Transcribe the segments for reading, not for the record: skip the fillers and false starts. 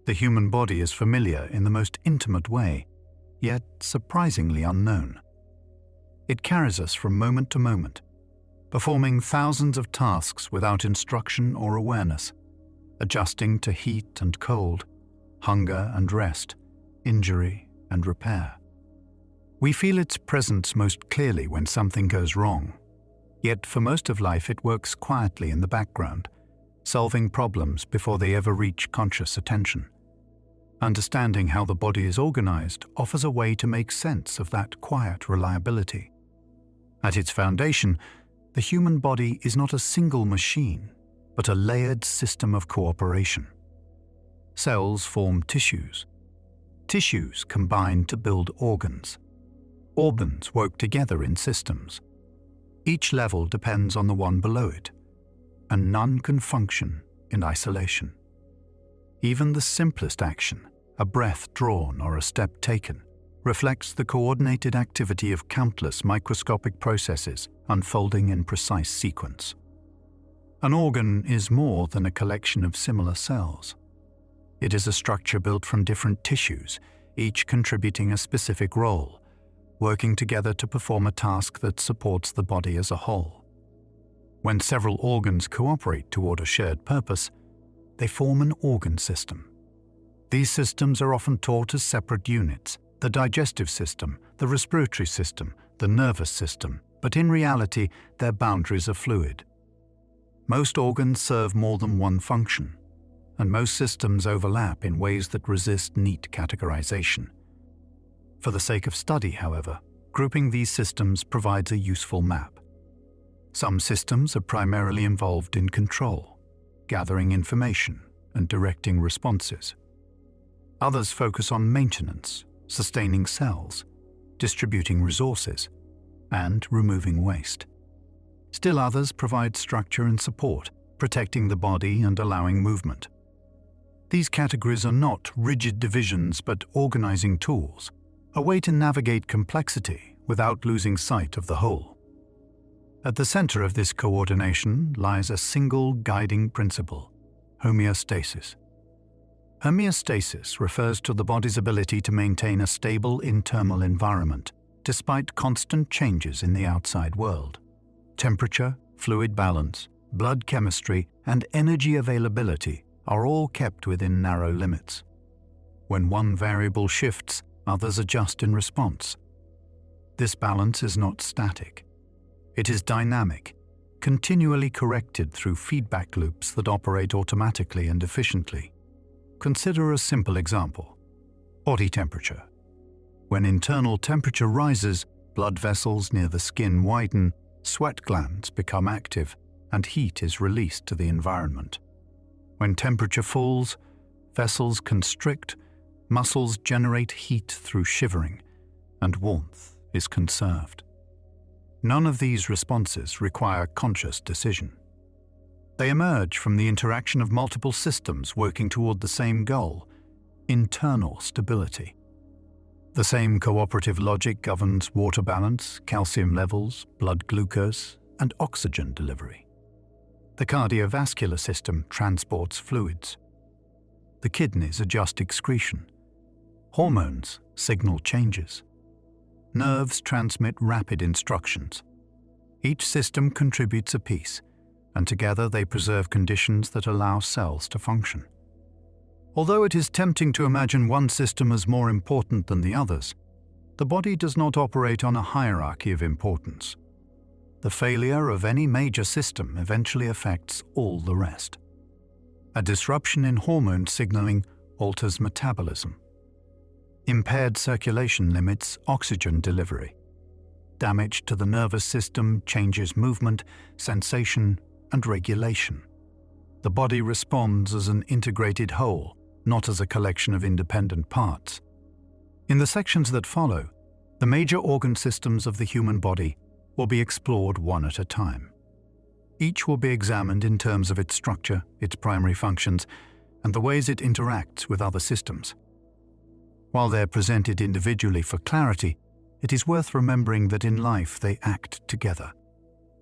The human body is familiar in the most intimate way, yet surprisingly unknown. It carries us from moment to moment, performing thousands of tasks without instruction or awareness, adjusting to heat and cold, hunger and rest, injury and repair. We feel its presence most clearly when something goes wrong, yet for most of life it works quietly in the background, solving problems before they ever reach conscious attention. Understanding how the body is organized offers a way to make sense of that quiet reliability. At its foundation, the human body is not a single machine, but a layered system of cooperation. Cells form tissues. Tissues combine to build organs. Organs work together in systems. Each level depends on the one below it, and none can function in isolation. Even the simplest action, a breath drawn or a step taken, reflects the coordinated activity of countless microscopic processes unfolding in precise sequence. An organ is more than a collection of similar cells. It is a structure built from different tissues, each contributing a specific role, working together to perform a task that supports the body as a whole. When several organs cooperate toward a shared purpose, they form an organ system. These systems are often taught as separate units: the digestive system, the respiratory system, the nervous system, but in reality, their boundaries are fluid. Most organs serve more than one function, and most systems overlap in ways that resist neat categorization. For the sake of study, however, grouping these systems provides a useful map. Some systems are primarily involved in control, gathering information, and directing responses. Others focus on maintenance, sustaining cells, distributing resources, and removing waste. Still others provide structure and support, protecting the body and allowing movement. These categories are not rigid divisions but organizing tools, a way to navigate complexity without losing sight of the whole. At the center of this coordination lies a single guiding principle: homeostasis. Homeostasis refers to the body's ability to maintain a stable internal environment, despite constant changes in the outside world. Temperature, fluid balance, blood chemistry, and energy availability are all kept within narrow limits. When one variable shifts, others adjust in response. This balance is not static. It is dynamic, continually corrected through feedback loops that operate automatically and efficiently. Consider a simple example: body temperature. When internal temperature rises, blood vessels near the skin widen, sweat glands become active, and heat is released to the environment. When temperature falls, vessels constrict, muscles generate heat through shivering, and warmth is conserved. None of these responses require conscious decision. They emerge from the interaction of multiple systems working toward the same goal: internal stability. The same cooperative logic governs water balance, calcium levels, blood glucose, and oxygen delivery. The cardiovascular system transports fluids. The kidneys adjust excretion. Hormones signal changes. Nerves transmit rapid instructions. Each system contributes a piece, and together they preserve conditions that allow cells to function. Although it is tempting to imagine one system as more important than the others, the body does not operate on a hierarchy of importance. The failure of any major system eventually affects all the rest. A disruption in hormone signaling alters metabolism. Impaired circulation limits oxygen delivery. Damage to the nervous system changes movement, sensation, and regulation. The body responds as an integrated whole, not as a collection of independent parts. In the sections that follow, the major organ systems of the human body will be explored one at a time. Each will be examined in terms of its structure, its primary functions, and the ways it interacts with other systems. While they're presented individually for clarity, it is worth remembering that in life they act together,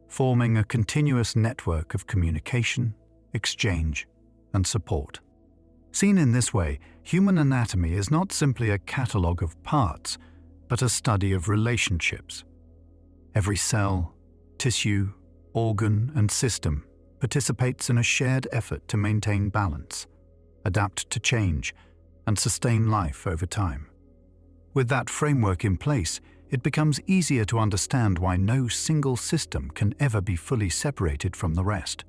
forming a continuous network of communication, exchange, and support. Seen in this way, human anatomy is not simply a catalogue of parts, but a study of relationships. Every cell, tissue, organ, and system participates in a shared effort to maintain balance, adapt to change, and sustain life over time. With that framework in place, it becomes easier to understand why no single system can ever be fully separated from the rest.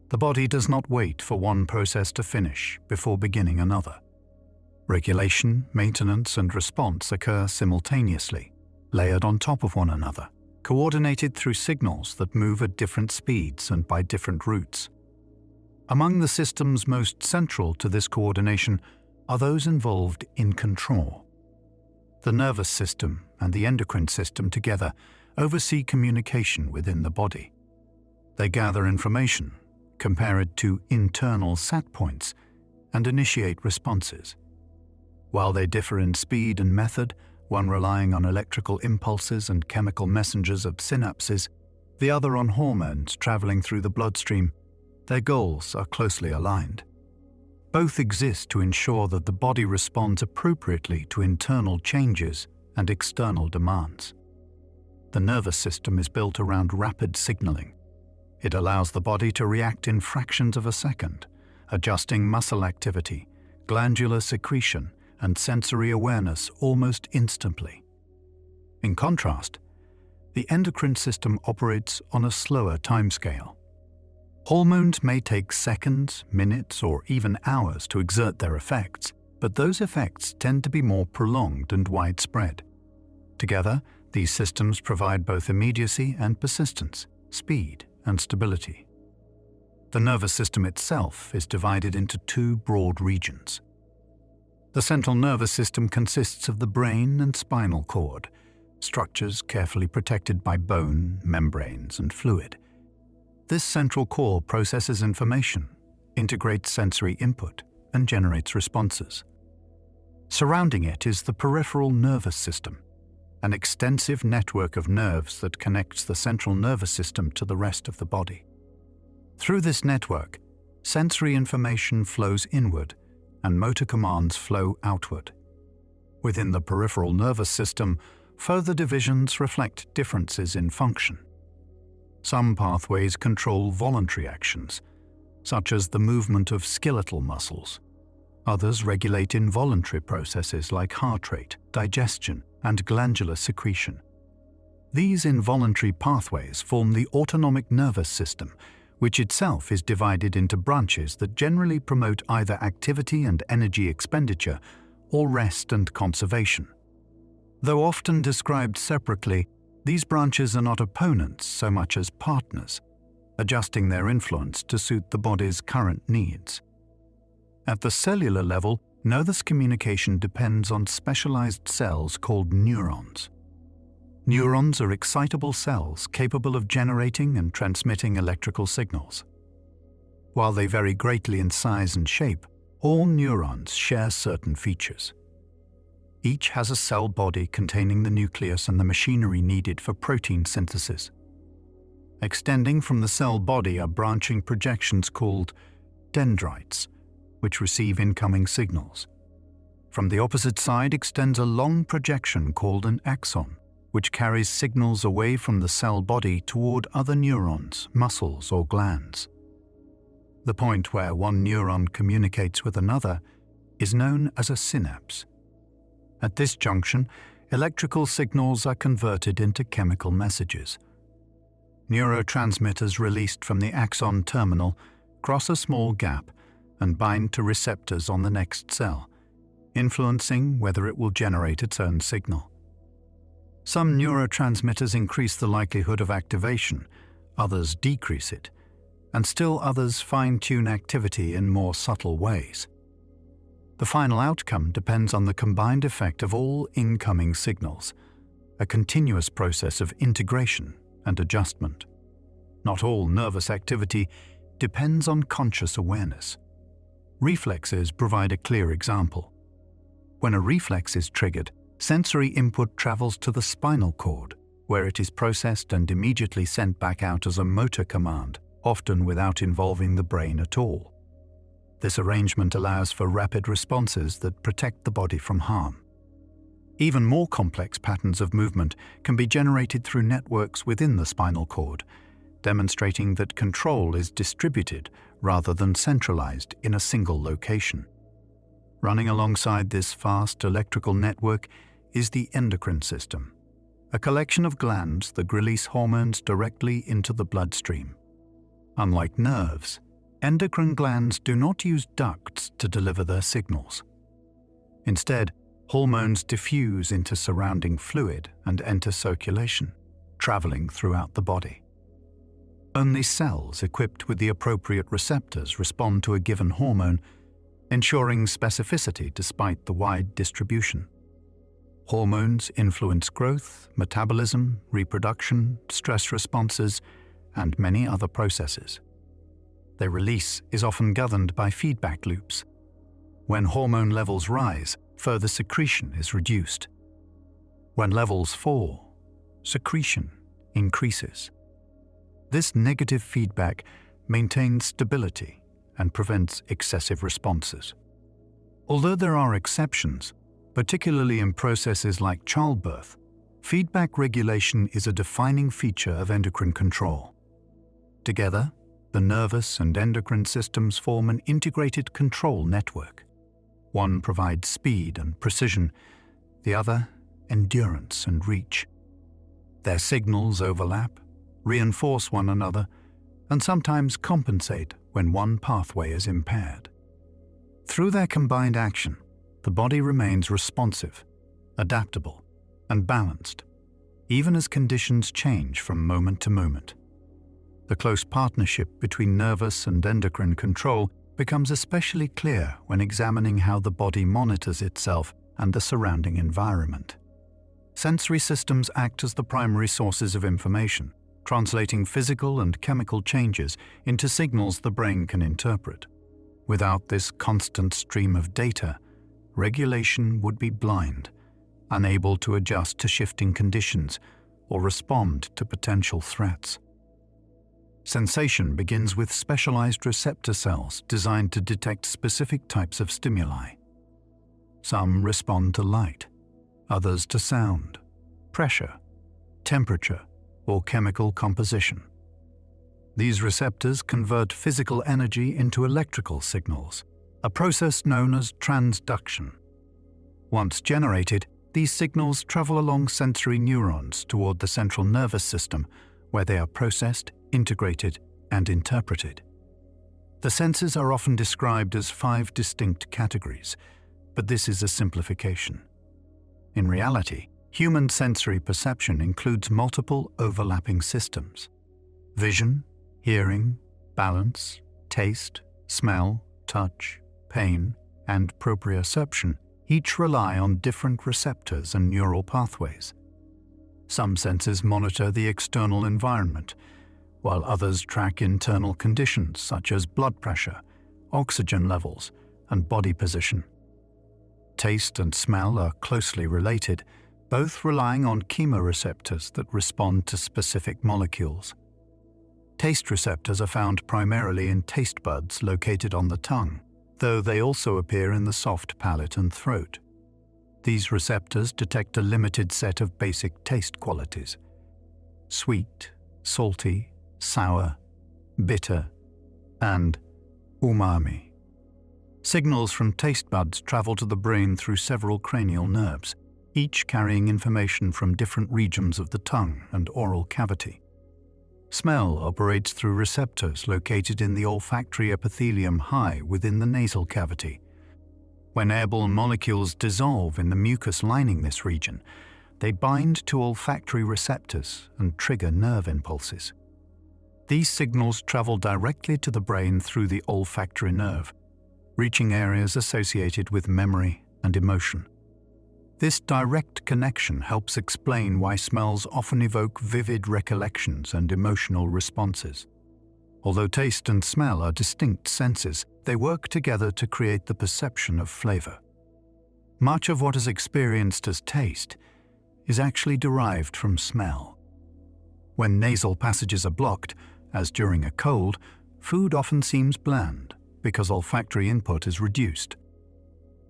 The body does not wait for one process to finish before beginning another. Regulation, maintenance, and response occur simultaneously, layered on top of one another, coordinated through signals that move at different speeds and by different routes. Among the systems most central to this coordination are those involved in control. The nervous system and the endocrine system together oversee communication within the body. They gather information, compare it to internal set points, and initiate responses. While they differ in speed and method, one relying on electrical impulses and chemical messengers of synapses, the other on hormones traveling through the bloodstream, their goals are closely aligned. Both exist to ensure that the body responds appropriately to internal changes and external demands. The nervous system is built around rapid signaling. It allows the body to react in fractions of a second, adjusting muscle activity, glandular secretion, and sensory awareness almost instantly. In contrast, the endocrine system operates on a slower timescale. Hormones may take seconds, minutes, or even hours to exert their effects, but those effects tend to be more prolonged and widespread. Together, these systems provide both immediacy and persistence, speed and stability. The nervous system itself is divided into two broad regions. The central nervous system consists of the brain and spinal cord, structures carefully protected by bone, membranes, and fluid. This central core processes information, integrates sensory input, and generates responses. Surrounding it is the peripheral nervous system, an extensive network of nerves that connects the central nervous system to the rest of the body. Through this network, sensory information flows inward and motor commands flow outward. Within the peripheral nervous system, further divisions reflect differences in function. Some pathways control voluntary actions, such as the movement of skeletal muscles. Others regulate involuntary processes like heart rate, digestion, and glandular secretion. These involuntary pathways form the autonomic nervous system, which itself is divided into branches that generally promote either activity and energy expenditure or rest and conservation. Though often described separately, these branches are not opponents so much as partners, adjusting their influence to suit the body's current needs. At the cellular level, nervous communication depends on specialized cells called neurons. Neurons are excitable cells capable of generating and transmitting electrical signals. While they vary greatly in size and shape, all neurons share certain features. Each has a cell body containing the nucleus and the machinery needed for protein synthesis. Extending from the cell body are branching projections called dendrites, which receive incoming signals. From the opposite side extends a long projection called an axon, which carries signals away from the cell body toward other neurons, muscles, or glands. The point where one neuron communicates with another is known as a synapse. At this junction, electrical signals are converted into chemical messages. Neurotransmitters released from the axon terminal cross a small gap and bind to receptors on the next cell, influencing whether it will generate its own signal. Some neurotransmitters increase the likelihood of activation, others decrease it, and still others fine-tune activity in more subtle ways. The final outcome depends on the combined effect of all incoming signals, a continuous process of integration and adjustment. Not all nervous activity depends on conscious awareness. Reflexes provide a clear example. When a reflex is triggered, sensory input travels to the spinal cord, where it is processed and immediately sent back out as a motor command, often without involving the brain at all. This arrangement allows for rapid responses that protect the body from harm. Even more complex patterns of movement can be generated through networks within the spinal cord, demonstrating that control is distributed rather than centralized in a single location. Running alongside this vast electrical network is the endocrine system, a collection of glands that release hormones directly into the bloodstream. Unlike nerves, endocrine glands do not use ducts to deliver their signals. Instead, hormones diffuse into surrounding fluid and enter circulation, traveling throughout the body. Only cells equipped with the appropriate receptors respond to a given hormone, ensuring specificity despite the wide distribution. Hormones influence growth, metabolism, reproduction, stress responses, and many other processes. Their release is often governed by feedback loops. When hormone levels rise, further secretion is reduced. When levels fall, secretion increases. This negative feedback maintains stability and prevents excessive responses. Although there are exceptions, particularly in processes like childbirth, feedback regulation is a defining feature of endocrine control. Together, the nervous and endocrine systems form an integrated control network. One provides speed and precision, the other endurance and reach. Their signals overlap, reinforce one another, and sometimes compensate when one pathway is impaired. Through their combined action, the body remains responsive, adaptable, and balanced, even as conditions change from moment to moment. The close partnership between nervous and endocrine control becomes especially clear when examining how the body monitors itself and the surrounding environment. Sensory systems act as the primary sources of information, translating physical and chemical changes into signals the brain can interpret. Without this constant stream of data, regulation would be blind, unable to adjust to shifting conditions or respond to potential threats. Sensation begins with specialized receptor cells designed to detect specific types of stimuli. Some respond to light, others to sound, pressure, temperature, or chemical composition. These receptors convert physical energy into electrical signals, a process known as transduction. Once generated, these signals travel along sensory neurons toward the central nervous system, where they are processed, integrated, and interpreted. The senses are often described as 5 distinct categories, but this is a simplification. In reality, human sensory perception includes multiple overlapping systems. Vision, hearing, balance, taste, smell, touch, pain, and proprioception each rely on different receptors and neural pathways. Some senses monitor the external environment, while others track internal conditions such as blood pressure, oxygen levels, and body position. Taste and smell are closely related, both relying on chemoreceptors that respond to specific molecules. Taste receptors are found primarily in taste buds located on the tongue, though they also appear in the soft palate and throat. These receptors detect a limited set of basic taste qualities: sweet, salty, sour, bitter, and umami. Signals from taste buds travel to the brain through several cranial nerves, each carrying information from different regions of the tongue and oral cavity. Smell operates through receptors located in the olfactory epithelium high within the nasal cavity. When airborne molecules dissolve in the mucus lining this region, they bind to olfactory receptors and trigger nerve impulses. These signals travel directly to the brain through the olfactory nerve, reaching areas associated with memory and emotion. This direct connection helps explain why smells often evoke vivid recollections and emotional responses. Although taste and smell are distinct senses, they work together to create the perception of flavor. Much of what is experienced as taste is actually derived from smell. When nasal passages are blocked, as during a cold, food often seems bland, because olfactory input is reduced.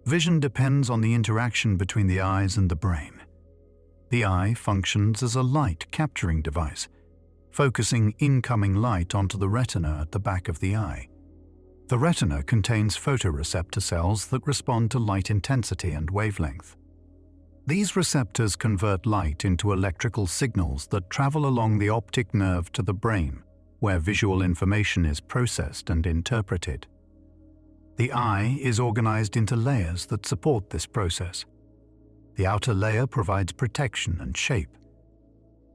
Vision depends on the interaction between the eyes and the brain. The eye functions as a light capturing device, focusing incoming light onto the retina at the back of the eye. The retina contains photoreceptor cells that respond to light intensity and wavelength. These receptors convert light into electrical signals that travel along the optic nerve to the brain, where visual information is processed and interpreted. The eye is organized into layers that support this process. The outer layer provides protection and shape.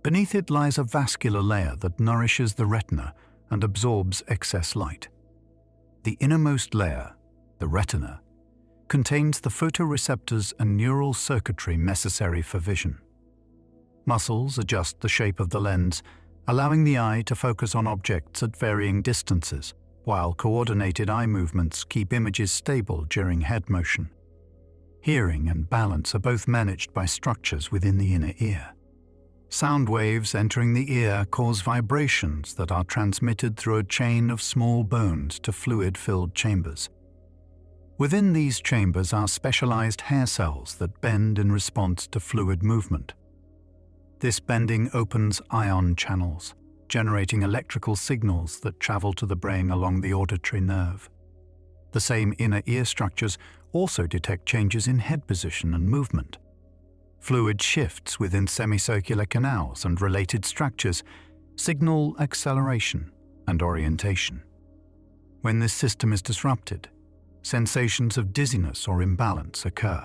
Beneath it lies a vascular layer that nourishes the retina and absorbs excess light. The innermost layer, the retina, contains the photoreceptors and neural circuitry necessary for vision. Muscles adjust the shape of the lens, allowing the eye to focus on objects at varying distances, while coordinated eye movements keep images stable during head motion. Hearing and balance are both managed by structures within the inner ear. Sound waves entering the ear cause vibrations that are transmitted through a chain of small bones to fluid-filled chambers. Within these chambers are specialized hair cells that bend in response to fluid movement. This bending opens ion channels, generating electrical signals that travel to the brain along the auditory nerve. The same inner ear structures also detect changes in head position and movement. Fluid shifts within semicircular canals and related structures signal acceleration and orientation. When this system is disrupted, sensations of dizziness or imbalance occur.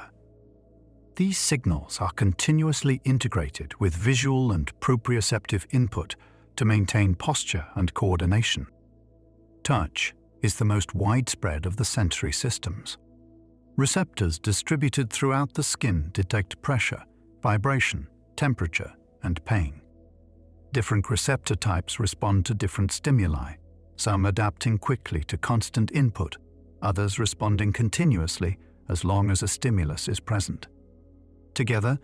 These signals are continuously integrated with visual and proprioceptive input to maintain posture and coordination. Touch is the most widespread of the sensory systems. Receptors distributed throughout the skin detect pressure, vibration, temperature, and pain. Different receptor types respond to different stimuli, some adapting quickly to constant input, others responding continuously as long as a stimulus is present. Together,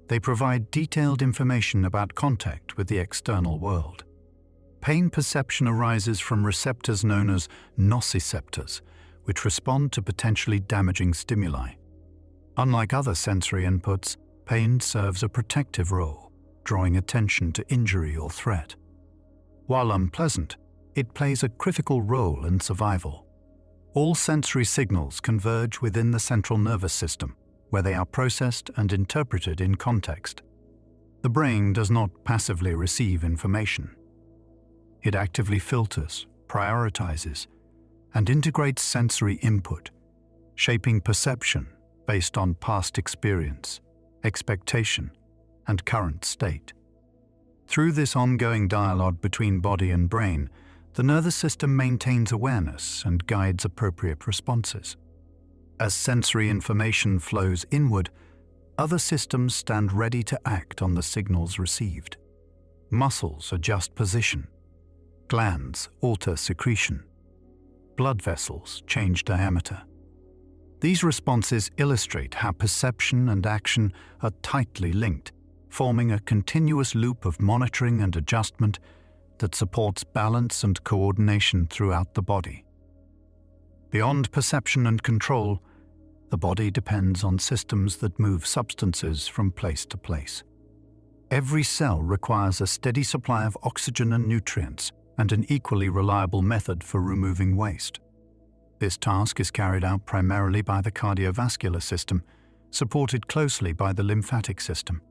they provide detailed information about contact with the external world. Pain perception arises from receptors known as nociceptors, which respond to potentially damaging stimuli. Unlike other sensory inputs, pain serves a protective role, drawing attention to injury or threat. While unpleasant, it plays a critical role in survival. All sensory signals converge within the central nervous system, where they are processed and interpreted in context. The brain does not passively receive information. It actively filters, prioritizes, and integrates sensory input, shaping perception based on past experience, expectation, and current state. Through this ongoing dialogue between body and brain, the nervous system maintains awareness and guides appropriate responses. As sensory information flows inward, other systems stand ready to act on the signals received. Muscles adjust position. Glands alter secretion. Blood vessels change diameter. These responses illustrate how perception and action are tightly linked, forming a continuous loop of monitoring and adjustment that supports balance and coordination throughout the body. Beyond perception and control, the body depends on systems that move substances from place to place. Every cell requires a steady supply of oxygen and nutrients, and an equally reliable method for removing waste. This task is carried out primarily by the cardiovascular system, supported closely by the lymphatic system.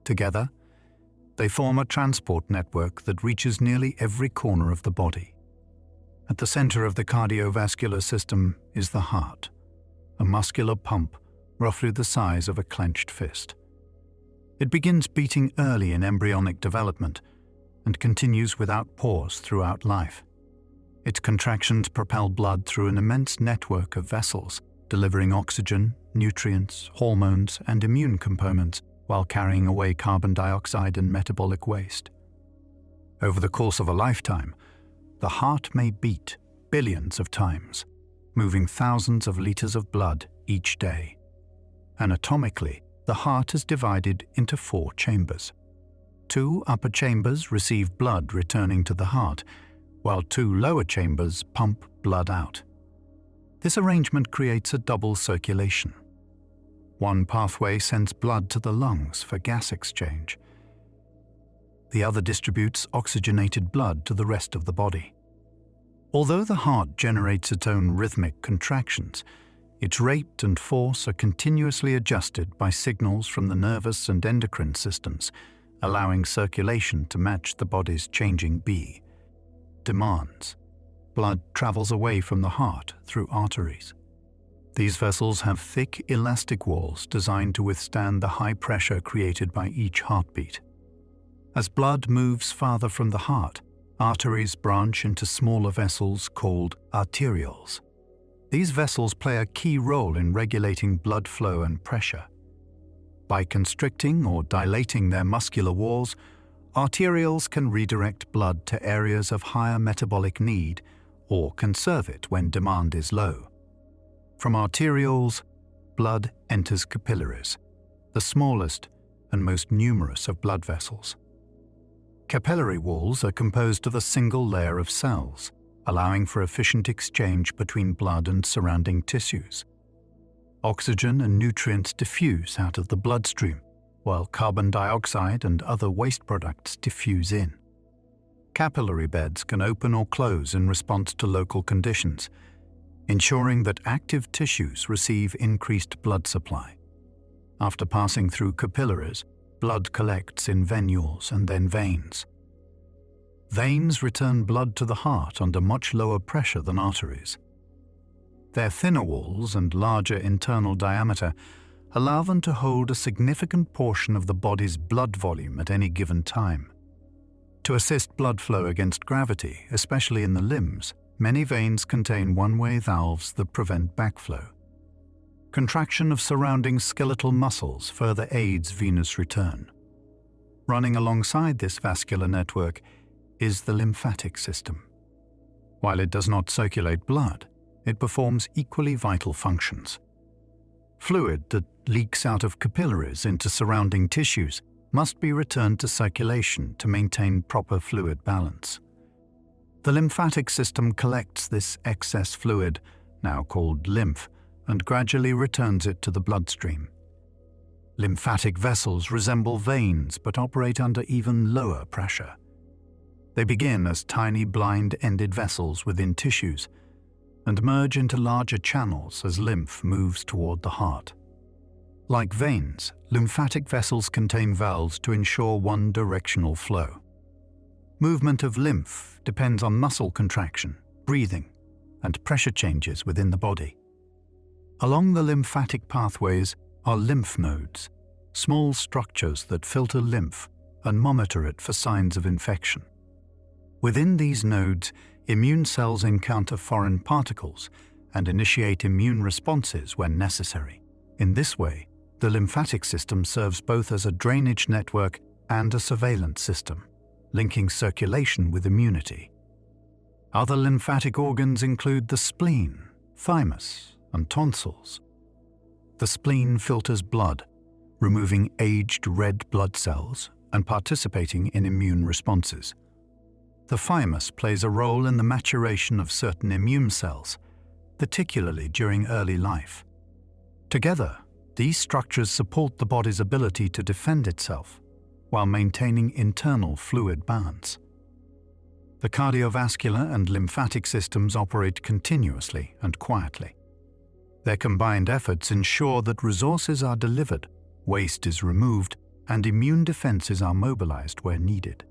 Together, they form a transport network that reaches nearly every corner of the body. At the center of the cardiovascular system is the heart, a muscular pump roughly the size of a clenched fist. It begins beating early in embryonic development and continues without pause throughout life. Its contractions propel blood through an immense network of vessels, delivering oxygen, nutrients, hormones, and immune components while carrying away carbon dioxide and metabolic waste. Over the course of a lifetime, the heart may beat billions of times, moving thousands of liters of blood each day. Anatomically, the heart is divided into 4 chambers. 2 upper chambers receive blood returning to the heart, while 2 lower chambers pump blood out. This arrangement creates a double circulation. One pathway sends blood to the lungs for gas exchange. The other distributes oxygenated blood to the rest of the body. Although the heart generates its own rhythmic contractions, its rate and force are continuously adjusted by signals from the nervous and endocrine systems, allowing circulation to match the body's changing demands. Blood travels away from the heart through arteries. These vessels have thick, elastic walls designed to withstand the high pressure created by each heartbeat. As blood moves farther from the heart, arteries branch into smaller vessels called arterioles. These vessels play a key role in regulating blood flow and pressure. By constricting or dilating their muscular walls, arterioles can redirect blood to areas of higher metabolic need or conserve it when demand is low. From arterioles, blood enters capillaries, the smallest and most numerous of blood vessels. Capillary walls are composed of a single layer of cells, allowing for efficient exchange between blood and surrounding tissues. Oxygen and nutrients diffuse out of the bloodstream, while carbon dioxide and other waste products diffuse in. Capillary beds can open or close in response to local conditions, ensuring that active tissues receive increased blood supply. After passing through capillaries, blood collects in venules and then veins. Veins return blood to the heart under much lower pressure than arteries. Their thinner walls and larger internal diameter allow them to hold a significant portion of the body's blood volume at any given time. To assist blood flow against gravity, especially in the limbs, many veins contain one-way valves that prevent backflow. Contraction of surrounding skeletal muscles further aids venous return. Running alongside this vascular network is the lymphatic system. While it does not circulate blood, it performs equally vital functions. Fluid that leaks out of capillaries into surrounding tissues must be returned to circulation to maintain proper fluid balance. The lymphatic system collects this excess fluid, now called lymph, and gradually returns it to the bloodstream. Lymphatic vessels resemble veins but operate under even lower pressure. They begin as tiny blind-ended vessels within tissues and merge into larger channels as lymph moves toward the heart. Like veins, lymphatic vessels contain valves to ensure one-directional flow. Movement of lymph depends on muscle contraction, breathing, and pressure changes within the body. Along the lymphatic pathways are lymph nodes, small structures that filter lymph and monitor it for signs of infection. Within these nodes, immune cells encounter foreign particles and initiate immune responses when necessary. In this way, the lymphatic system serves both as a drainage network and a surveillance system, linking circulation with immunity. Other lymphatic organs include the spleen, thymus, and tonsils. The spleen filters blood, removing aged red blood cells and participating in immune responses. The thymus plays a role in the maturation of certain immune cells, particularly during early life. Together, these structures support the body's ability to defend itself while maintaining internal fluid balance. The cardiovascular and lymphatic systems operate continuously and quietly. Their combined efforts ensure that resources are delivered, waste is removed, and immune defenses are mobilized where needed.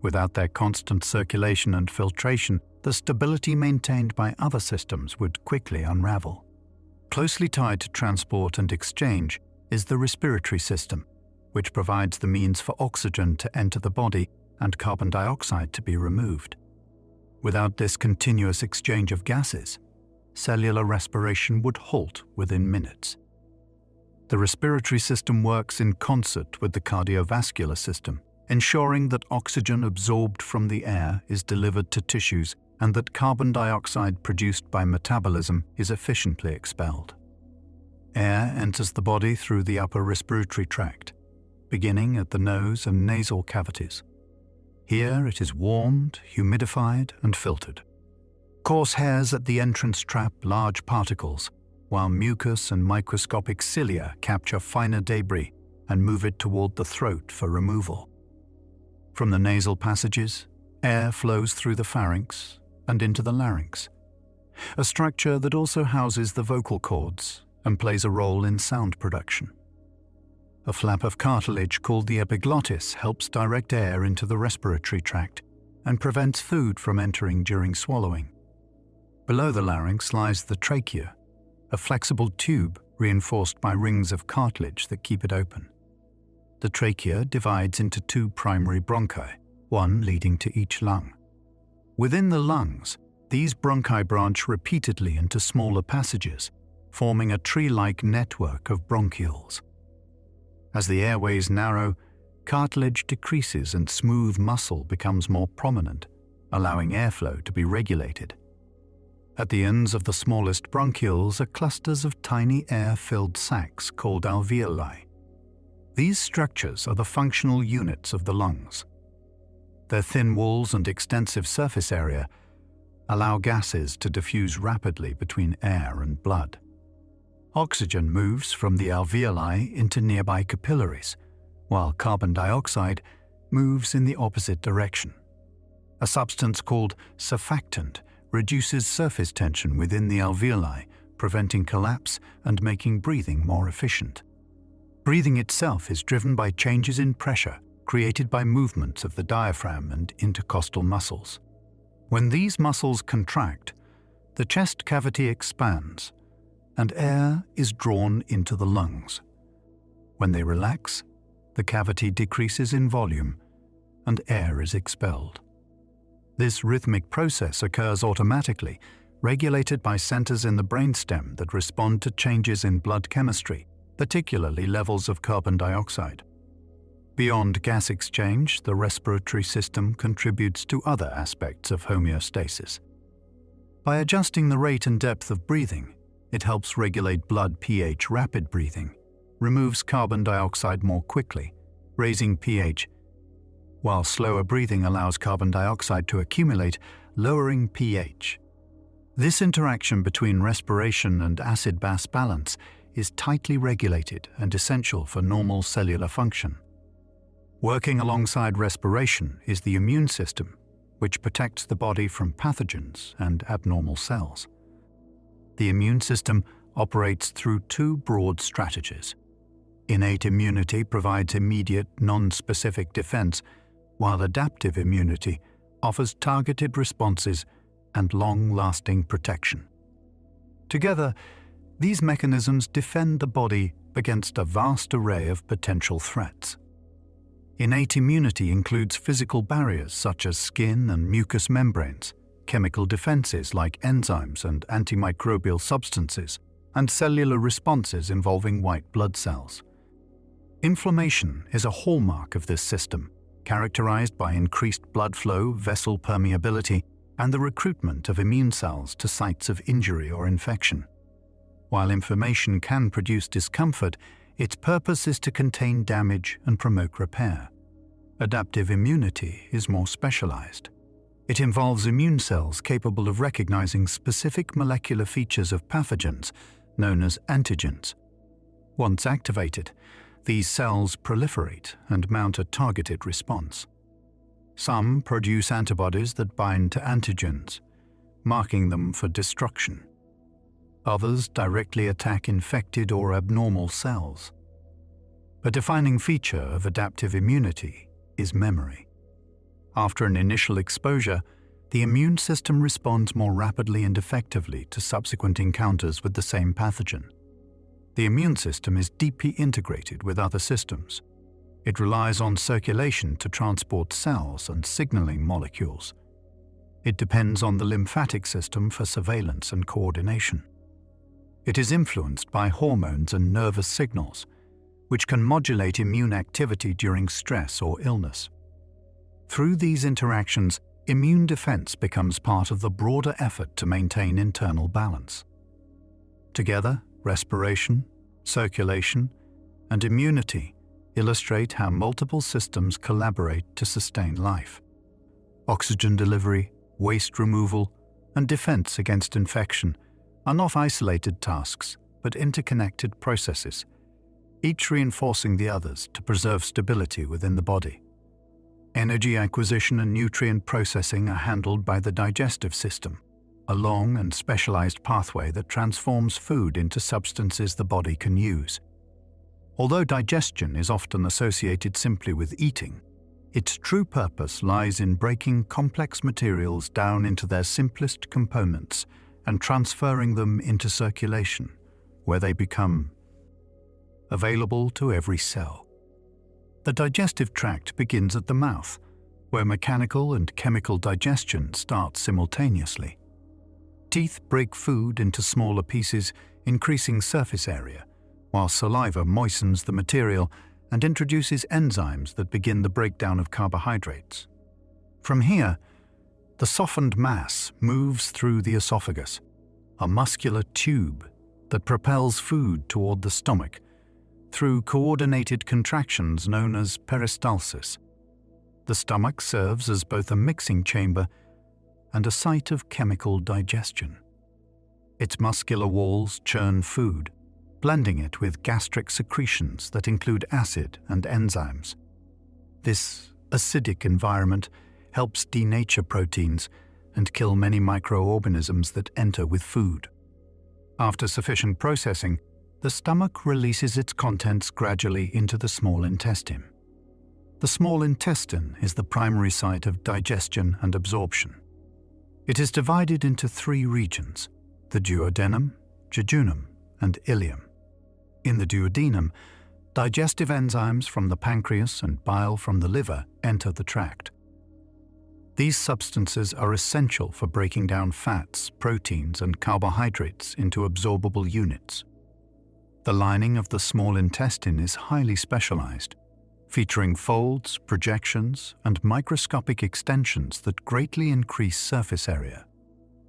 Without their constant circulation and filtration, the stability maintained by other systems would quickly unravel. Closely tied to transport and exchange is the respiratory system, which provides the means for oxygen to enter the body and carbon dioxide to be removed. Without this continuous exchange of gases, cellular respiration would halt within minutes. The respiratory system works in concert with the cardiovascular system, ensuring that oxygen absorbed from the air is delivered to tissues and that carbon dioxide produced by metabolism is efficiently expelled. Air enters the body through the upper respiratory tract, beginning at the nose and nasal cavities. Here it is warmed, humidified, and filtered. Coarse hairs at the entrance trap large particles, while mucus and microscopic cilia capture finer debris and move it toward the throat for removal. From the nasal passages, air flows through the pharynx and into the larynx, a structure that also houses the vocal cords and plays a role in sound production. A flap of cartilage called the epiglottis helps direct air into the respiratory tract and prevents food from entering during swallowing. Below the larynx lies the trachea, a flexible tube reinforced by rings of cartilage that keep it open. The trachea divides into two primary bronchi, one leading to each lung. Within the lungs, these bronchi branch repeatedly into smaller passages, forming a tree-like network of bronchioles. As the airways narrow, cartilage decreases and smooth muscle becomes more prominent, allowing airflow to be regulated. At the ends of the smallest bronchioles are clusters of tiny air-filled sacs called alveoli. These structures are the functional units of the lungs. Their thin walls and extensive surface area allow gases to diffuse rapidly between air and blood. Oxygen moves from the alveoli into nearby capillaries, while carbon dioxide moves in the opposite direction. A substance called surfactant reduces surface tension within the alveoli, preventing collapse and making breathing more efficient. Breathing itself is driven by changes in pressure created by movements of the diaphragm and intercostal muscles. When these muscles contract, the chest cavity expands, and air is drawn into the lungs. When they relax, the cavity decreases in volume, and air is expelled. This rhythmic process occurs automatically, regulated by centers in the brainstem that respond to changes in blood chemistry, particularly levels of carbon dioxide. Beyond gas exchange, the respiratory system contributes to other aspects of homeostasis. By adjusting the rate and depth of breathing, it helps regulate blood pH. Rapid breathing removes carbon dioxide more quickly, raising pH, while slower breathing allows carbon dioxide to accumulate, lowering pH. This interaction between respiration and acid-base balance is tightly regulated and essential for normal cellular function. Working alongside respiration is the immune system, which protects the body from pathogens and abnormal cells. The immune system operates through two broad strategies. Innate immunity provides immediate, non-specific defense, while adaptive immunity offers targeted responses and long-lasting protection. Together, these mechanisms defend the body against a vast array of potential threats. Innate immunity includes physical barriers such as skin and mucous membranes, chemical defenses like enzymes and antimicrobial substances, and cellular responses involving white blood cells. Inflammation is a hallmark of this system, characterized by increased blood flow, vessel permeability, and the recruitment of immune cells to sites of injury or infection. While inflammation can produce discomfort, its purpose is to contain damage and promote repair. Adaptive immunity is more specialized. It involves immune cells capable of recognizing specific molecular features of pathogens, known as antigens. Once activated, these cells proliferate and mount a targeted response. Some produce antibodies that bind to antigens, marking them for destruction. Others directly attack infected or abnormal cells. A defining feature of adaptive immunity is memory. After an initial exposure, the immune system responds more rapidly and effectively to subsequent encounters with the same pathogen. The immune system is deeply integrated with other systems. It relies on circulation to transport cells and signaling molecules. It depends on the lymphatic system for surveillance and coordination. It is influenced by hormones and nervous signals, which can modulate immune activity during stress or illness. Through these interactions, immune defense becomes part of the broader effort to maintain internal balance. Together, respiration, circulation, and immunity illustrate how multiple systems collaborate to sustain life. Oxygen delivery, waste removal, and defense against infection are not isolated tasks, but interconnected processes, each reinforcing the others to preserve stability within the body. Energy acquisition and nutrient processing are handled by the digestive system, a long and specialized pathway that transforms food into substances the body can use. Although digestion is often associated simply with eating, its true purpose lies in breaking complex materials down into their simplest components and transferring them into circulation, where they become available to every cell. The digestive tract begins at the mouth, where mechanical and chemical digestion start simultaneously. Teeth break food into smaller pieces, increasing surface area, while saliva moistens the material and introduces enzymes that begin the breakdown of carbohydrates. From here, the softened mass moves through the esophagus, a muscular tube that propels food toward the stomach through coordinated contractions known as peristalsis. The stomach serves as both a mixing chamber and a site of chemical digestion. Its muscular walls churn food, blending it with gastric secretions that include acid and enzymes. This acidic environment helps denature proteins and kill many microorganisms that enter with food. After sufficient processing, the stomach releases its contents gradually into the small intestine. The small intestine is the primary site of digestion and absorption. It is divided into 3 regions: the duodenum, jejunum, and ileum. In the duodenum, digestive enzymes from the pancreas and bile from the liver enter the tract. These substances are essential for breaking down fats, proteins, and carbohydrates into absorbable units. The lining of the small intestine is highly specialized, featuring folds, projections, and microscopic extensions that greatly increase surface area.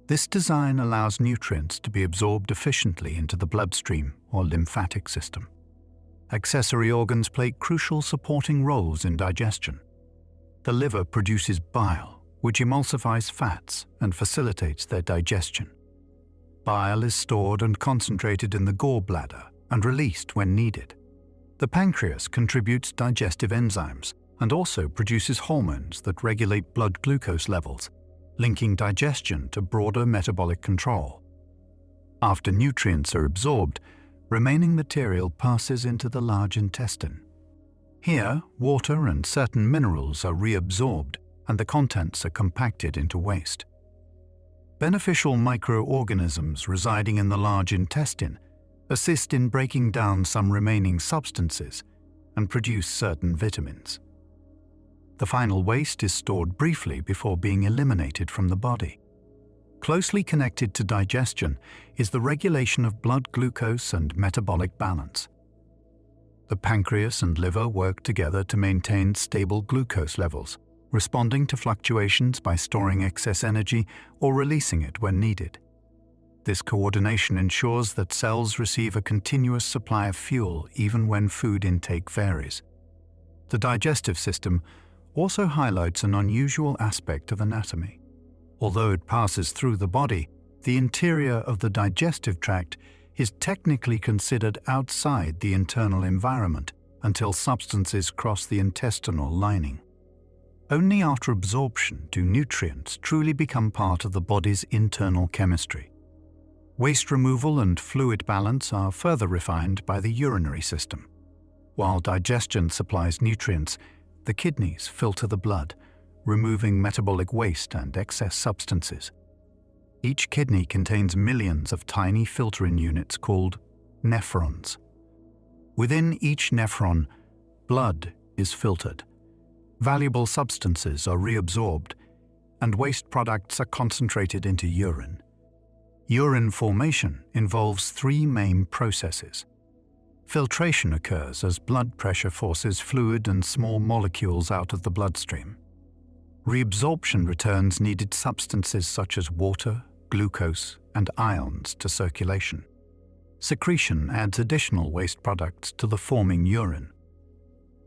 This design allows nutrients to be absorbed efficiently into the bloodstream or lymphatic system. Accessory organs play crucial supporting roles in digestion. The liver produces bile, which emulsifies fats and facilitates their digestion. Bile is stored and concentrated in the gallbladder and released when needed. The pancreas contributes digestive enzymes and also produces hormones that regulate blood glucose levels, linking digestion to broader metabolic control. After nutrients are absorbed, remaining material passes into the large intestine. Here, water and certain minerals are reabsorbed, and the contents are compacted into waste. Beneficial microorganisms residing in the large intestine assist in breaking down some remaining substances and produce certain vitamins. The final waste is stored briefly before being eliminated from the body. Closely connected to digestion is the regulation of blood glucose and metabolic balance. The pancreas and liver work together to maintain stable glucose levels, responding to fluctuations by storing excess energy or releasing it when needed. This coordination ensures that cells receive a continuous supply of fuel even when food intake varies. The digestive system also highlights an unusual aspect of anatomy. Although it passes through the body, the interior of the digestive tract is technically considered outside the internal environment until substances cross the intestinal lining. Only after absorption do nutrients truly become part of the body's internal chemistry. Waste removal and fluid balance are further refined by the urinary system. While digestion supplies nutrients, the kidneys filter the blood, removing metabolic waste and excess substances. Each kidney contains millions of tiny filtering units called nephrons. Within each nephron, blood is filtered. Valuable substances are reabsorbed, and waste products are concentrated into urine. Urine formation involves 3 main processes. Filtration occurs as blood pressure forces fluid and small molecules out of the bloodstream. Reabsorption returns needed substances such as water, glucose, and ions to circulation. Secretion adds additional waste products to the forming urine.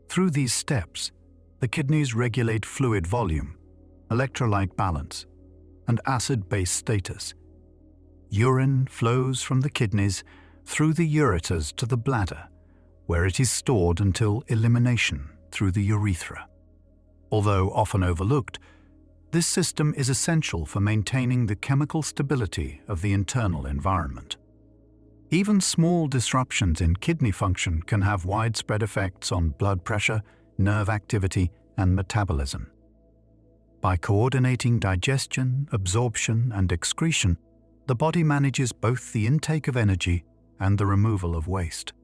Through these steps, the kidneys regulate fluid volume, electrolyte balance, and acid-base status. Urine flows from the kidneys through the ureters to the bladder, where it is stored until elimination through the urethra. Although often overlooked, this system is essential for maintaining the chemical stability of the internal environment. Even small disruptions in kidney function can have widespread effects on blood pressure, nerve activity, and metabolism. By coordinating digestion, absorption, and excretion, the body manages both the intake of energy and the removal of waste.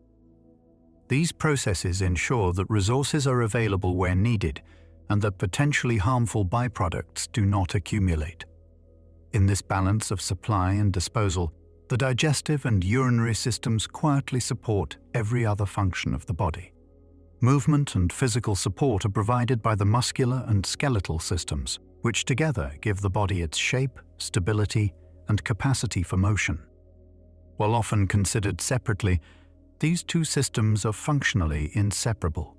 These processes ensure that resources are available where needed and that potentially harmful byproducts do not accumulate. In this balance of supply and disposal, the digestive and urinary systems quietly support every other function of the body. Movement and physical support are provided by the muscular and skeletal systems, which together give the body its shape, stability, and capacity for motion. While often considered separately, these two systems are functionally inseparable.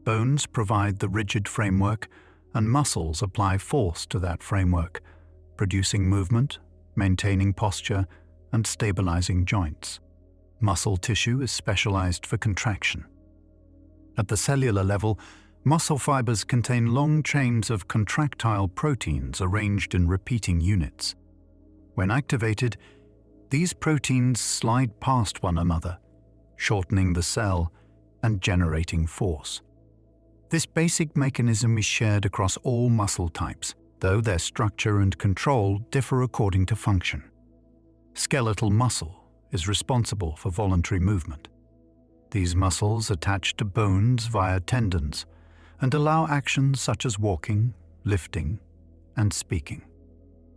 Bones provide the rigid framework, and muscles apply force to that framework, producing movement, maintaining posture, and stabilizing joints. Muscle tissue is specialized for contraction. At the cellular level, muscle fibers contain long chains of contractile proteins arranged in repeating units. When activated, these proteins slide past one another, shortening the cell and generating force. This basic mechanism is shared across all muscle types, though their structure and control differ according to function. Skeletal muscle is responsible for voluntary movement. These muscles attach to bones via tendons and allow actions such as walking, lifting, and speaking.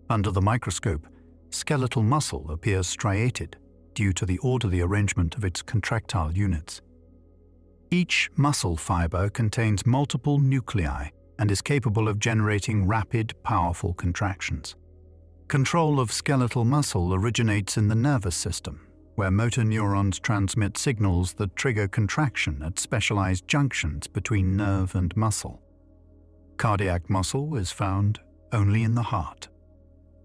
Under the microscope, skeletal muscle appears striated due to the orderly arrangement of its contractile units. Each muscle fiber contains multiple nuclei and is capable of generating rapid, powerful contractions. Control of skeletal muscle originates in the nervous system, where motor neurons transmit signals that trigger contraction at specialized junctions between nerve and muscle. Cardiac muscle is found only in the heart.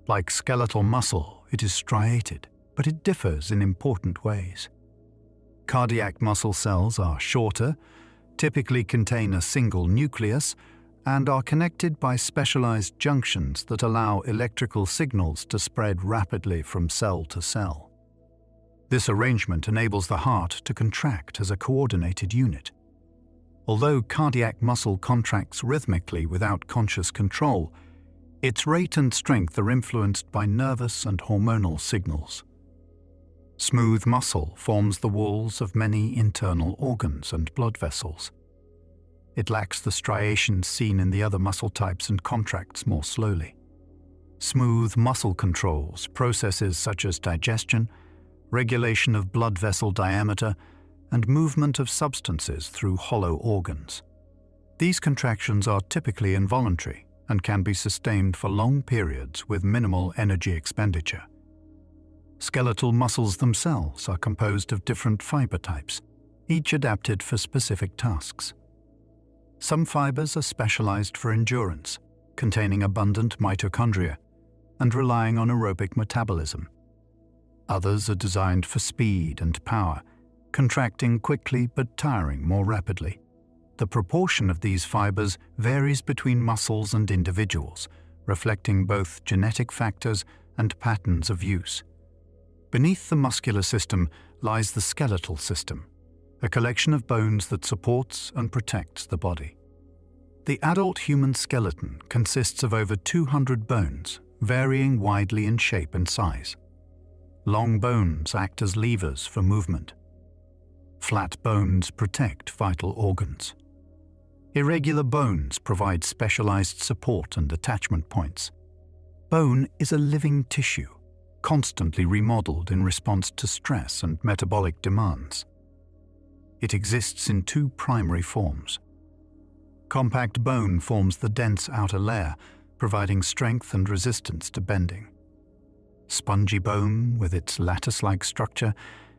Like skeletal muscle, it is striated, but it differs in important ways. Cardiac muscle cells are shorter, typically contain a single nucleus, and are connected by specialized junctions that allow electrical signals to spread rapidly from cell to cell. This arrangement enables the heart to contract as a coordinated unit. Although cardiac muscle contracts rhythmically without conscious control, its rate and strength are influenced by nervous and hormonal signals. Smooth muscle forms the walls of many internal organs and blood vessels. It lacks the striations seen in the other muscle types and contracts more slowly. Smooth muscle controls processes such as digestion, regulation of blood vessel diameter, and movement of substances through hollow organs. These contractions are typically involuntary and can be sustained for long periods with minimal energy expenditure. Skeletal muscles themselves are composed of different fiber types, each adapted for specific tasks. Some fibers are specialized for endurance, containing abundant mitochondria and relying on aerobic metabolism. Others are designed for speed and power, contracting quickly but tiring more rapidly. The proportion of these fibers varies between muscles and individuals, reflecting both genetic factors and patterns of use. Beneath the muscular system lies the skeletal system, a collection of bones that supports and protects the body. The adult human skeleton consists of over 200 bones, varying widely in shape and size. Long bones act as levers for movement. Flat bones protect vital organs. Irregular bones provide specialized support and attachment points. Bone is a living tissue, constantly remodeled in response to stress and metabolic demands. It exists in two primary forms. Compact bone forms the dense outer layer, providing strength and resistance to bending. Spongy bone, with its lattice-like structure,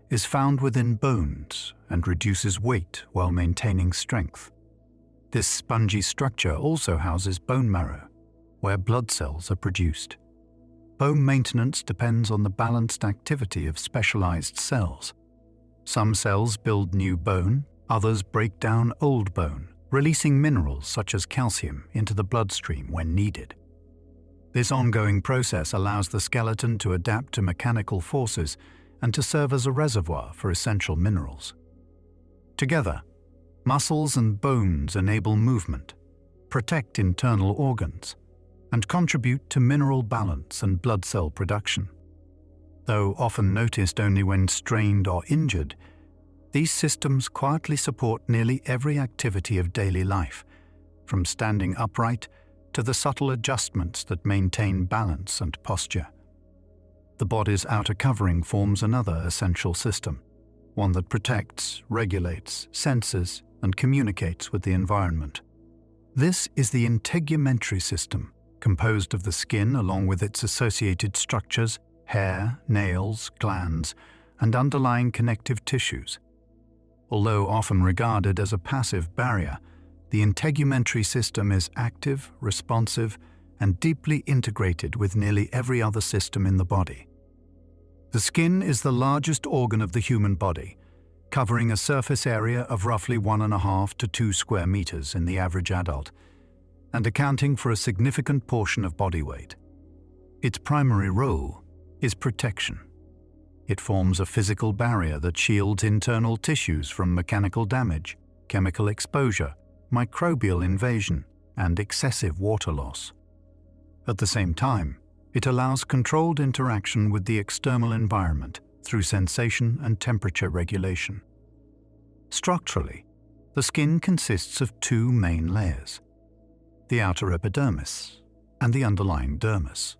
is found within bones and reduces weight while maintaining strength. This spongy structure also houses bone marrow, where blood cells are produced. Home maintenance depends on the balanced activity of specialized cells. Some cells build new bone, others break down old bone, releasing minerals such as calcium into the bloodstream when needed. This ongoing process allows the skeleton to adapt to mechanical forces and to serve as a reservoir for essential minerals. Together, muscles and bones enable movement, protect internal organs, and contribute to mineral balance and blood cell production. Though often noticed only when strained or injured, these systems quietly support nearly every activity of daily life, from standing upright to the subtle adjustments that maintain balance and posture. The body's outer covering forms another essential system, one that protects, regulates, senses, and communicates with the environment. This is the integumentary system, composed of the skin along with its associated structures, hair, nails, glands, and underlying connective tissues. Although often regarded as a passive barrier, the integumentary system is active, responsive, and deeply integrated with nearly every other system in the body. The skin is the largest organ of the human body, covering a surface area of roughly 1.5 to 2 square meters in the average adult, and accounting for a significant portion of body weight. Its primary role is protection. It forms a physical barrier that shields internal tissues from mechanical damage, chemical exposure, microbial invasion, and excessive water loss. At the same time, it allows controlled interaction with the external environment through sensation and temperature regulation. Structurally, the skin consists of 2 main layers: the outer epidermis and the underlying dermis.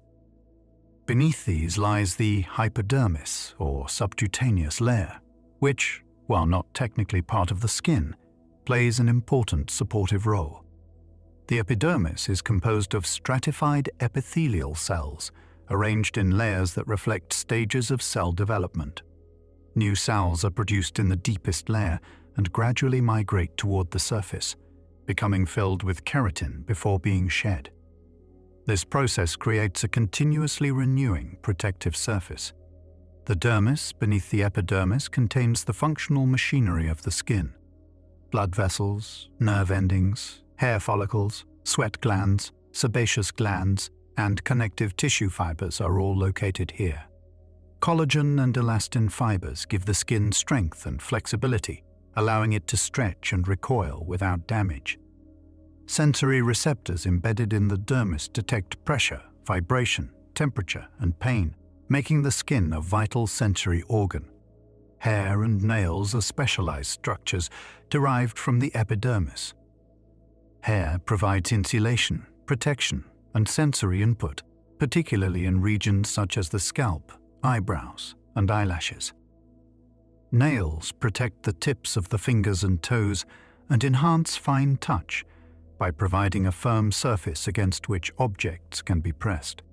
Beneath these lies the hypodermis, or subcutaneous layer, which, while not technically part of the skin, plays an important supportive role. The epidermis is composed of stratified epithelial cells arranged in layers that reflect stages of cell development. New cells are produced in the deepest layer and gradually migrate toward the surface, becoming filled with keratin before being shed. This process creates a continuously renewing protective surface. The dermis beneath the epidermis contains the functional machinery of the skin. Blood vessels, nerve endings, hair follicles, sweat glands, sebaceous glands, and connective tissue fibers are all located here. Collagen and elastin fibers give the skin strength and flexibility, allowing it to stretch and recoil without damage. Sensory receptors embedded in the dermis detect pressure, vibration, temperature, and pain, making the skin a vital sensory organ. Hair and nails are specialized structures derived from the epidermis. Hair provides insulation, protection, and sensory input, particularly in regions such as the scalp, eyebrows, and eyelashes. Nails protect the tips of the fingers and toes and enhance fine touch by providing a firm surface against which objects can be pressed.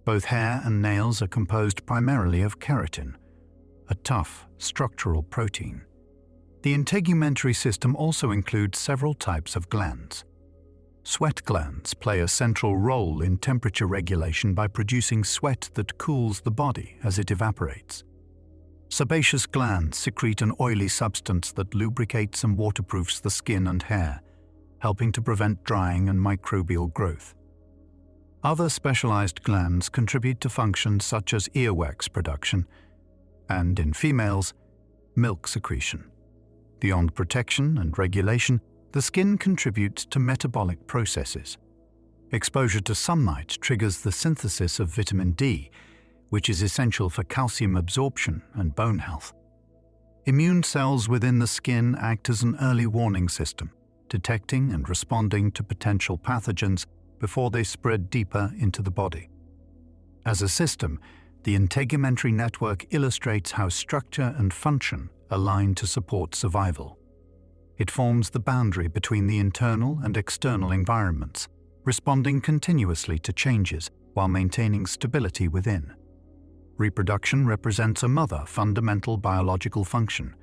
Both hair and nails are composed primarily of keratin, a tough, structural protein. The integumentary system also includes several types of glands. Sweat glands play a central role in temperature regulation by producing sweat that cools the body as it evaporates. Sebaceous glands secrete an oily substance that lubricates and waterproofs the skin and hair, helping to prevent drying and microbial growth. Other specialized glands contribute to functions such as earwax production and, in females, milk secretion. Beyond protection and regulation, the skin contributes to metabolic processes. Exposure to sunlight triggers the synthesis of vitamin D, which is essential for calcium absorption and bone health. Immune cells within the skin act as an early warning system, detecting and responding to potential pathogens before they spread deeper into the body. As a system, the integumentary network illustrates how structure and function align to support survival. It forms the boundary between the internal and external environments, responding continuously to changes while maintaining stability within. Reproduction represents another fundamental biological function,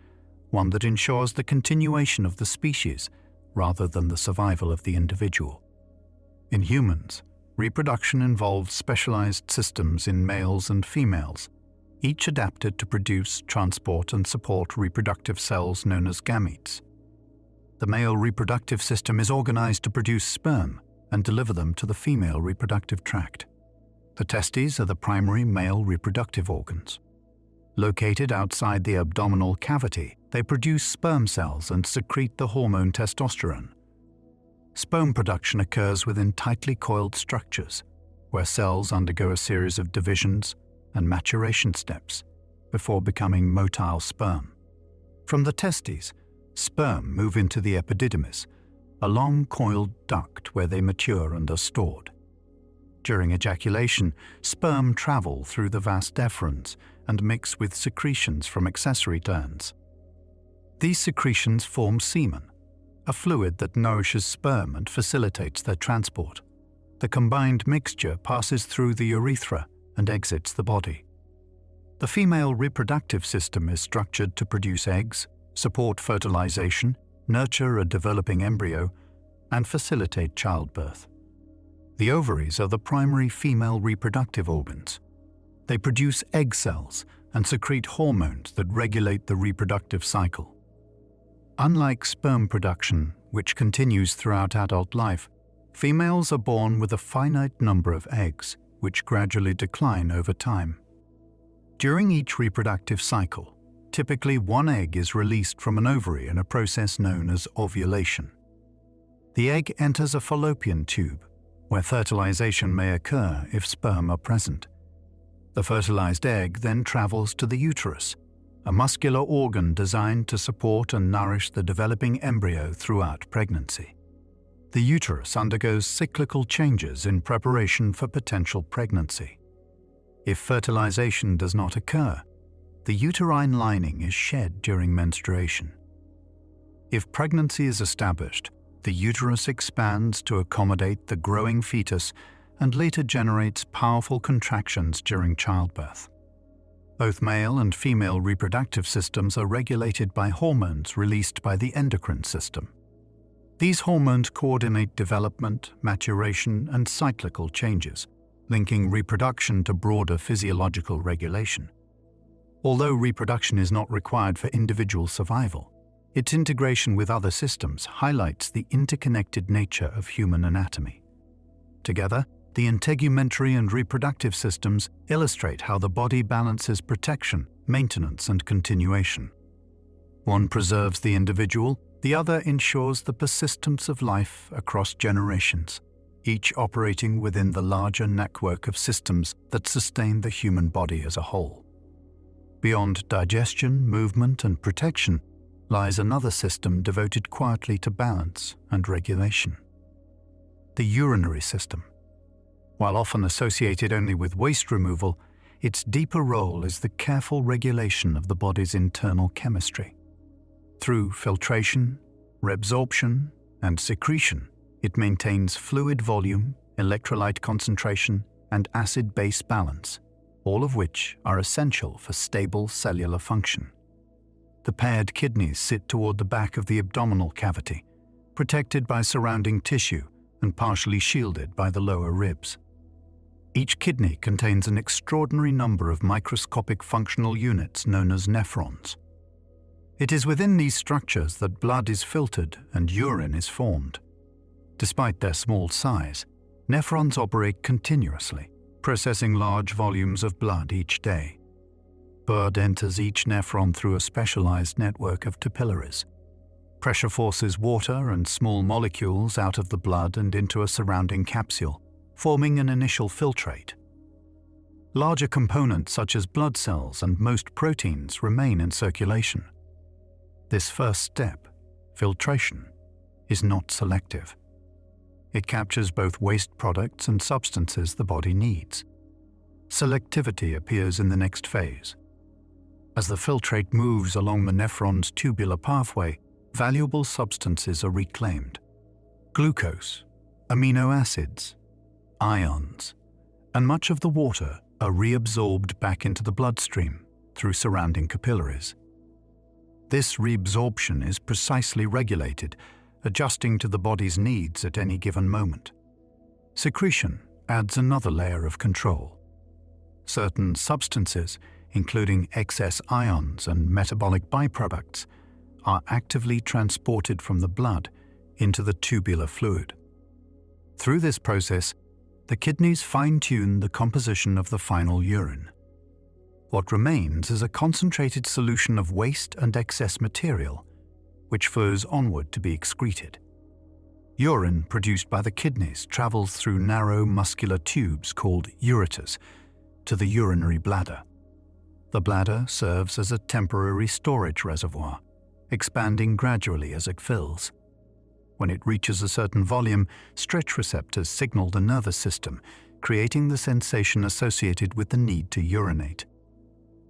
one that ensures the continuation of the species rather than the survival of the individual. In humans, reproduction involves specialized systems in males and females, each adapted to produce, transport, and support reproductive cells known as gametes. The male reproductive system is organized to produce sperm and deliver them to the female reproductive tract. The testes are the primary male reproductive organs. Located outside the abdominal cavity, they produce sperm cells and secrete the hormone testosterone. Sperm production occurs within tightly coiled structures, where cells undergo a series of divisions and maturation steps before becoming motile sperm. From the testes, sperm move into the epididymis, a long coiled duct where they mature and are stored. During ejaculation, sperm travel through the vas deferens and mix with secretions from accessory glands. These secretions form semen, a fluid that nourishes sperm and facilitates their transport. The combined mixture passes through the urethra and exits the body. The female reproductive system is structured to produce eggs, support fertilization, nurture a developing embryo, and facilitate childbirth. The ovaries are the primary female reproductive organs. They produce egg cells and secrete hormones that regulate the reproductive cycle. Unlike sperm production, which continues throughout adult life, females are born with a finite number of eggs, which gradually decline over time. During each reproductive cycle, typically one egg is released from an ovary in a process known as ovulation. The egg enters a fallopian tube, where fertilization may occur if sperm are present. The fertilized egg then travels to the uterus, a muscular organ designed to support and nourish the developing embryo throughout pregnancy. The uterus undergoes cyclical changes in preparation for potential pregnancy. If fertilization does not occur, the uterine lining is shed during menstruation. If pregnancy is established, the uterus expands to accommodate the growing fetus and later generates powerful contractions during childbirth. Both male and female reproductive systems are regulated by hormones released by the endocrine system. These hormones coordinate development, maturation, and cyclical changes, linking reproduction to broader physiological regulation. Although reproduction is not required for individual survival, its integration with other systems highlights the interconnected nature of human anatomy. Together, the integumentary and reproductive systems illustrate how the body balances protection, maintenance, and continuation. One preserves the individual, the other ensures the persistence of life across generations, each operating within the larger network of systems that sustain the human body as a whole. Beyond digestion, movement, and protection lies another system devoted quietly to balance and regulation: the urinary system. While often associated only with waste removal, its deeper role is the careful regulation of the body's internal chemistry. Through filtration, reabsorption, and secretion, it maintains fluid volume, electrolyte concentration, and acid-base balance, all of which are essential for stable cellular function. The paired kidneys sit toward the back of the abdominal cavity, protected by surrounding tissue and partially shielded by the lower ribs. Each kidney contains an extraordinary number of microscopic functional units known as nephrons. It is within these structures that blood is filtered and urine is formed. Despite their small size, nephrons operate continuously, processing large volumes of blood each day. Blood enters each nephron through a specialized network of capillaries. Pressure forces water and small molecules out of the blood and into a surrounding capsule, forming an initial filtrate. Larger components such as blood cells and most proteins remain in circulation. This first step, filtration, is not selective. It captures both waste products and substances the body needs. Selectivity appears in the next phase. As the filtrate moves along the nephron's tubular pathway, valuable substances are reclaimed. Glucose, amino acids, ions, and much of the water are reabsorbed back into the bloodstream through surrounding capillaries. This reabsorption is precisely regulated, adjusting to the body's needs at any given moment. Secretion, adds another layer of control. Certain substances, including excess ions and metabolic byproducts, are actively transported from the blood into the tubular fluid. Through this process, the kidneys fine-tune the composition of the final urine. What remains is a concentrated solution of waste and excess material, which flows onward to be excreted. Urine produced by the kidneys travels through narrow muscular tubes called ureters to the urinary bladder. The bladder serves as a temporary storage reservoir, expanding gradually as it fills. When it reaches a certain volume, stretch receptors signal the nervous system, creating the sensation associated with the need to urinate.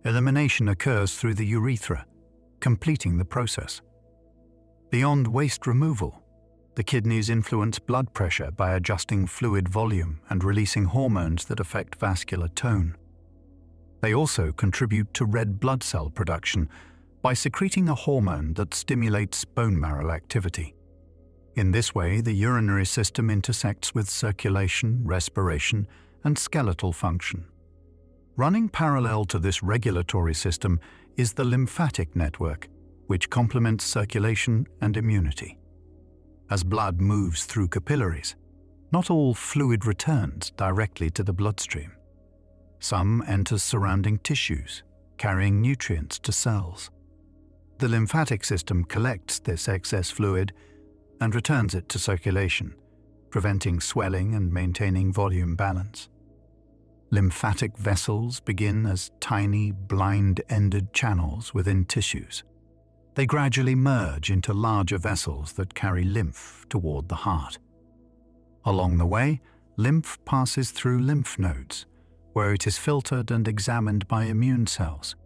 Elimination occurs through the urethra, completing the process. Beyond waste removal, the kidneys influence blood pressure by adjusting fluid volume and releasing hormones that affect vascular tone. They also contribute to red blood cell production by secreting a hormone that stimulates bone marrow activity. In this way, the urinary system intersects with circulation, respiration, and skeletal function. Running parallel to this regulatory system is the lymphatic network, which complements circulation and immunity. As blood moves through capillaries, not all fluid returns directly to the bloodstream. Some enters surrounding tissues, carrying nutrients to cells. The lymphatic system collects this excess fluid and returns it to circulation, preventing swelling and maintaining volume balance. Lymphatic vessels begin as tiny, blind-ended channels within tissues. They gradually merge into larger vessels that carry lymph toward the heart. Along the way, lymph passes through lymph nodes, where it is filtered and examined by immune cells.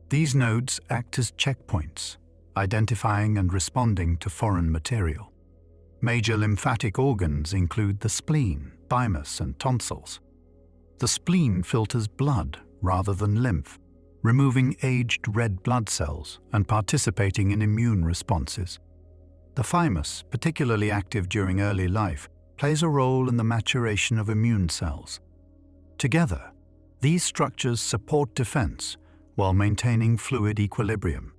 These nodes act as checkpoints, identifying and responding to foreign material. Major lymphatic organs include the spleen, thymus, and tonsils. The spleen filters blood rather than lymph, removing aged red blood cells and participating in immune responses. The thymus, particularly active during early life, plays a role in the maturation of immune cells. Together, these structures support defense while maintaining fluid equilibrium.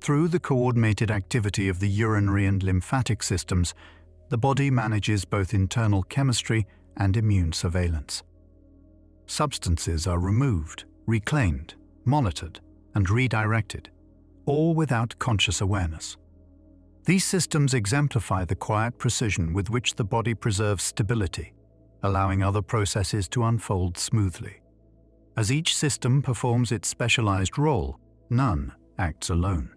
Through the coordinated activity of the urinary and lymphatic systems, the body manages both internal chemistry and immune surveillance. Substances are removed, reclaimed, monitored, and redirected, all without conscious awareness. These systems exemplify the quiet precision with which the body preserves stability, allowing other processes to unfold smoothly. As each system performs its specialized role, none acts alone.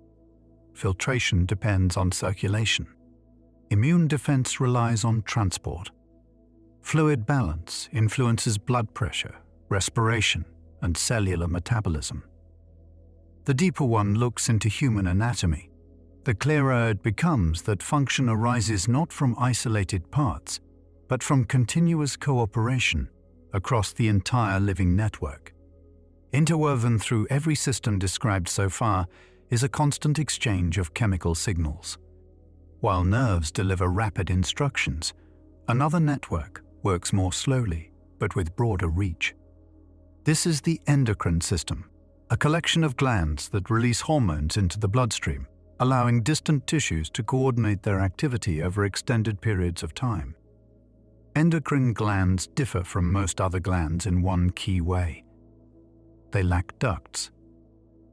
Filtration depends on circulation. Immune defense relies on transport. Fluid balance influences blood pressure, respiration, and cellular metabolism. The deeper one looks into human anatomy, the clearer it becomes that function arises not from isolated parts, but from continuous cooperation across the entire living network. Interwoven through every system described so far is a constant exchange of chemical signals. While nerves deliver rapid instructions, another network works more slowly, but with broader reach. This is the endocrine system, a collection of glands that release hormones into the bloodstream, allowing distant tissues to coordinate their activity over extended periods of time. Endocrine glands differ from most other glands in one key way. They lack ducts.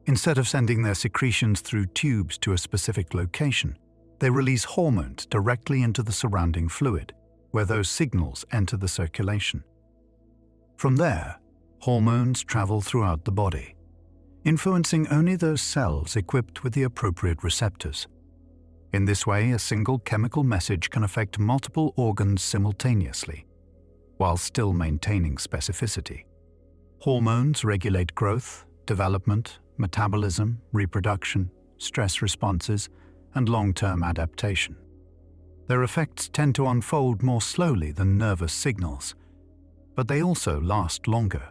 Instead of sending their secretions through tubes to a specific location, they release hormones directly into the surrounding fluid, where those signals enter the circulation. From there, hormones travel throughout the body, influencing only those cells equipped with the appropriate receptors. In this way, a single chemical message can affect multiple organs simultaneously, while still maintaining specificity. Hormones regulate growth, development, metabolism, reproduction, stress responses, and long-term adaptation. Their effects tend to unfold more slowly than nervous signals, but they also last longer.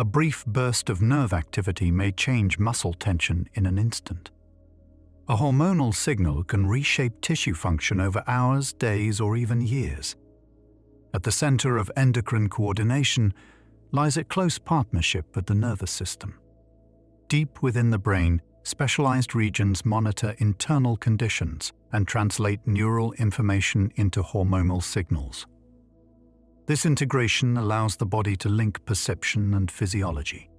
A brief burst of nerve activity may change muscle tension in an instant. A hormonal signal can reshape tissue function over hours, days, or even years. At the center of endocrine coordination lies a close partnership with the nervous system. Deep within the brain, specialized regions monitor internal conditions and translate neural information into hormonal signals. This integration allows the body to link perception and physiology.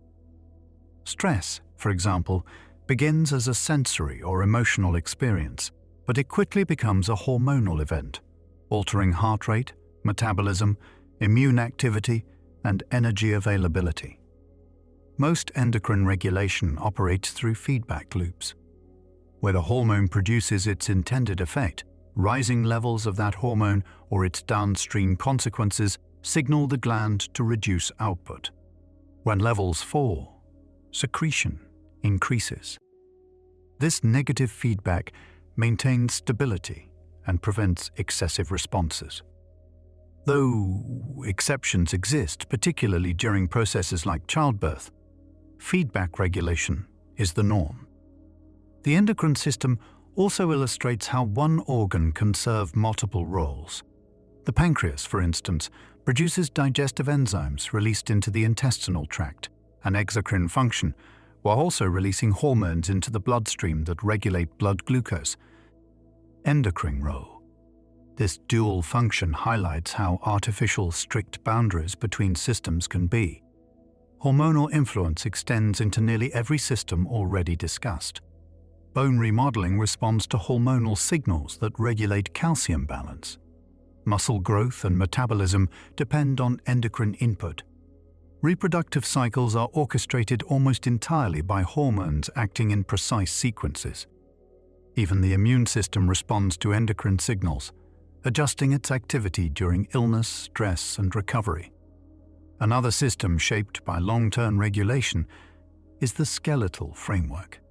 Stress, for example, begins as a sensory or emotional experience, but it quickly becomes a hormonal event, altering heart rate, metabolism, immune activity, and energy availability. Most endocrine regulation operates through feedback loops. Where the hormone produces its intended effect, rising levels of that hormone or its downstream consequences signal the gland to reduce output. When levels fall, secretion increases. This negative feedback maintains stability and prevents excessive responses. Though exceptions exist, particularly during processes like childbirth, feedback regulation is the norm. The endocrine system also illustrates how one organ can serve multiple roles. The pancreas, for instance, produces digestive enzymes released into the intestinal tract, an exocrine function, while also releasing hormones into the bloodstream that regulate blood glucose. Endocrine role. This dual function highlights how artificial, strict boundaries between systems can be. Hormonal influence extends into nearly every system already discussed. Bone remodeling responds to hormonal signals that regulate calcium balance. Muscle growth and metabolism depend on endocrine input. Reproductive cycles are orchestrated almost entirely by hormones acting in precise sequences. Even the immune system responds to endocrine signals, adjusting its activity during illness, stress, and recovery. Another system shaped by long-term regulation is the skeletal framework.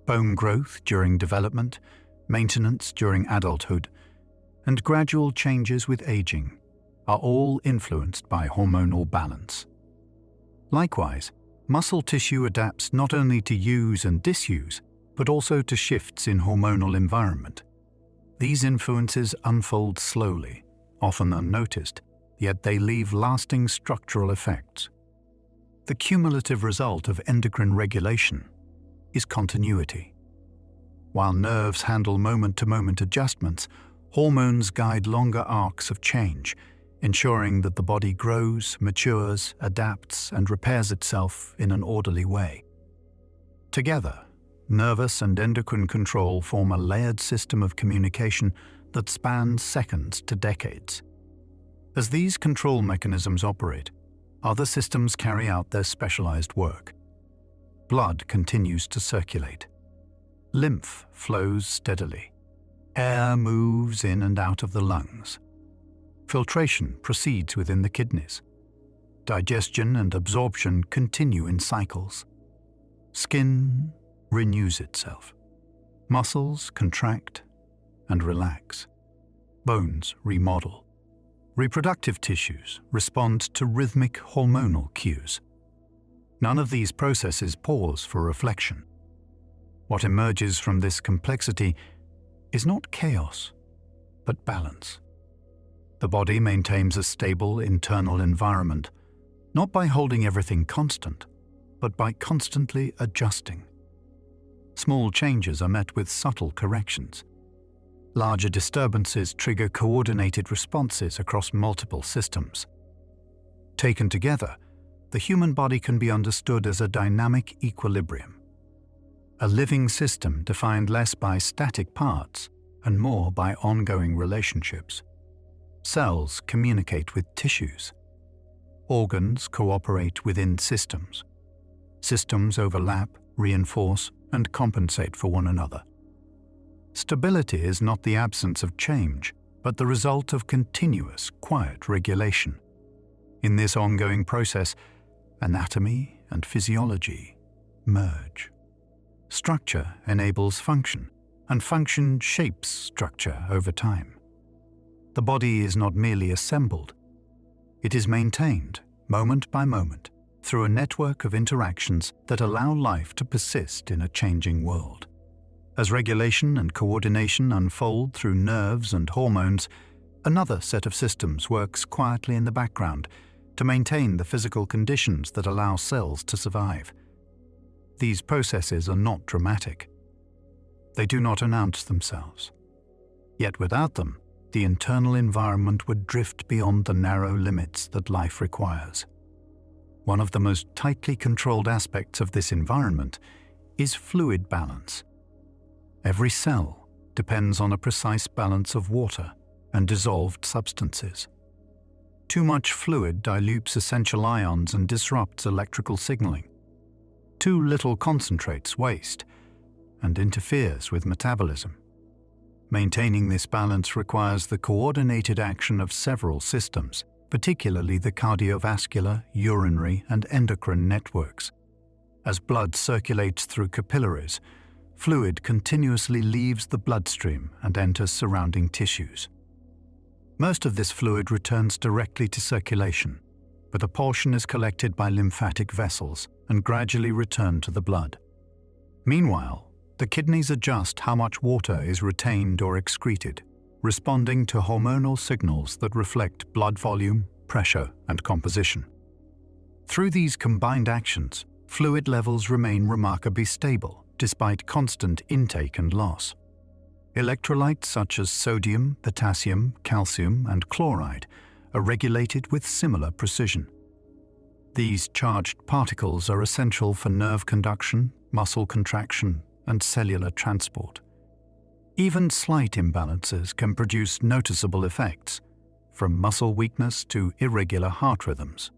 Bone growth during development, maintenance during adulthood, and gradual changes with aging are all influenced by hormonal balance. Likewise, muscle tissue adapts not only to use and disuse, but also to shifts in hormonal environment. These influences unfold slowly, often unnoticed, yet they leave lasting structural effects. The cumulative result of endocrine regulation is continuity. While nerves handle moment-to-moment adjustments, hormones guide longer arcs of change, ensuring that the body grows, matures, adapts, and repairs itself in an orderly way. Together, nervous and endocrine control form a layered system of communication that spans seconds to decades. As these control mechanisms operate, other systems carry out their specialized work. Blood continues to circulate. Lymph flows steadily. Air moves in and out of the lungs. Filtration proceeds within the kidneys. Digestion and absorption continue in cycles. Skin renews itself. Muscles contract and relax. Bones remodel. Reproductive tissues respond to rhythmic hormonal cues. None of these processes pause for reflection. What emerges from this complexity is not chaos, but balance. The body maintains a stable internal environment, not by holding everything constant, but by constantly adjusting. Small changes are met with subtle corrections. Larger disturbances trigger coordinated responses across multiple systems. Taken together, the human body can be understood as a dynamic equilibrium, a living system defined less by static parts and more by ongoing relationships. Cells communicate with tissues. Organs cooperate within systems. Systems overlap, reinforce, and compensate for one another. Stability is not the absence of change, but the result of continuous, quiet regulation. In this ongoing process, anatomy and physiology merge. Structure enables function, and function shapes structure over time. The body is not merely assembled. It is maintained, moment by moment, through a network of interactions that allow life to persist in a changing world. As regulation and coordination unfold through nerves and hormones, Another set of systems works quietly in the background to maintain the physical conditions that allow cells to survive. These processes are not dramatic. They do not announce themselves. Yet without them, the internal environment would drift beyond the narrow limits that life requires. One of the most tightly controlled aspects of this environment is fluid balance. Every cell depends on a precise balance of water and dissolved substances. Too much fluid dilutes essential ions and disrupts electrical signaling. Too little concentrates waste and interferes with metabolism. Maintaining this balance requires the coordinated action of several systems, particularly the cardiovascular, urinary, and endocrine networks. As blood circulates through capillaries, fluid continuously leaves the bloodstream and enters surrounding tissues. Most of this fluid returns directly to circulation, but a portion is collected by lymphatic vessels and gradually returned to the blood. Meanwhile, the kidneys adjust how much water is retained or excreted, responding to hormonal signals that reflect blood volume, pressure, and composition. Through these combined actions, fluid levels remain remarkably stable despite constant intake and loss. Electrolytes such as sodium, potassium, calcium, and chloride are regulated with similar precision. These charged particles are essential for nerve conduction, muscle contraction, and cellular transport. Even slight imbalances can produce noticeable effects, from muscle weakness to irregular heart rhythms.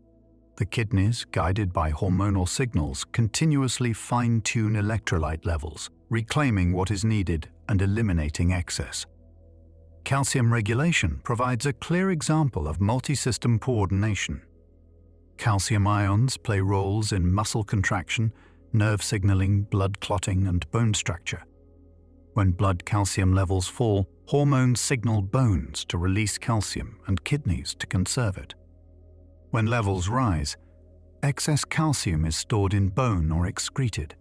The kidneys, guided by hormonal signals, continuously fine-tune electrolyte levels, reclaiming what is needed and eliminating excess. Calcium regulation provides a clear example of multi-system coordination. Calcium ions play roles in muscle contraction, nerve signaling, blood clotting, and bone structure. When blood calcium levels fall, hormones signal bones to release calcium and kidneys to conserve it. When levels rise, excess calcium is stored in bone or excreted.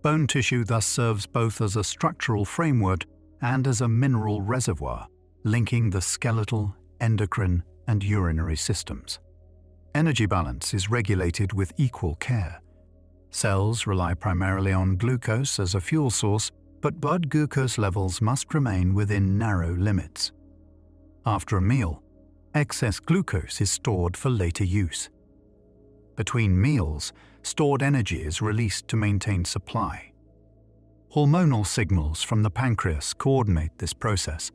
Bone tissue thus serves both as a structural framework and as a mineral reservoir, linking the skeletal, endocrine, and urinary systems. Energy balance is regulated with equal care. Cells rely primarily on glucose as a fuel source, but blood glucose levels must remain within narrow limits. After a meal, excess glucose is stored for later use. Between meals, stored energy is released to maintain supply. Hormonal signals from the pancreas coordinate this process,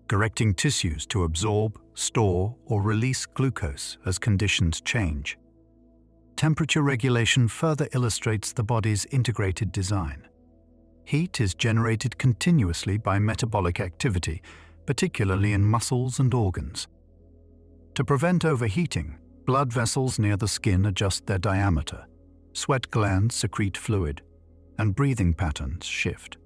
directing tissues to absorb, store, or release glucose as conditions change. Temperature regulation further illustrates the body's integrated design. Heat is generated continuously by metabolic activity, particularly in muscles and organs. To prevent overheating, blood vessels near the skin adjust their diameter, sweat glands secrete fluid, and breathing patterns shift.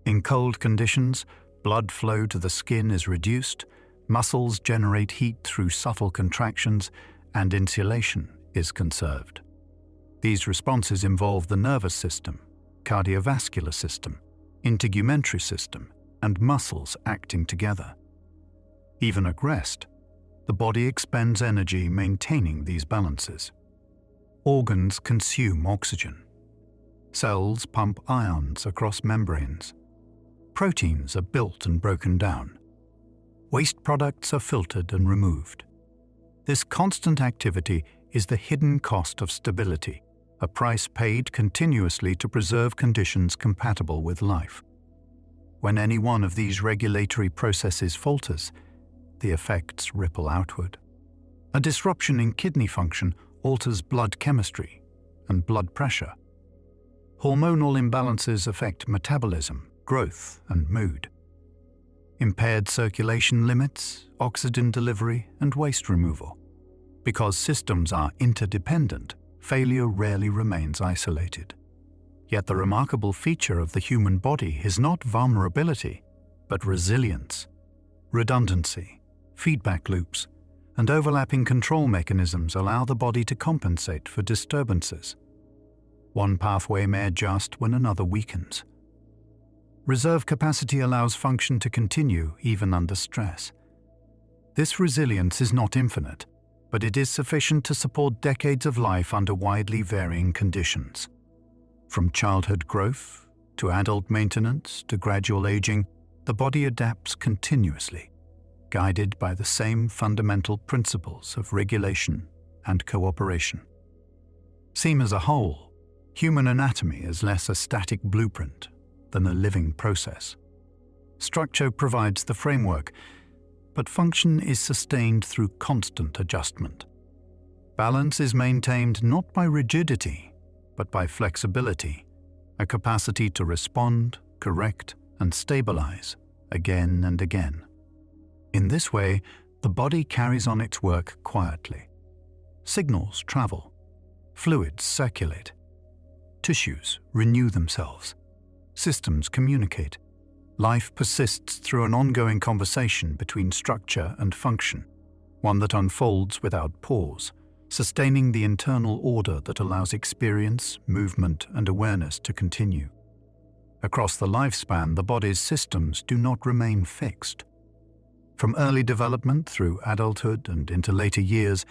In cold conditions, blood flow to the skin is reduced, muscles generate heat through subtle contractions, and insulation is conserved. These responses involve the nervous system, cardiovascular system, integumentary system, and muscles acting together. Even at rest, the body expends energy maintaining these balances. Organs consume oxygen. Cells pump ions across membranes. Proteins are built and broken down. Waste products are filtered and removed. This constant activity is the hidden cost of stability, a price paid continuously to preserve conditions compatible with life. When any one of these regulatory processes falters, the effects ripple outward. A disruption in kidney function alters blood chemistry and blood pressure. Hormonal imbalances affect metabolism, growth, and mood. Impaired circulation limits, oxygen delivery, and waste removal. Because systems are interdependent, failure rarely remains isolated. Yet the remarkable feature of the human body is not vulnerability, but resilience. Redundancy, feedback loops, and overlapping control mechanisms allow the body to compensate for disturbances. One pathway may adjust when another weakens. Reserve capacity allows function to continue even under stress. This resilience is not infinite, but it is sufficient to support decades of life under widely varying conditions. From childhood growth to adult maintenance to gradual aging, the body adapts continuously, guided by the same fundamental principles of regulation and cooperation. Seen as a whole, human anatomy is less a static blueprint than a living process. Structure provides the framework, but function is sustained through constant adjustment. Balance is maintained not by rigidity, but by flexibility, a capacity to respond, correct, and stabilize again and again. In this way, the body carries on its work quietly. Signals travel, fluids circulate, tissues renew themselves, systems communicate. Life persists through an ongoing conversation between structure and function, one that unfolds without pause, sustaining the internal order that allows experience, movement, and awareness to continue. Across the lifespan, the body's systems do not remain fixed. From early development through adulthood and into later years,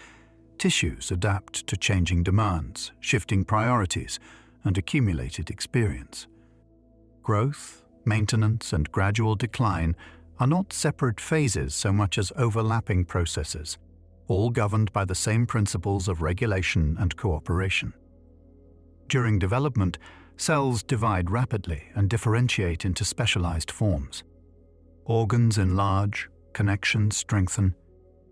tissues adapt to changing demands, shifting priorities, and accumulated experience. Growth, maintenance, and gradual decline are not separate phases so much as overlapping processes, all governed by the same principles of regulation and cooperation. During development, cells divide rapidly and differentiate into specialized forms. Organs enlarge, connections strengthen,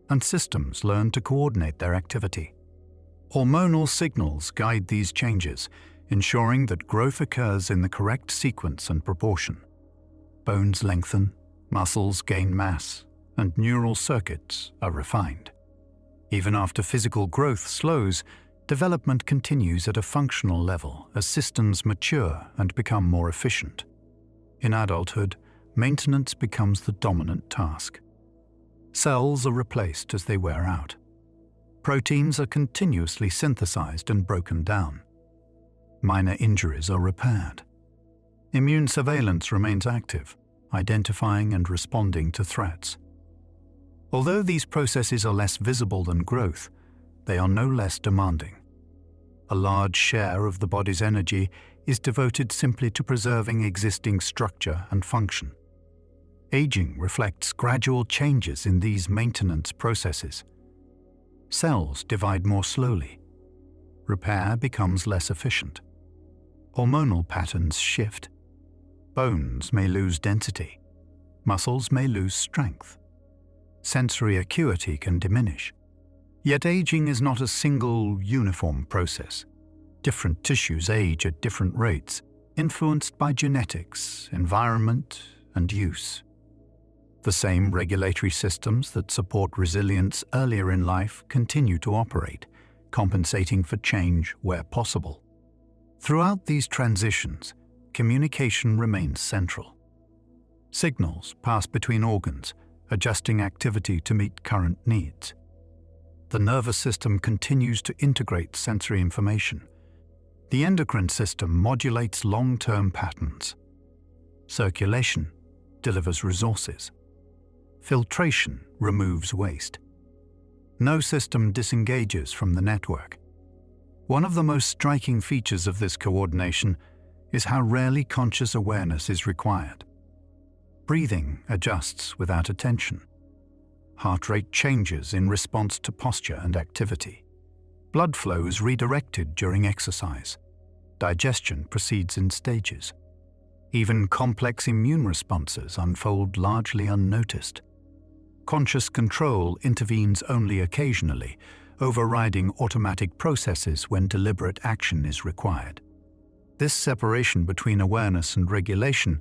and systems learn to coordinate their activity. Hormonal signals guide these changes, ensuring that growth occurs in the correct sequence and proportion. Bones lengthen, muscles gain mass, and neural circuits are refined. Even after physical growth slows, development continues at a functional level as systems mature and become more efficient. In adulthood, maintenance becomes the dominant task. Cells are replaced as they wear out. Proteins are continuously synthesized and broken down. Minor injuries are repaired. Immune surveillance remains active, identifying and responding to threats. Although these processes are less visible than growth, they are no less demanding. A large share of the body's energy is devoted simply to preserving existing structure and function. Aging reflects gradual changes in these maintenance processes. Cells divide more slowly. Repair becomes less efficient. Hormonal patterns shift. Bones may lose density. Muscles may lose strength. Sensory acuity can diminish. Yet aging is not a single, uniform process. Different tissues age at different rates, influenced by genetics, environment, and use. The same regulatory systems that support resilience earlier in life continue to operate, compensating for change where possible. Throughout these transitions, communication remains central. Signals pass between organs, adjusting activity to meet current needs. The nervous system continues to integrate sensory information. The endocrine system modulates long-term patterns. Circulation delivers resources. Filtration removes waste. No system disengages from the network. One of the most striking features of this coordination is how rarely conscious awareness is required. Breathing adjusts without attention. Heart rate changes in response to posture and activity. Blood flow is redirected during exercise. Digestion proceeds in stages. Even complex immune responses unfold largely unnoticed. Conscious control intervenes only occasionally, overriding automatic processes when deliberate action is required. This separation between awareness and regulation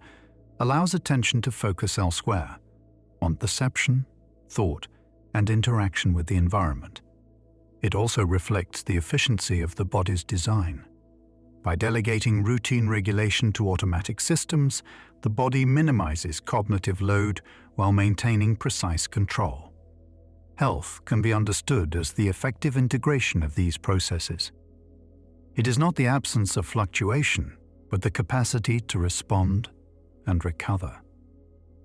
allows attention to focus elsewhere, on perception, thought, and interaction with the environment. It also reflects the efficiency of the body's design. By delegating routine regulation to automatic systems, the body minimizes cognitive load while maintaining precise control. Health can be understood as the effective integration of these processes. It is not the absence of fluctuation, but the capacity to respond and recover.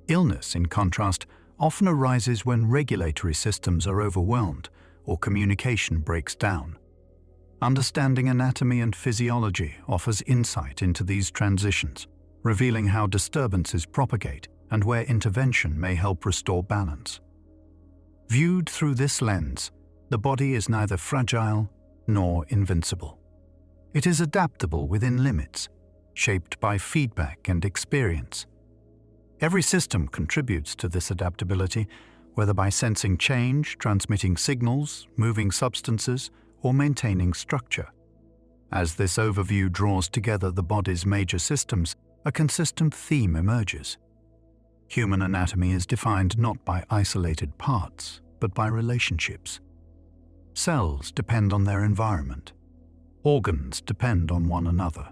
Illness, in contrast, often arises when regulatory systems are overwhelmed or communication breaks down. Understanding anatomy and physiology offers insight into these transitions, revealing how disturbances propagate and where intervention may help restore balance. Viewed through this lens, the body is neither fragile nor invincible. It is adaptable within limits, shaped by feedback and experience. Every system contributes to this adaptability, whether by sensing change, transmitting signals, moving substances, or maintaining structure. As this overview draws together the body's major systems, a consistent theme emerges. Human anatomy is defined not by isolated parts, but by relationships. Cells depend on their environment. Organs depend on one another.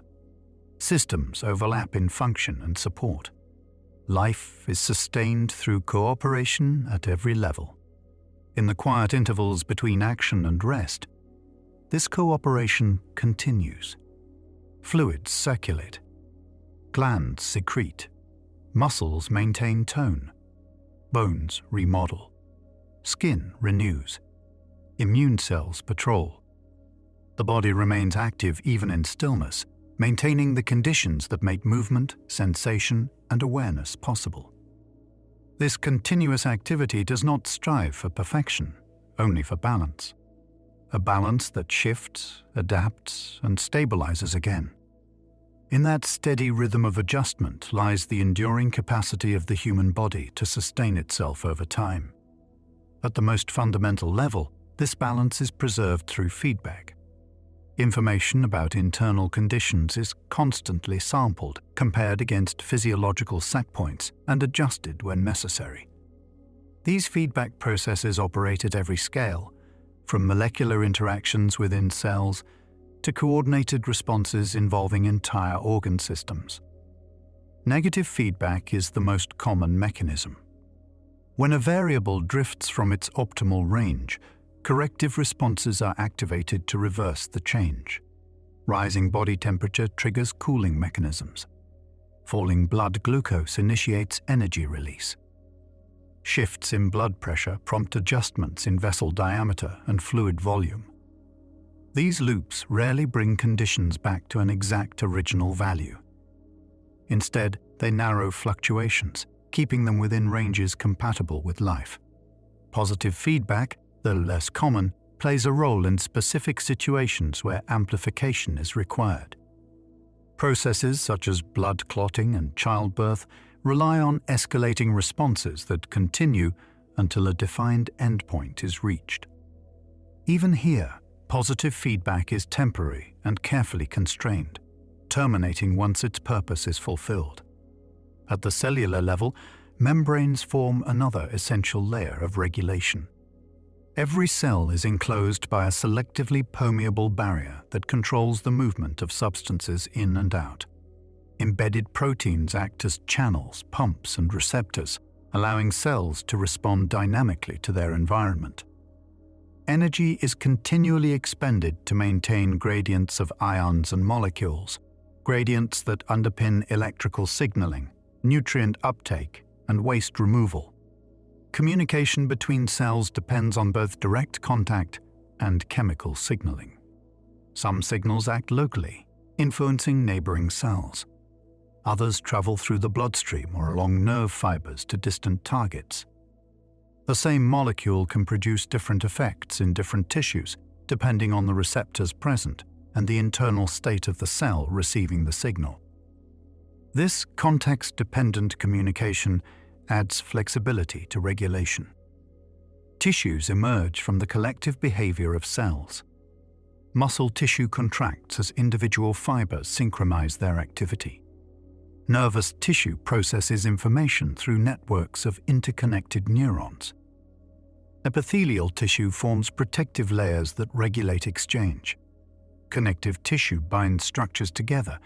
Systems overlap in function and support. Life is sustained through cooperation at every level. In the quiet intervals between action and rest, this cooperation continues. Fluids circulate. Glands secrete. Muscles maintain tone. Bones remodel. Skin renews. Immune cells patrol. The body remains active even in stillness, maintaining the conditions that make movement, sensation, and awareness possible. This continuous activity does not strive for perfection, only for balance. A balance that shifts, adapts, and stabilizes again. In that steady rhythm of adjustment lies the enduring capacity of the human body to sustain itself over time. At the most fundamental level, this balance is preserved through feedback. Information about internal conditions is constantly sampled, compared against physiological set points, and adjusted when necessary. These feedback processes operate at every scale, from molecular interactions within cells to coordinated responses involving entire organ systems. Negative feedback is the most common mechanism. When a variable drifts from its optimal range, corrective responses are activated to reverse the change. Rising body temperature triggers cooling mechanisms. Falling blood glucose initiates energy release. Shifts in blood pressure prompt adjustments in vessel diameter and fluid volume. These loops rarely bring conditions back to an exact original value. Instead, they narrow fluctuations, keeping them within ranges compatible with life. Positive feedback, though less common, plays a role in specific situations where amplification is required. Processes such as blood clotting and childbirth rely on escalating responses that continue until a defined endpoint is reached. Even here, positive feedback is temporary and carefully constrained, terminating once its purpose is fulfilled. At the cellular level, membranes form another essential layer of regulation. Every cell is enclosed by a selectively permeable barrier that controls the movement of substances in and out. Embedded proteins act as channels, pumps, and receptors, allowing cells to respond dynamically to their environment. Energy is continually expended to maintain gradients of ions and molecules, gradients that underpin electrical signaling, nutrient uptake, and waste removal. Communication between cells depends on both direct contact and chemical signaling. Some signals act locally, influencing neighboring cells. Others travel through the bloodstream or along nerve fibers to distant targets. The same molecule can produce different effects in different tissues, depending on the receptors present and the internal state of the cell receiving the signal. This context-dependent communication adds flexibility to regulation. Tissues emerge from the collective behavior of cells. Muscle tissue contracts as individual fibers synchronize their activity. Nervous tissue processes information through networks of interconnected neurons. Epithelial tissue forms protective layers that regulate exchange. Connective tissue binds structures together,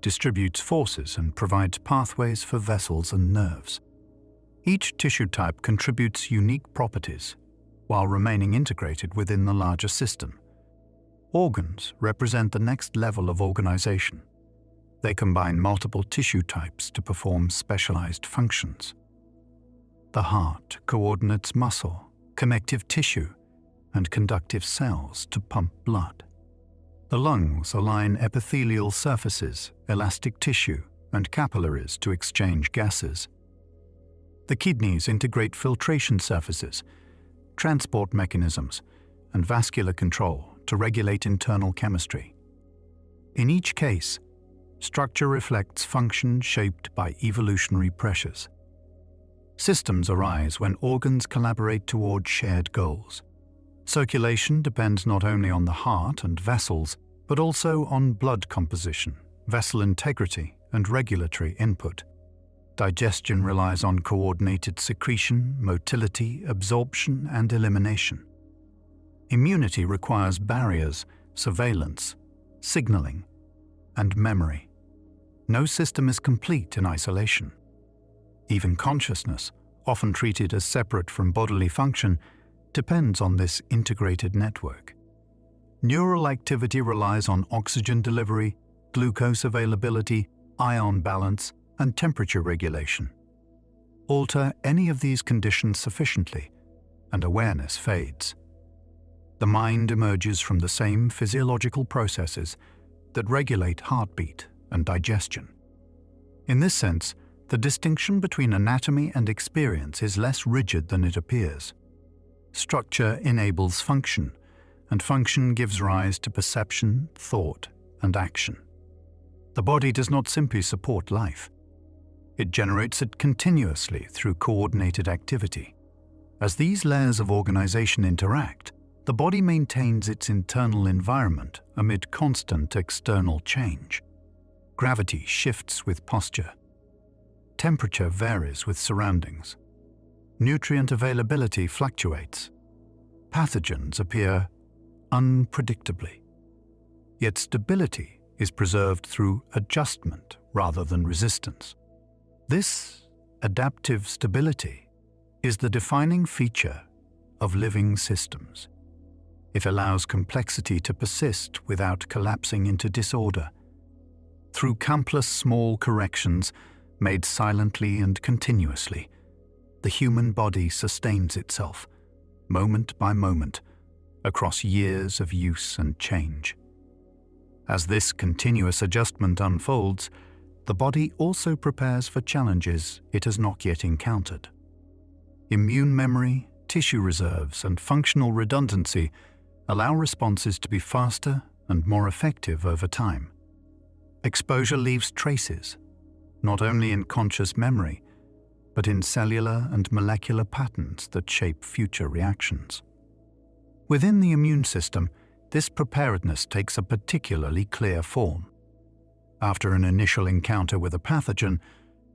distributes forces, and provides pathways for vessels and nerves. Each tissue type contributes unique properties, while remaining integrated within the larger system. Organs represent the next level of organization. They combine multiple tissue types to perform specialized functions. The heart coordinates muscle, connective tissue, and conductive cells to pump blood. The lungs align epithelial surfaces, elastic tissue, and capillaries to exchange gases. The kidneys integrate filtration surfaces, transport mechanisms, and vascular control to regulate internal chemistry. In each case, structure reflects function shaped by evolutionary pressures. Systems arise when organs collaborate toward shared goals. Circulation depends not only on the heart and vessels, but also on blood composition, vessel integrity, and regulatory input. Digestion relies on coordinated secretion, motility, absorption, and elimination. Immunity requires barriers, surveillance, signaling, and memory. No system is complete in isolation. Even consciousness, often treated as separate from bodily function, depends on this integrated network. Neural activity relies on oxygen delivery, glucose availability, ion balance, and temperature regulation. Alter any of these conditions sufficiently, and awareness fades. The mind emerges from the same physiological processes that regulate heartbeat and digestion. In this sense, the distinction between anatomy and experience is less rigid than it appears. Structure enables function, and function gives rise to perception, thought, and action. The body does not simply support life. It generates it continuously through coordinated activity. As these layers of organization interact, the body maintains its internal environment amid constant external change. Gravity shifts with posture. Temperature varies with surroundings. Nutrient availability fluctuates. Pathogens appear unpredictably. Yet stability is preserved through adjustment rather than resistance. This adaptive stability is the defining feature of living systems. It allows complexity to persist without collapsing into disorder. Through countless small corrections made silently and continuously, the human body sustains itself, moment by moment, across years of use and change. As this continuous adjustment unfolds, the body also prepares for challenges it has not yet encountered. Immune memory, tissue reserves, and functional redundancy allow responses to be faster and more effective over time. Exposure leaves traces, not only in conscious memory, but in cellular and molecular patterns that shape future reactions. Within the immune system, this preparedness takes a particularly clear form. After an initial encounter with a pathogen,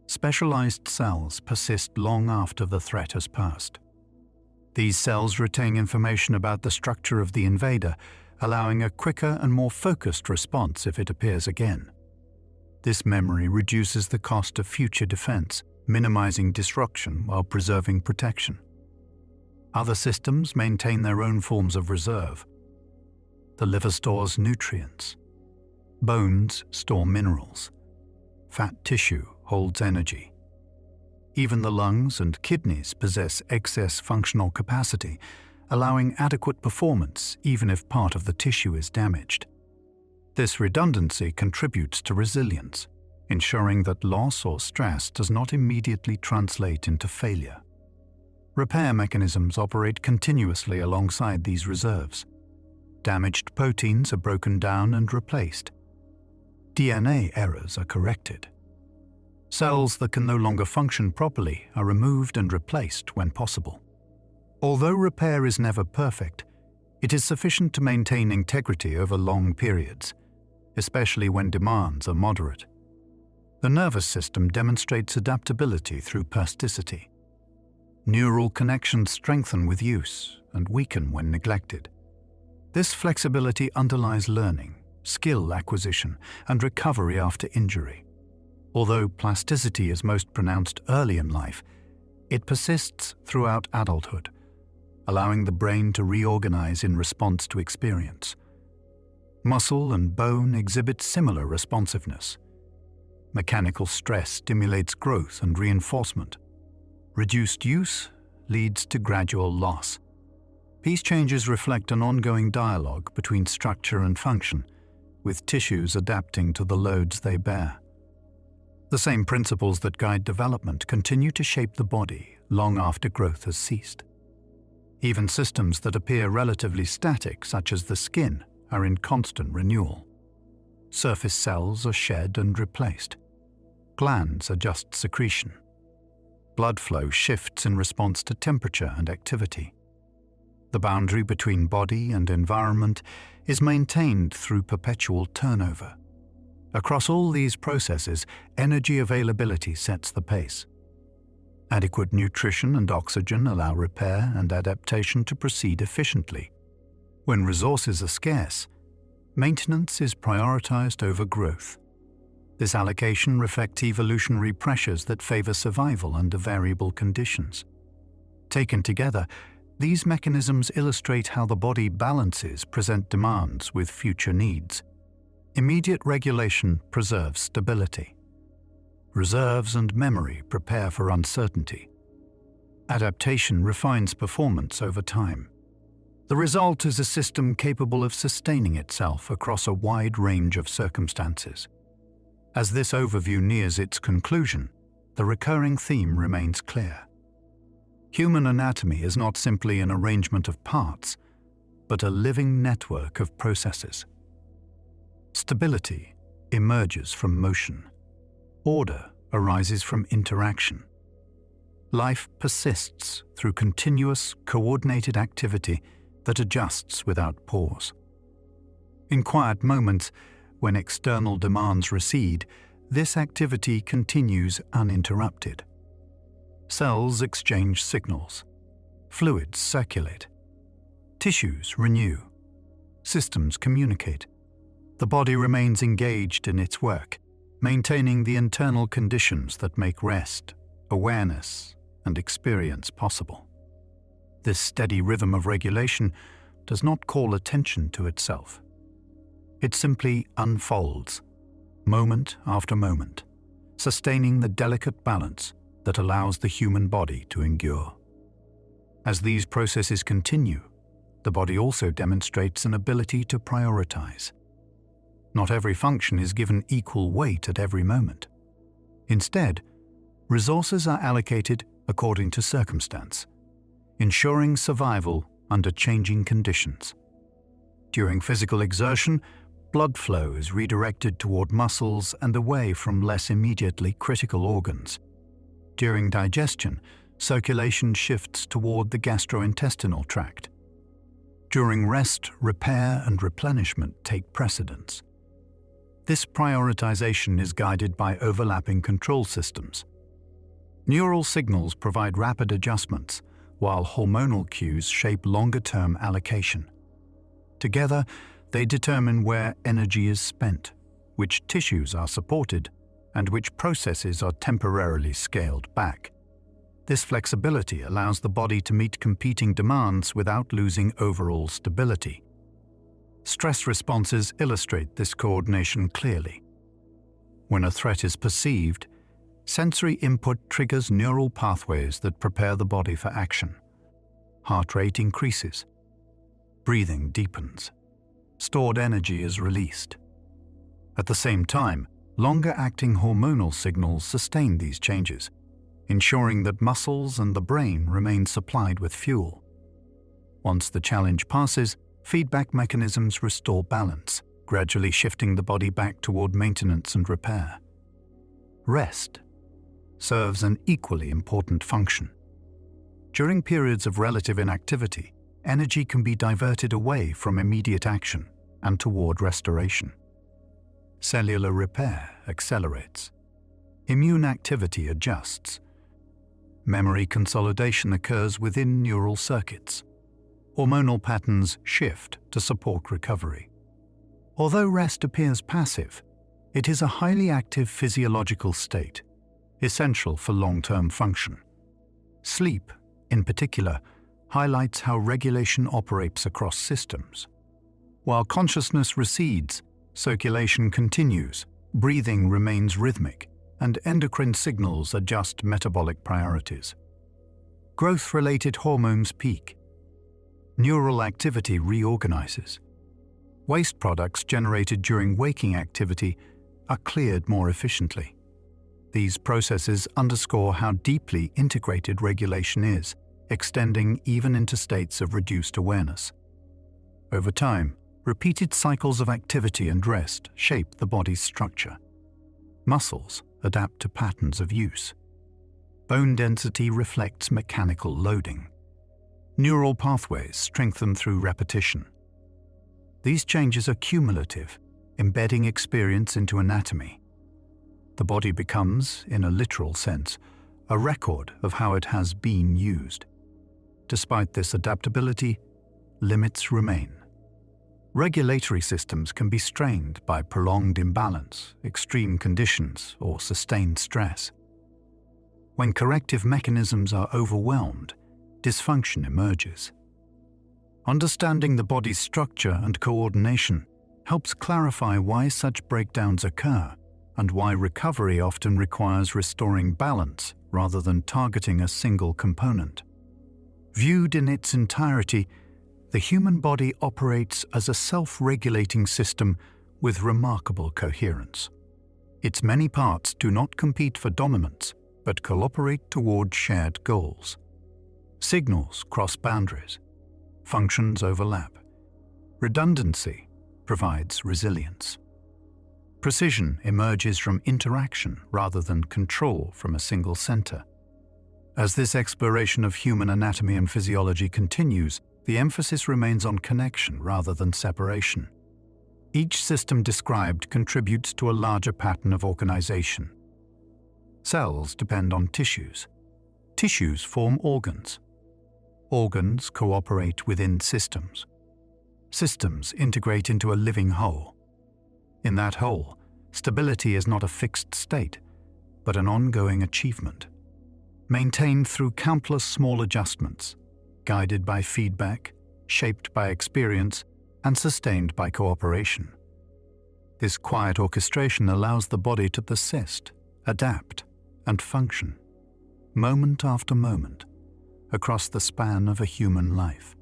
specialized cells persist long after the threat has passed. These cells retain information about the structure of the invader, allowing a quicker and more focused response if it appears again. This memory reduces the cost of future defense, minimizing disruption while preserving protection. Other systems maintain their own forms of reserve. The liver stores nutrients. Bones store minerals. Fat tissue holds energy. Even the lungs and kidneys possess excess functional capacity, allowing adequate performance even if part of the tissue is damaged. This redundancy contributes to resilience, ensuring that loss or stress does not immediately translate into failure. Repair mechanisms operate continuously alongside these reserves. Damaged proteins are broken down and replaced. DNA errors are corrected. Cells that can no longer function properly are removed and replaced when possible. Although repair is never perfect, it is sufficient to maintain integrity over long periods, especially when demands are moderate. The nervous system demonstrates adaptability through plasticity. Neural connections strengthen with use and weaken when neglected. This flexibility underlies learning, skill acquisition, and recovery after injury. Although plasticity is most pronounced early in life, it persists throughout adulthood, allowing the brain to reorganize in response to experience. Muscle and bone exhibit similar responsiveness. Mechanical stress stimulates growth and reinforcement. Reduced use leads to gradual loss. These changes reflect an ongoing dialogue between structure and function, with tissues adapting to the loads they bear. The same principles that guide development continue to shape the body long after growth has ceased. Even systems that appear relatively static, such as the skin, are in constant renewal. Surface cells are shed and replaced. Glands adjust secretion. Blood flow shifts in response to temperature and activity. The boundary between body and environment is maintained through perpetual turnover. Across all these processes, energy availability sets the pace. Adequate nutrition and oxygen allow repair and adaptation to proceed efficiently. When resources are scarce, maintenance is prioritized over growth. This allocation reflects evolutionary pressures that favor survival under variable conditions. Taken together, these mechanisms illustrate how the body balances present demands with future needs. Immediate regulation preserves stability. Reserves and memory prepare for uncertainty. Adaptation refines performance over time. The result is a system capable of sustaining itself across a wide range of circumstances. As this overview nears its conclusion, the recurring theme remains clear. Human anatomy is not simply an arrangement of parts, but a living network of processes. Stability emerges from motion. Order arises from interaction. Life persists through continuous, coordinated activity that adjusts without pause. In quiet moments, when external demands recede, this activity continues uninterrupted. Cells exchange signals. Fluids circulate. Tissues renew. Systems communicate. The body remains engaged in its work, maintaining the internal conditions that make rest, awareness, and experience possible. This steady rhythm of regulation does not call attention to itself. It simply unfolds, moment after moment, sustaining the delicate balance that allows the human body to endure. As these processes continue, the body also demonstrates an ability to prioritize. Not every function is given equal weight at every moment. Instead, resources are allocated according to circumstance, ensuring survival under changing conditions. During physical exertion, blood flow is redirected toward muscles and away from less immediately critical organs. During digestion, circulation shifts toward the gastrointestinal tract. During rest, repair and replenishment take precedence. This prioritization is guided by overlapping control systems. Neural signals provide rapid adjustments, while hormonal cues shape longer-term allocation. Together, they determine where energy is spent, which tissues are supported, and which processes are temporarily scaled back. This flexibility allows the body to meet competing demands without losing overall stability. Stress responses illustrate this coordination clearly. When a threat is perceived, sensory input triggers neural pathways that prepare the body for action. Heart rate increases. Breathing deepens. Stored energy is released. At the same time, longer-acting hormonal signals sustain these changes, ensuring that muscles and the brain remain supplied with fuel. Once the challenge passes, feedback mechanisms restore balance, gradually shifting the body back toward maintenance and repair. Rest serves an equally important function. During periods of relative inactivity, energy can be diverted away from immediate action and toward restoration. Cellular repair accelerates. Immune activity adjusts. Memory consolidation occurs within neural circuits. Hormonal patterns shift to support recovery. Although rest appears passive, it is a highly active physiological state, essential for long-term function. Sleep, in particular, highlights how regulation operates across systems. While consciousness recedes, circulation continues, breathing remains rhythmic, and endocrine signals adjust metabolic priorities. Growth-related hormones peak. Neural activity reorganizes. Waste products generated during waking activity are cleared more efficiently. These processes underscore how deeply integrated regulation is, extending even into states of reduced awareness. Over time, repeated cycles of activity and rest shape the body's structure. Muscles adapt to patterns of use. Bone density reflects mechanical loading. Neural pathways strengthen through repetition. These changes are cumulative, embedding experience into anatomy. The body becomes, in a literal sense, a record of how it has been used. Despite this adaptability, limits remain. Regulatory systems can be strained by prolonged imbalance, extreme conditions, or sustained stress. When corrective mechanisms are overwhelmed, dysfunction emerges. Understanding the body's structure and coordination helps clarify why such breakdowns occur and why recovery often requires restoring balance rather than targeting a single component. Viewed in its entirety, the human body operates as a self-regulating system with remarkable coherence. Its many parts do not compete for dominance, but cooperate toward shared goals. Signals cross boundaries. Functions overlap. Redundancy provides resilience. Precision emerges from interaction rather than control from a single center. As this exploration of human anatomy and physiology continues, the emphasis remains on connection rather than separation. Each system described contributes to a larger pattern of organization. Cells depend on tissues. Tissues form organs. Organs cooperate within systems. Systems integrate into a living whole. In that whole, stability is not a fixed state, but an ongoing achievement, maintained through countless small adjustments, guided by feedback, shaped by experience, and sustained by cooperation. This quiet orchestration allows the body to persist, adapt, and function, moment after moment, across the span of a human life.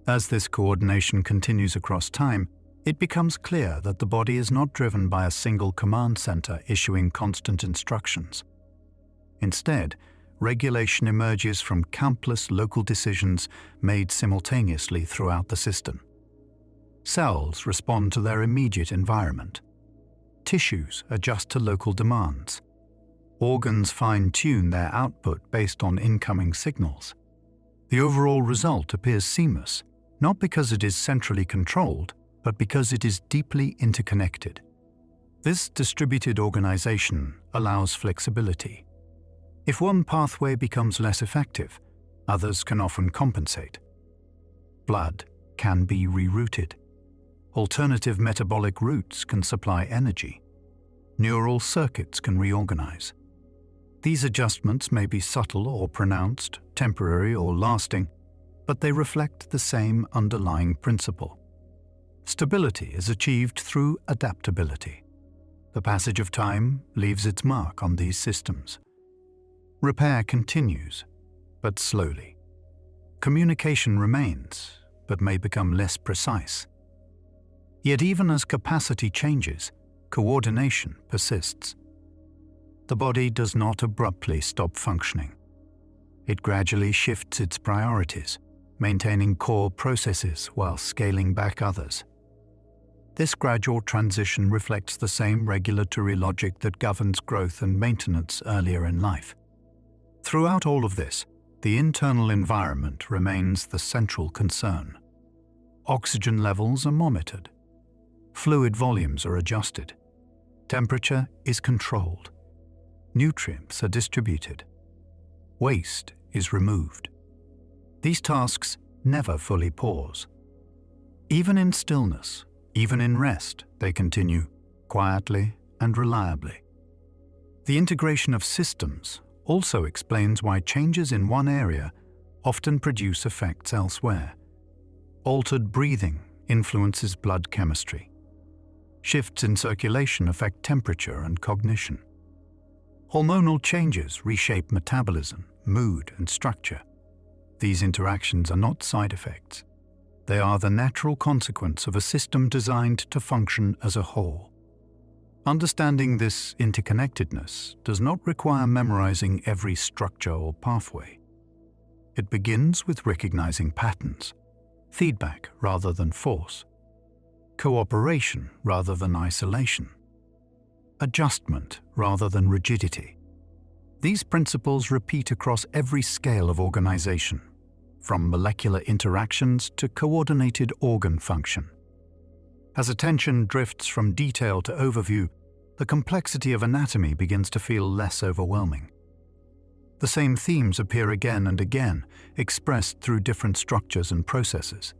As this coordination continues across time, it becomes clear that the body is not driven by a single command center issuing constant instructions. Instead, regulation emerges from countless local decisions made simultaneously throughout the system. Cells respond to their immediate environment. Tissues adjust to local demands. Organs fine-tune their output based on incoming signals. The overall result appears seamless, not because it is centrally controlled, but because it is deeply interconnected. This distributed organization allows flexibility. If one pathway becomes less effective, others can often compensate. Blood can be rerouted. Alternative metabolic routes can supply energy. Neural circuits can reorganize. These adjustments may be subtle or pronounced, temporary or lasting, but they reflect the same underlying principle. Stability is achieved through adaptability. The passage of time leaves its mark on these systems. Repair continues, but slowly. Communication remains, but may become less precise. Yet even as capacity changes, coordination persists. The body does not abruptly stop functioning. It gradually shifts its priorities, maintaining core processes while scaling back others. This gradual transition reflects the same regulatory logic that governs growth and maintenance earlier in life. Throughout all of this, the internal environment remains the central concern. Oxygen levels are monitored. Fluid volumes are adjusted. Temperature is controlled. Nutrients are distributed. Waste is removed. These tasks never fully pause. Even in stillness, even in rest, they continue, quietly and reliably. The integration of systems also explains why changes in one area often produce effects elsewhere. Altered breathing influences blood chemistry. Shifts in circulation affect temperature and cognition. Hormonal changes reshape metabolism, mood, and structure. These interactions are not side effects. They are the natural consequence of a system designed to function as a whole. Understanding this interconnectedness does not require memorizing every structure or pathway. It begins with recognizing patterns, feedback rather than force, cooperation rather than isolation, adjustment rather than rigidity. These principles repeat across every scale of organization, from molecular interactions to coordinated organ function. As attention drifts from detail to overview, the complexity of anatomy begins to feel less overwhelming. The same themes appear again and again, expressed through different structures and processes: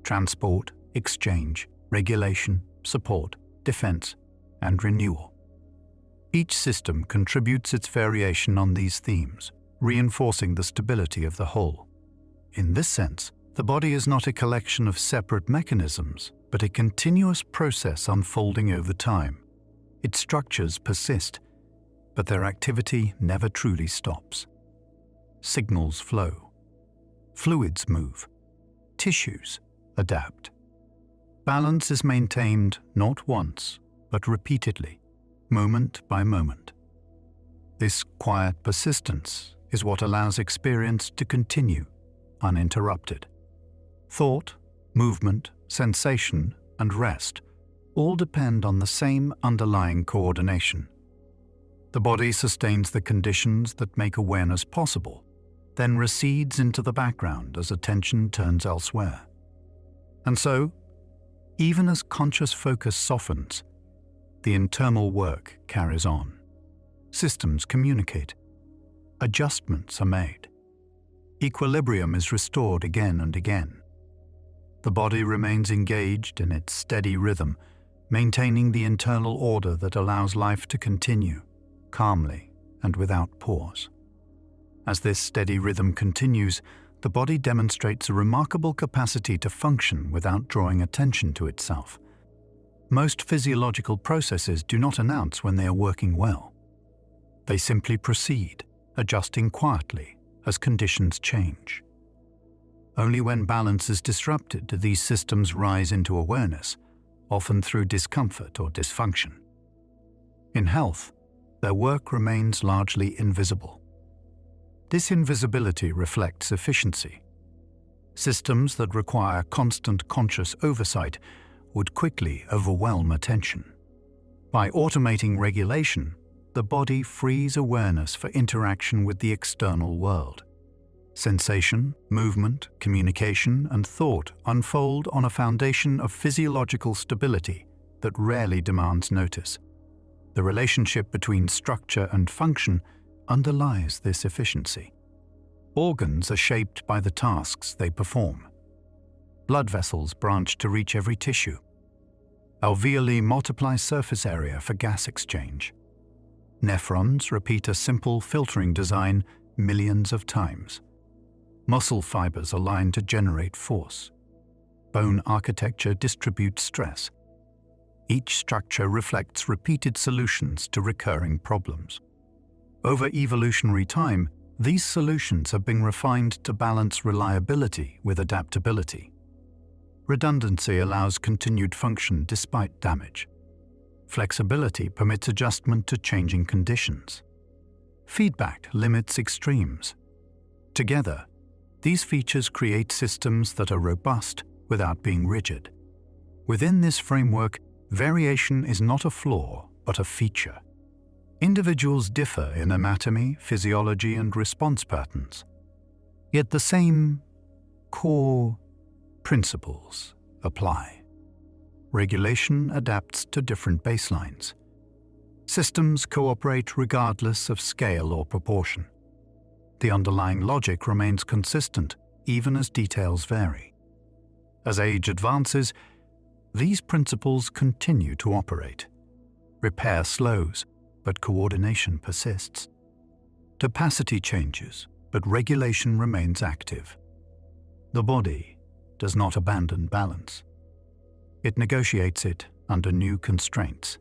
transport, exchange, regulation, support, defense, and renewal. Each system contributes its variation on these themes, reinforcing the stability of the whole. In this sense, the body is not a collection of separate mechanisms, but a continuous process unfolding over time. Its structures persist, but their activity never truly stops. Signals flow. Fluids move. Tissues adapt. Balance is maintained not once, but repeatedly, moment by moment. This quiet persistence is what allows experience to continue uninterrupted. Thought, movement, sensation, and rest all depend on the same underlying coordination. The body sustains the conditions that make awareness possible, then recedes into the background as attention turns elsewhere. And so, even as conscious focus softens, the internal work carries on. Systems communicate. Adjustments are made. Equilibrium is restored again and again. The body remains engaged in its steady rhythm, maintaining the internal order that allows life to continue, calmly and without pause. As this steady rhythm continues, the body demonstrates a remarkable capacity to function without drawing attention to itself. Most physiological processes do not announce when they are working well. They simply proceed, adjusting quietly as conditions change. Only when balance is disrupted do these systems rise into awareness, often through discomfort or dysfunction. In health, their work remains largely invisible. This invisibility reflects efficiency. Systems that require constant conscious oversight would quickly overwhelm attention. By automating regulation, the body frees awareness for interaction with the external world. Sensation, movement, communication, and thought unfold on a foundation of physiological stability that rarely demands notice. The relationship between structure and function underlies this efficiency. Organs are shaped by the tasks they perform. Blood vessels branch to reach every tissue. Alveoli multiply surface area for gas exchange. Nephrons repeat a simple filtering design millions of times. Muscle fibers align to generate force. Bone architecture distributes stress. Each structure reflects repeated solutions to recurring problems. Over evolutionary time, these solutions have been refined to balance reliability with adaptability. Redundancy allows continued function despite damage. Flexibility permits adjustment to changing conditions. Feedback limits extremes. Together, these features create systems that are robust without being rigid. Within this framework, variation is not a flaw, but a feature. Individuals differ in anatomy, physiology, and response patterns. Yet the same core principles apply. Regulation adapts to different baselines. Systems cooperate regardless of scale or proportion. The underlying logic remains consistent, even as details vary. As age advances, these principles continue to operate. Repair slows, but coordination persists. Capacity changes, but regulation remains active. The body does not abandon balance. It negotiates it under new constraints.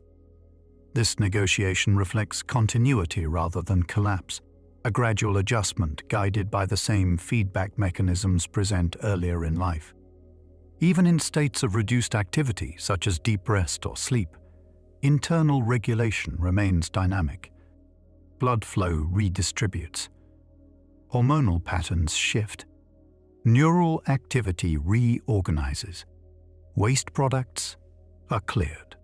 This negotiation reflects continuity rather than collapse, a gradual adjustment guided by the same feedback mechanisms present earlier in life. Even in states of reduced activity, such as deep rest or sleep, internal regulation remains dynamic. Blood flow redistributes. Hormonal patterns shift. Neural activity reorganizes. Waste products are cleared.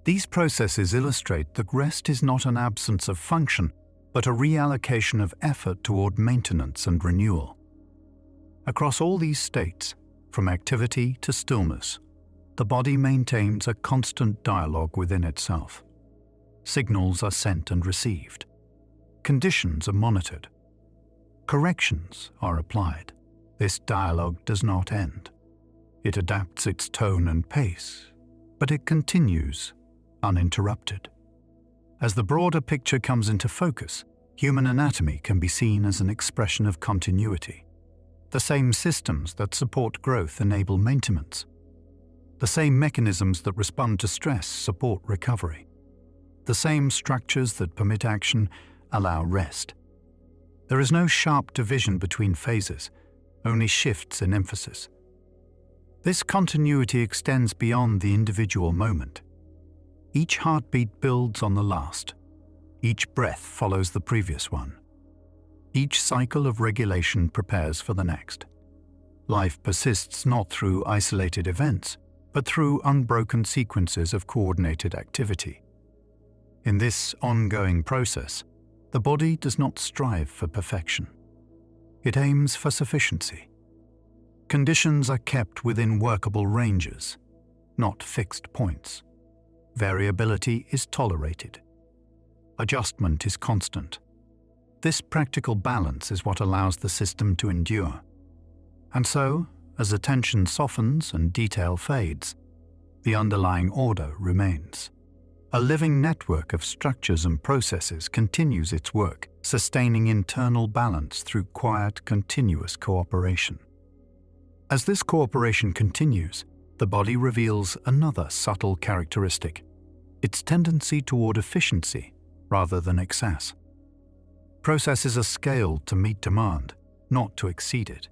These processes illustrate that rest is not an absence of function, but a reallocation of effort toward maintenance and renewal. Across all these states, from activity to stillness, the body maintains a constant dialogue within itself. Signals are sent and received. Conditions are monitored. Corrections are applied. This dialogue does not end. It adapts its tone and pace, but it continues uninterrupted. As the broader picture comes into focus, human anatomy can be seen as an expression of continuity. The same systems that support growth enable maintenance. The same mechanisms that respond to stress support recovery. The same structures that permit action allow rest. There is no sharp division between phases, only shifts in emphasis. This continuity extends beyond the individual moment. Each heartbeat builds on the last. Each breath follows the previous one. Each cycle of regulation prepares for the next. Life persists not through isolated events, but through unbroken sequences of coordinated activity. In this ongoing process, the body does not strive for perfection. It aims for sufficiency. Conditions are kept within workable ranges, not fixed points. Variability is tolerated. Adjustment is constant. This practical balance is what allows the system to endure. And so, as attention softens and detail fades, the underlying order remains. A living network of structures and processes continues its work, sustaining internal balance through quiet, continuous cooperation. As this cooperation continues, the body reveals another subtle characteristic: its tendency toward efficiency rather than excess. Processes are scaled to meet demand, not to exceed it.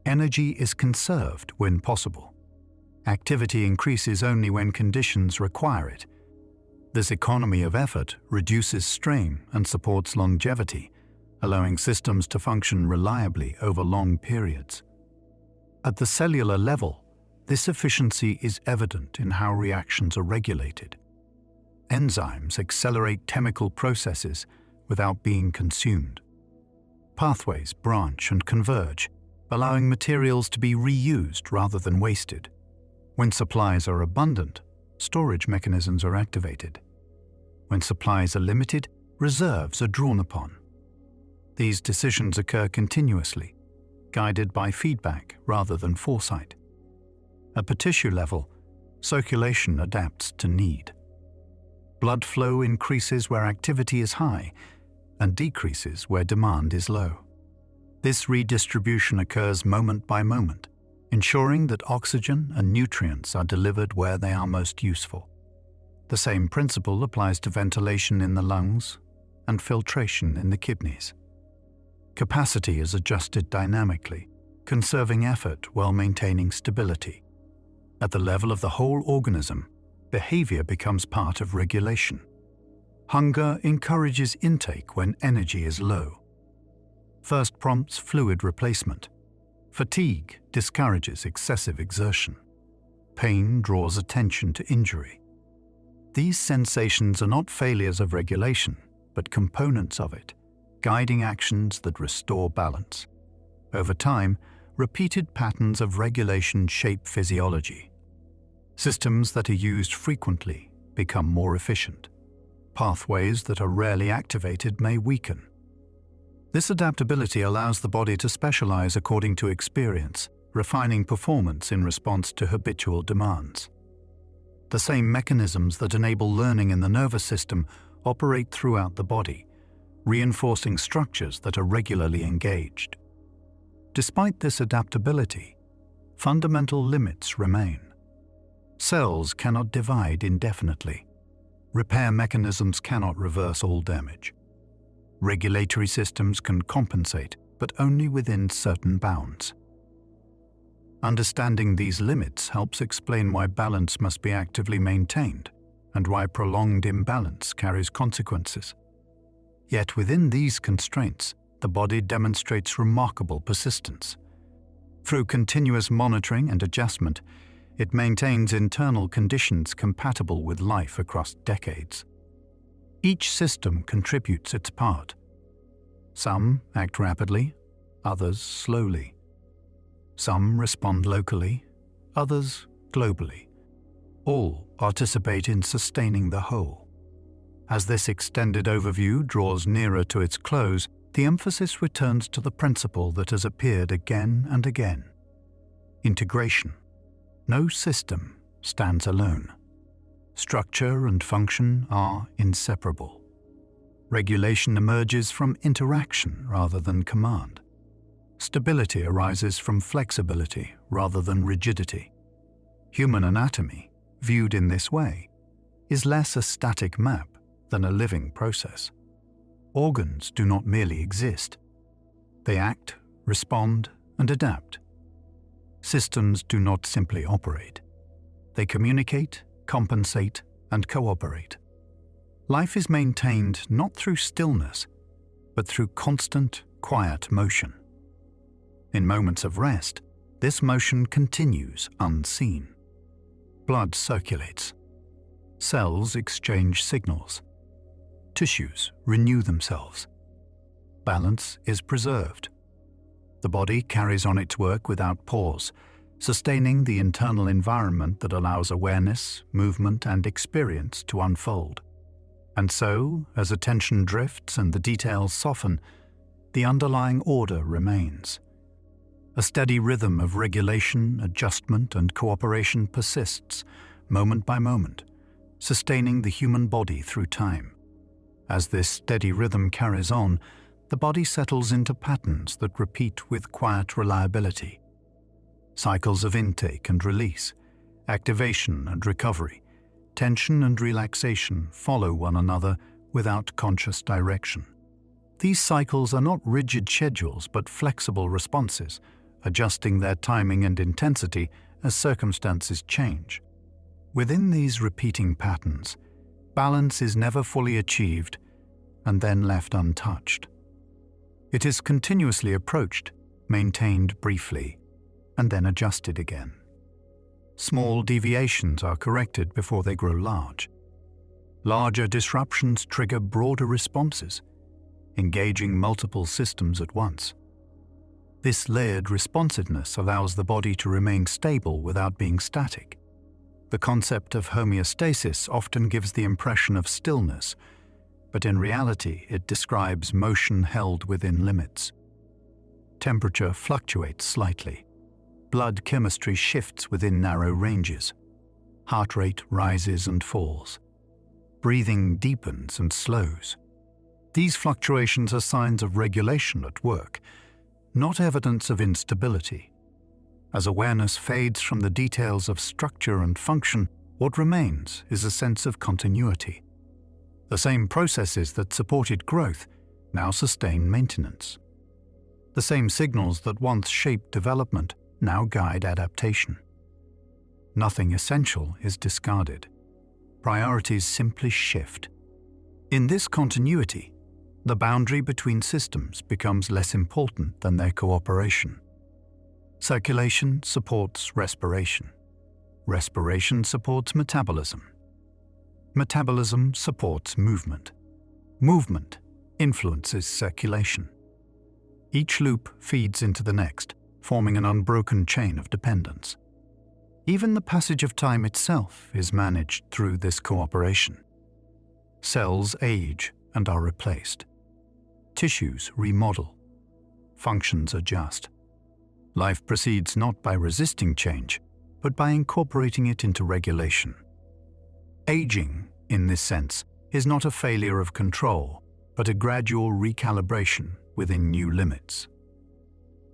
Energy is conserved when possible. Activity increases only when conditions require it. This economy of effort reduces strain and supports longevity, allowing systems to function reliably over long periods. At the cellular level, this efficiency is evident in how reactions are regulated. Enzymes accelerate chemical processes without being consumed. Pathways branch and converge, allowing materials to be reused rather than wasted. When supplies are abundant, storage mechanisms are activated. When supplies are limited, reserves are drawn upon. These decisions occur continuously, guided by feedback rather than foresight. At the tissue level, circulation adapts to need. Blood flow increases where activity is high and decreases where demand is low. This redistribution occurs moment by moment, ensuring that oxygen and nutrients are delivered where they are most useful. The same principle applies to ventilation in the lungs and filtration in the kidneys. Capacity is adjusted dynamically, conserving effort while maintaining stability. At the level of the whole organism, behavior becomes part of regulation. Hunger encourages intake when energy is low. Thirst prompts fluid replacement. Fatigue discourages excessive exertion. Pain draws attention to injury. These sensations are not failures of regulation, but components of it, guiding actions that restore balance. Over time, repeated patterns of regulation shape physiology. Systems that are used frequently become more efficient. Pathways that are rarely activated may weaken. This adaptability allows the body to specialize according to experience, refining performance in response to habitual demands. The same mechanisms that enable learning in the nervous system operate throughout the body, reinforcing structures that are regularly engaged. Despite this adaptability, fundamental limits remain. Cells cannot divide indefinitely. repair mechanisms cannot reverse all damage. Regulatory systems can compensate, but only within certain bounds. Understanding these limits helps explain why balance must be actively maintained and why prolonged imbalance carries consequences. Yet within these constraints, the body demonstrates remarkable persistence. Through continuous monitoring and adjustment, it maintains internal conditions compatible with life across decades. Each system contributes its part. Some act rapidly, others slowly. Some respond locally, others globally. All participate in sustaining the whole. As this extended overview draws nearer to its close, the emphasis returns to the principle that has appeared again and again: integration. No system stands alone. Structure and function are inseparable. Regulation emerges from interaction rather than command. Stability arises from flexibility rather than rigidity. Human anatomy, viewed in this way, is less a static map than a living process. Organs do not merely exist. They act, respond, and adapt. Systems do not simply operate. They communicate, compensate, and cooperate. Life is maintained not through stillness, but through constant, quiet motion. In moments of rest, this motion continues unseen. Blood circulates. Cells exchange signals. Tissues renew themselves. Balance is preserved. The body carries on its work without pause, sustaining the internal environment that allows awareness, movement, and experience to unfold. And so, as attention drifts and the details soften, the underlying order remains. A steady rhythm of regulation, adjustment, and cooperation persists, moment by moment, sustaining the human body through time. As this steady rhythm carries on, the body settles into patterns that repeat with quiet reliability. Cycles of intake and release, activation and recovery, tension and relaxation follow one another without conscious direction. These cycles are not rigid schedules but flexible responses, adjusting their timing and intensity as circumstances change. Within these repeating patterns, balance is never fully achieved and then left untouched. It is continuously approached, maintained briefly, and then adjusted again. Small deviations are corrected before they grow large. Larger disruptions trigger broader responses, engaging multiple systems at once. This layered responsiveness allows the body to remain stable without being static. The concept of homeostasis often gives the impression of stillness, but in reality it describes motion held within limits. Temperature fluctuates slightly. Blood chemistry shifts within narrow ranges. Heart rate rises and falls. Breathing deepens and slows. These fluctuations are signs of regulation at work, not evidence of instability. As awareness fades from the details of structure and function, what remains is a sense of continuity. The same processes that supported growth now sustain maintenance. The same signals that once shaped development now guide adaptation. Nothing essential is discarded. Priorities simply shift. In this continuity, the boundary between systems becomes less important than their cooperation. Circulation supports respiration. Respiration supports metabolism. Metabolism supports movement. Movement influences circulation. Each loop feeds into the next, forming an unbroken chain of dependence. Even the passage of time itself is managed through this cooperation. Cells age and are replaced. Tissues remodel. Functions adjust. Life proceeds not by resisting change, but by incorporating it into regulation. Aging, in this sense, is not a failure of control, but a gradual recalibration within new limits.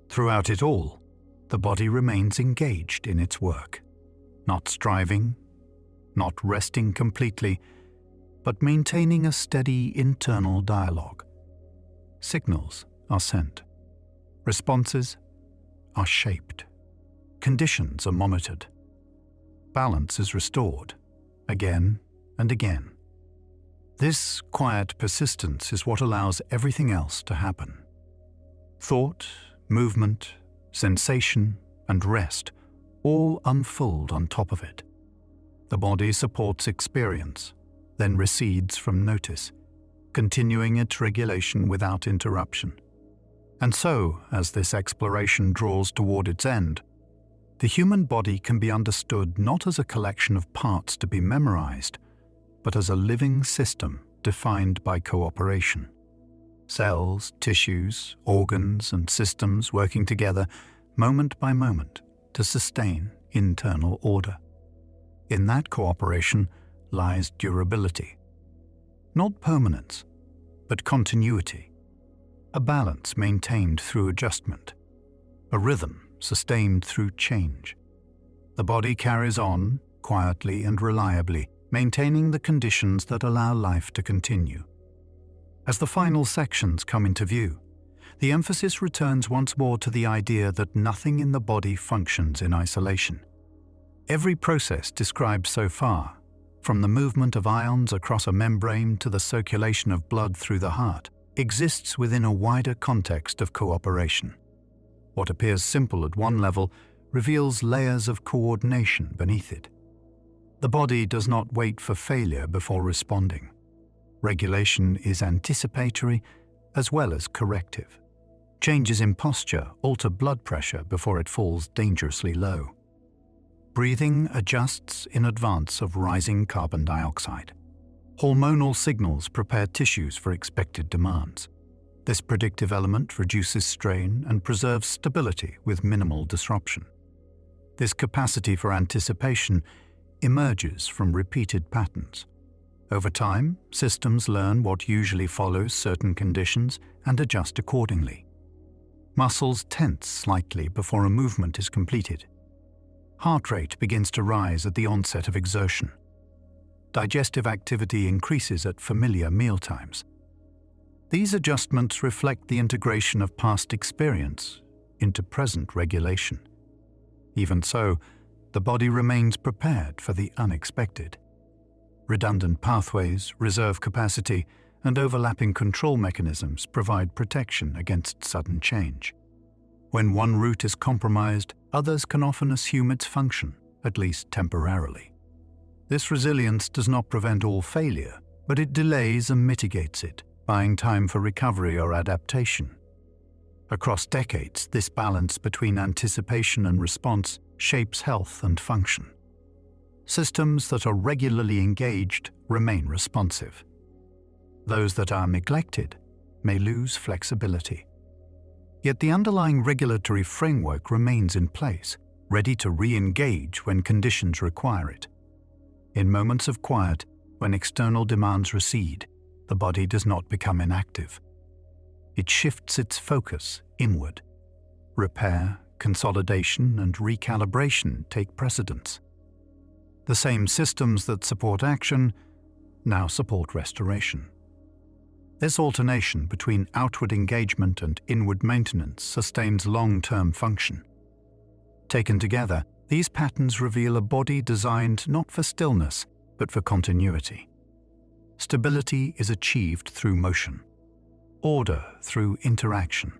Throughout it all, the body remains engaged in its work, not striving, not resting completely, but maintaining a steady internal dialogue. Signals are sent. Responses are shaped. Conditions are monitored. Balance is restored, again and again. This quiet persistence is what allows everything else to happen. Thought, movement, sensation, and rest all unfold on top of it. The body supports experience, then recedes from notice, continuing its regulation without interruption. And so, as this exploration draws toward its end, the human body can be understood not as a collection of parts to be memorized, but as a living system defined by cooperation. Cells, tissues, organs, and systems working together moment by moment to sustain internal order. In that cooperation lies durability. Not permanence, but continuity. A balance maintained through adjustment. A rhythm sustained through change. The body carries on, quietly and reliably, maintaining the conditions that allow life to continue. As the final sections come into view, the emphasis returns once more to the idea that nothing in the body functions in isolation. Every process described so far, from the movement of ions across a membrane to the circulation of blood through the heart, exists within a wider context of cooperation. What appears simple at one level reveals layers of coordination beneath it. The body does not wait for failure before responding. Regulation is anticipatory as well as corrective. Changes in posture alter blood pressure before it falls dangerously low. Breathing adjusts in advance of rising carbon dioxide. Hormonal signals prepare tissues for expected demands. This predictive element reduces strain and preserves stability with minimal disruption. This capacity for anticipation emerges from repeated patterns. Over time, systems learn what usually follows certain conditions and adjust accordingly. Muscles tense slightly before a movement is completed. Heart rate begins to rise at the onset of exertion. Digestive activity increases at familiar mealtimes. These adjustments reflect the integration of past experience into present regulation. Even so, the body remains prepared for the unexpected. Redundant pathways, reserve capacity, and overlapping control mechanisms provide protection against sudden change. When one route is compromised, others can often assume its function, at least temporarily. This resilience does not prevent all failure, but it delays and mitigates it, buying time for recovery or adaptation. Across decades, this balance between anticipation and response shapes health and function. Systems that are regularly engaged remain responsive. Those that are neglected may lose flexibility. Yet the underlying regulatory framework remains in place, ready to re-engage when conditions require it. In moments of quiet, when external demands recede, the body does not become inactive. It shifts its focus inward. Repair, consolidation, and recalibration take precedence. The same systems that support action now support restoration. This alternation between outward engagement and inward maintenance sustains long-term function. Taken together, these patterns reveal a body designed not for stillness, but for continuity. Stability is achieved through motion, order through interaction,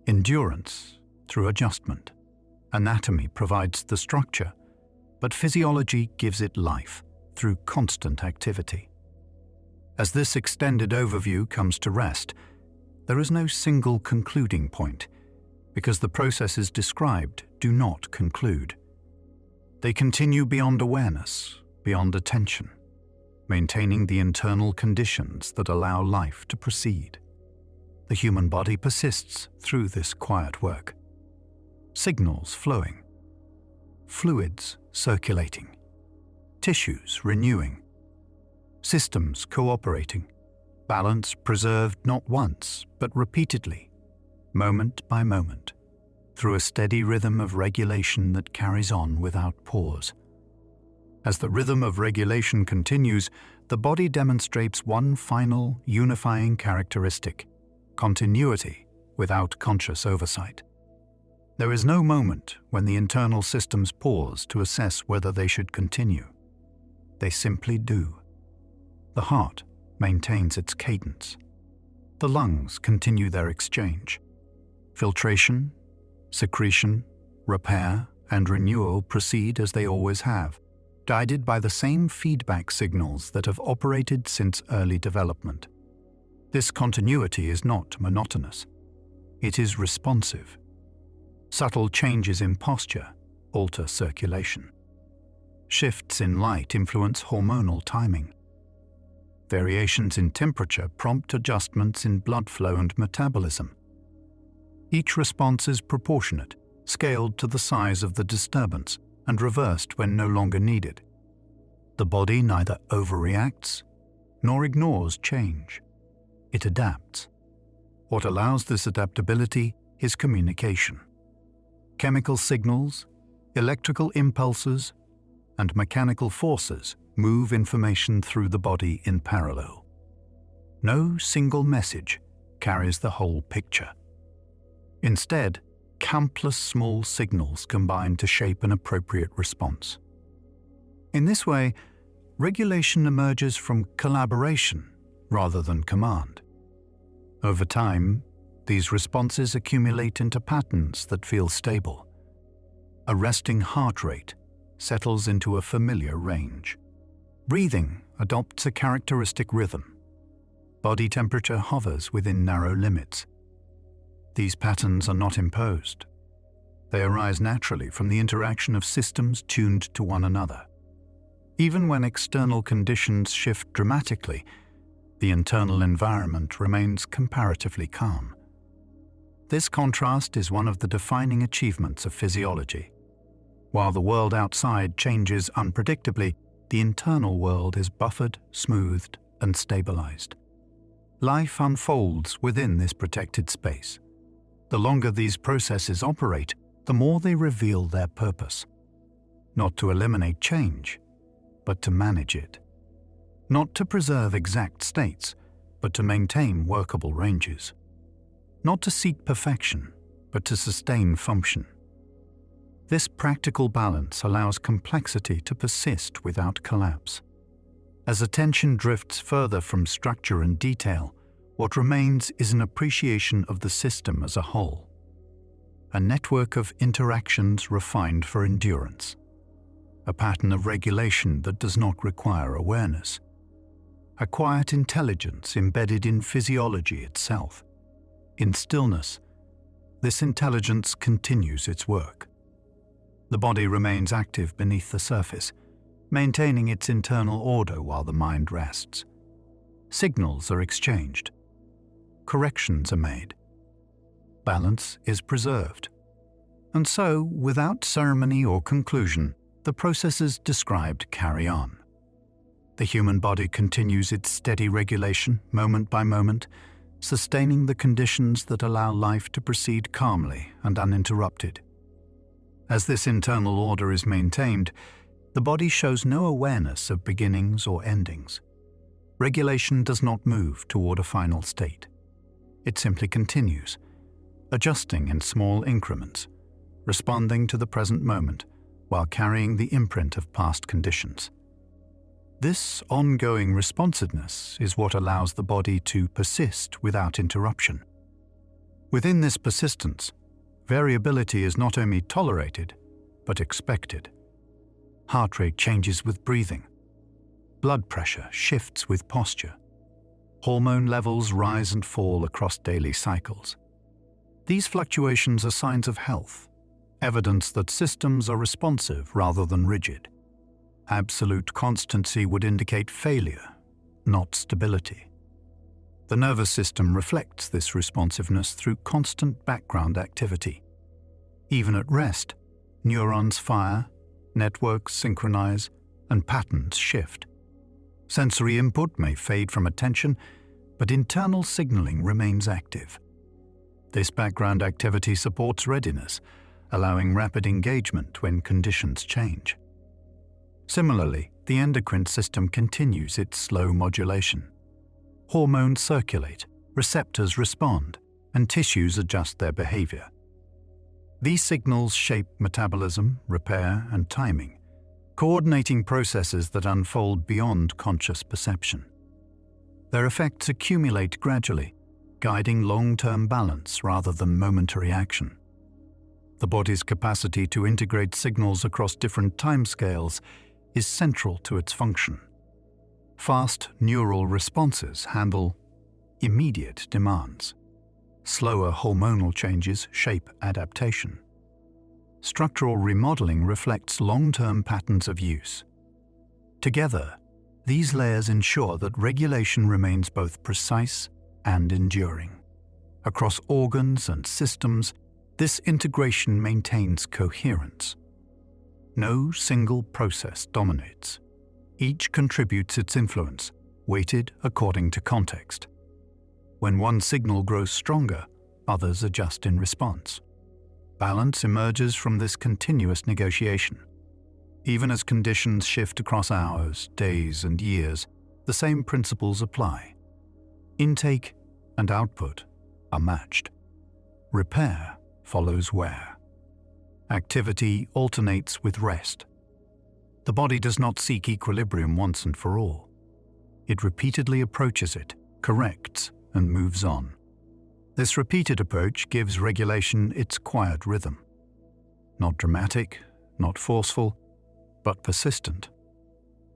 endurance through adjustment. Anatomy provides the structure, but physiology gives it life through constant activity. As this extended overview comes to rest, there is no single concluding point, because the processes described do not conclude. They continue beyond awareness, beyond attention, maintaining the internal conditions that allow life to proceed. The human body persists through this quiet work. Signals flowing, fluids circulating, tissues renewing, systems cooperating, balance preserved not once but repeatedly, moment by moment, through a steady rhythm of regulation that carries on without pause. As the rhythm of regulation continues, the body demonstrates one final, unifying characteristic: continuity without conscious oversight. There is no moment when the internal systems pause to assess whether they should continue. They simply do. The heart maintains its cadence. The lungs continue their exchange. Filtration, secretion, repair, and renewal proceed as they always have, guided by the same feedback signals that have operated since early development. This continuity is not monotonous. It is responsive. Subtle changes in posture alter circulation. Shifts in light influence hormonal timing. Variations in temperature prompt adjustments in blood flow and metabolism. Each response is proportionate, scaled to the size of the disturbance, and reversed when no longer needed. The body neither overreacts nor ignores change. It adapts. What allows this adaptability is communication. Chemical signals, electrical impulses, and mechanical forces move information through the body in parallel. No single message carries the whole picture. Instead, countless small signals combine to shape an appropriate response. In this way, regulation emerges from collaboration rather than command. Over time, these responses accumulate into patterns that feel stable. A resting heart rate settles into a familiar range. Breathing adopts a characteristic rhythm. Body temperature hovers within narrow limits. These patterns are not imposed. They arise naturally from the interaction of systems tuned to one another. Even when external conditions shift dramatically, the internal environment remains comparatively calm. This contrast is one of the defining achievements of physiology. While the world outside changes unpredictably, the internal world is buffered, smoothed, and stabilized. Life unfolds within this protected space. The longer these processes operate, the more they reveal their purpose. Not to eliminate change, but to manage it. Not to preserve exact states, but to maintain workable ranges. Not to seek perfection, but to sustain function. This practical balance allows complexity to persist without collapse. As attention drifts further from structure and detail, what remains is an appreciation of the system as a whole. A network of interactions refined for endurance. A pattern of regulation that does not require awareness. A quiet intelligence embedded in physiology itself. In stillness, this intelligence continues its work. The body remains active beneath the surface, maintaining its internal order while the mind rests. Signals are exchanged. Corrections are made. Balance is preserved. And so, without ceremony or conclusion, the processes described carry on. The human body continues its steady regulation, moment by moment, sustaining the conditions that allow life to proceed calmly and uninterrupted. As this internal order is maintained, the body shows no awareness of beginnings or endings. Regulation does not move toward a final state. It simply continues, adjusting in small increments, responding to the present moment while carrying the imprint of past conditions. This ongoing responsiveness is what allows the body to persist without interruption. Within this persistence, variability is not only tolerated, but expected. Heart rate changes with breathing. Blood pressure shifts with posture. Hormone levels rise and fall across daily cycles. These fluctuations are signs of health, evidence that systems are responsive rather than rigid. Absolute constancy would indicate failure, not stability. The nervous system reflects this responsiveness through constant background activity. Even at rest, neurons fire, networks synchronize, and patterns shift. Sensory input may fade from attention, but internal signaling remains active. This background activity supports readiness, allowing rapid engagement when conditions change. Similarly, the endocrine system continues its slow modulation. Hormones circulate, receptors respond, and tissues adjust their behavior. These signals shape metabolism, repair, and timing, coordinating processes that unfold beyond conscious perception. Their effects accumulate gradually, guiding long-term balance rather than momentary action. The body's capacity to integrate signals across different timescales is central to its function. Fast neural responses handle immediate demands. Slower hormonal changes shape adaptation. Structural remodeling reflects long-term patterns of use. Together, these layers ensure that regulation remains both precise and enduring. Across organs and systems, this integration maintains coherence. No single process dominates. Each contributes its influence, weighted according to context. When one signal grows stronger, others adjust in response. Balance emerges from this continuous negotiation. Even as conditions shift across hours, days, and years, the same principles apply. Intake and output are matched. Repair follows wear. Activity alternates with rest. The body does not seek equilibrium once and for all. It repeatedly approaches it, corrects, and moves on. This repeated approach gives regulation its quiet rhythm. Not dramatic, not forceful, but persistent.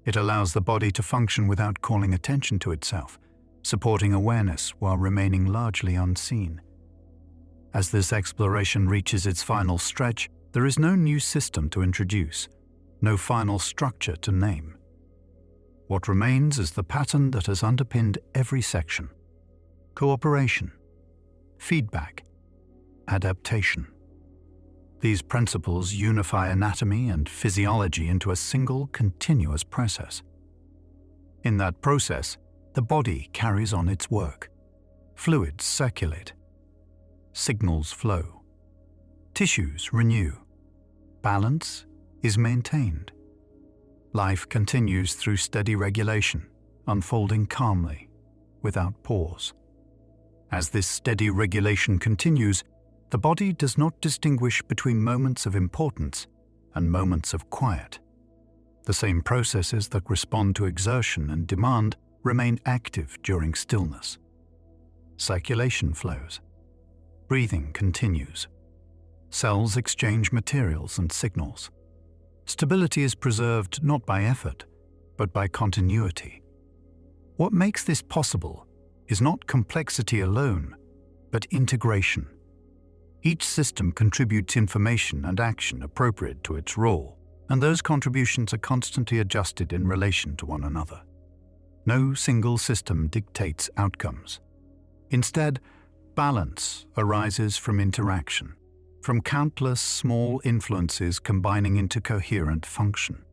It allows the body to function without calling attention to itself, supporting awareness while remaining largely unseen. As this exploration reaches its final stretch, there is no new system to introduce, no final structure to name. What remains is the pattern that has underpinned every section: cooperation, feedback, adaptation. These principles unify anatomy and physiology into a single, continuous process. In that process, the body carries on its work. Fluids circulate. Signals flow. Tissues renew. Balance is maintained. Life continues through steady regulation, unfolding calmly, without pause. As this steady regulation continues, the body does not distinguish between moments of importance and moments of quiet. The same processes that respond to exertion and demand remain active during stillness. Circulation flows. Breathing continues. Cells exchange materials and signals. Stability is preserved not by effort, but by continuity. What makes this possible is not complexity alone, but integration. Each system contributes information and action appropriate to its role, and those contributions are constantly adjusted in relation to one another. No single system dictates outcomes. Instead, balance arises from interaction, from countless small influences combining into coherent function.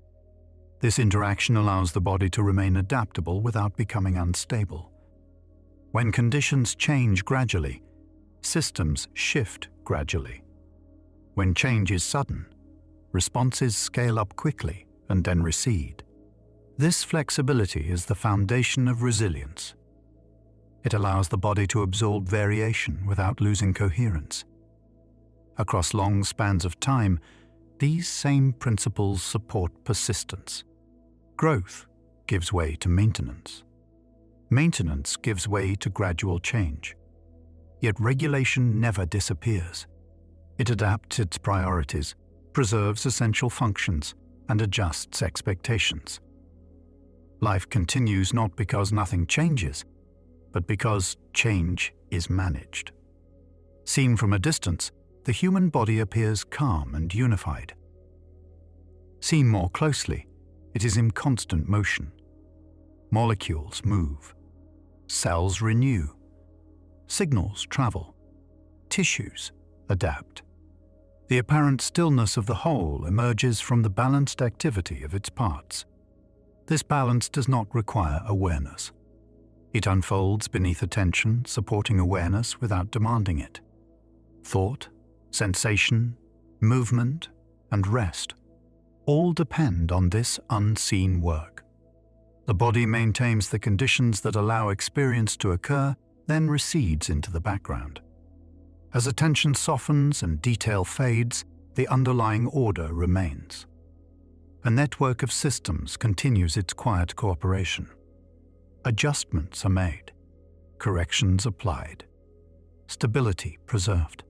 This interaction allows the body to remain adaptable without becoming unstable. When conditions change gradually, systems shift gradually. When change is sudden, responses scale up quickly and then recede. This flexibility is the foundation of resilience. It allows the body to absorb variation without losing coherence. Across long spans of time, these same principles support persistence. Growth gives way to maintenance. Maintenance gives way to gradual change. Yet regulation never disappears. It adapts its priorities, preserves essential functions, and adjusts expectations. Life continues not because nothing changes, but because change is managed. Seen from a distance, the human body appears calm and unified. Seen more closely, it is in constant motion. Molecules move. Cells renew. Signals travel. Tissues adapt. The apparent stillness of the whole emerges from the balanced activity of its parts. This balance does not require awareness. It unfolds beneath attention, supporting awareness without demanding it. Thought, sensation, movement, and rest all depend on this unseen work. The body maintains the conditions that allow experience to occur, then recedes into the background. As attention softens and detail fades, the underlying order remains. A network of systems continues its quiet cooperation. Adjustments are made, corrections applied, stability preserved.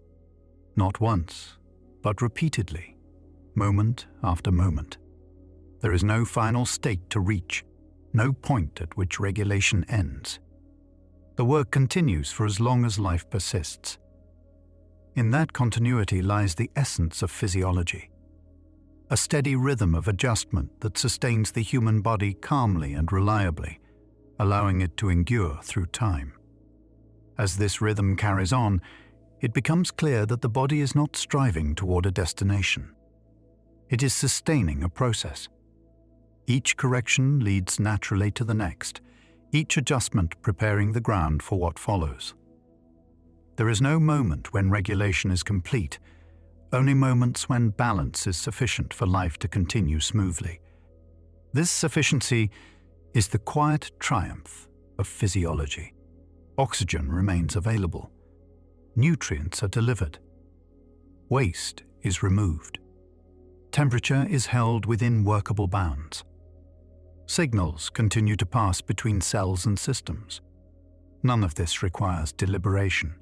Not once, but repeatedly, moment after moment. There is no final state to reach, no point at which regulation ends. The work continues for as long as life persists. In that continuity lies the essence of physiology, a steady rhythm of adjustment that sustains the human body calmly and reliably, allowing it to endure through time. As this rhythm carries on, it becomes clear that the body is not striving toward a destination. It is sustaining a process. Each correction leads naturally to the next, each adjustment preparing the ground for what follows. There is no moment when regulation is complete, only moments when balance is sufficient for life to continue smoothly. This sufficiency is the quiet triumph of physiology. Oxygen remains available. Nutrients are delivered. Waste is removed. Temperature is held within workable bounds. Signals continue to pass between cells and systems. None of this requires deliberation.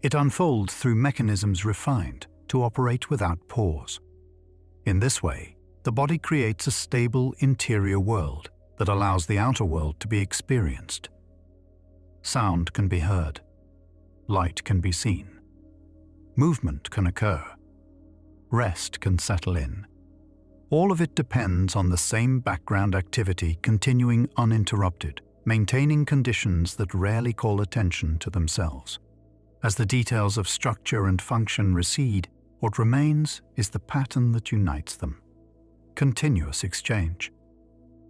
It unfolds through mechanisms refined to operate without pause. In this way, the body creates a stable interior world that allows the outer world to be experienced. Sound can be heard. Light can be seen. Movement can occur. Rest can settle in. All of it depends on the same background activity continuing uninterrupted, maintaining conditions that rarely call attention to themselves. As the details of structure and function recede, what remains is the pattern that unites them. Continuous exchange.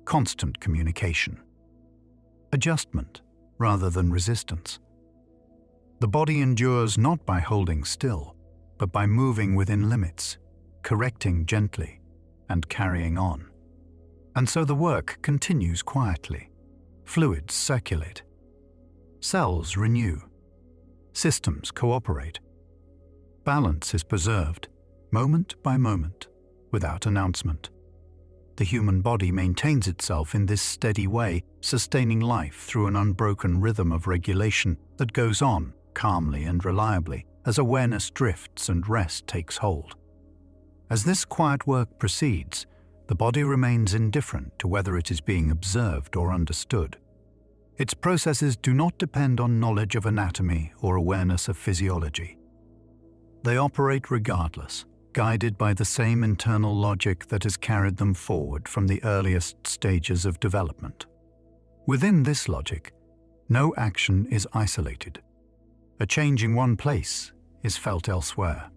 Constant communication. Adjustment rather than resistance. The body endures not by holding still, but by moving within limits, correcting gently, and carrying on. And so the work continues quietly. Fluids circulate. Cells renew. Systems cooperate. Balance is preserved, moment by moment, without announcement. The human body maintains itself in this steady way, sustaining life through an unbroken rhythm of regulation that goes on calmly and reliably as awareness drifts and rest takes hold. As this quiet work proceeds, the body remains indifferent to whether it is being observed or understood. Its processes do not depend on knowledge of anatomy or awareness of physiology. They operate regardless, guided by the same internal logic that has carried them forward from the earliest stages of development. Within this logic, no action is isolated. A change in one place is felt elsewhere.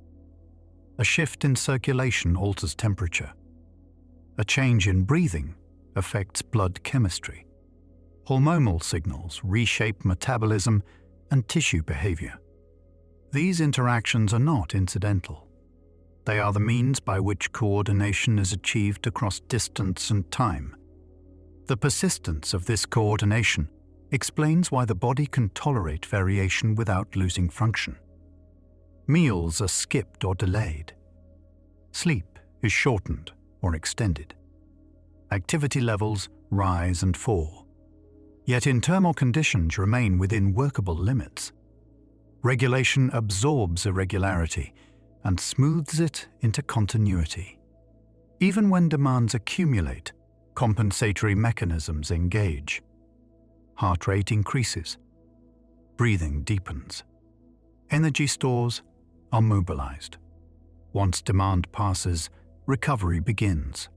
A shift in circulation alters temperature. A change in breathing affects blood chemistry. Hormonal signals reshape metabolism and tissue behavior. These interactions are not incidental. They are the means by which coordination is achieved across distance and time. The persistence of this coordination explains why the body can tolerate variation without losing function. Meals are skipped or delayed. Sleep is shortened or extended. Activity levels rise and fall. Yet internal conditions remain within workable limits. Regulation absorbs irregularity and smooths it into continuity. Even when demands accumulate, compensatory mechanisms engage. Heart rate increases. Breathing deepens. Energy stores are mobilized. Once demand passes, recovery begins.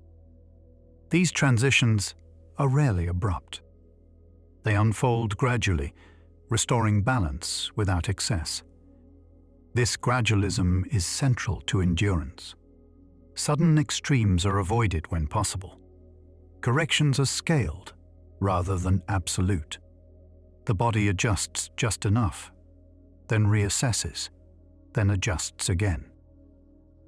These transitions are rarely abrupt. They unfold gradually, restoring balance without excess. This gradualism is central to endurance. Sudden extremes are avoided when possible. Corrections are scaled rather than absolute. The body adjusts just enough, then reassesses, then adjusts again.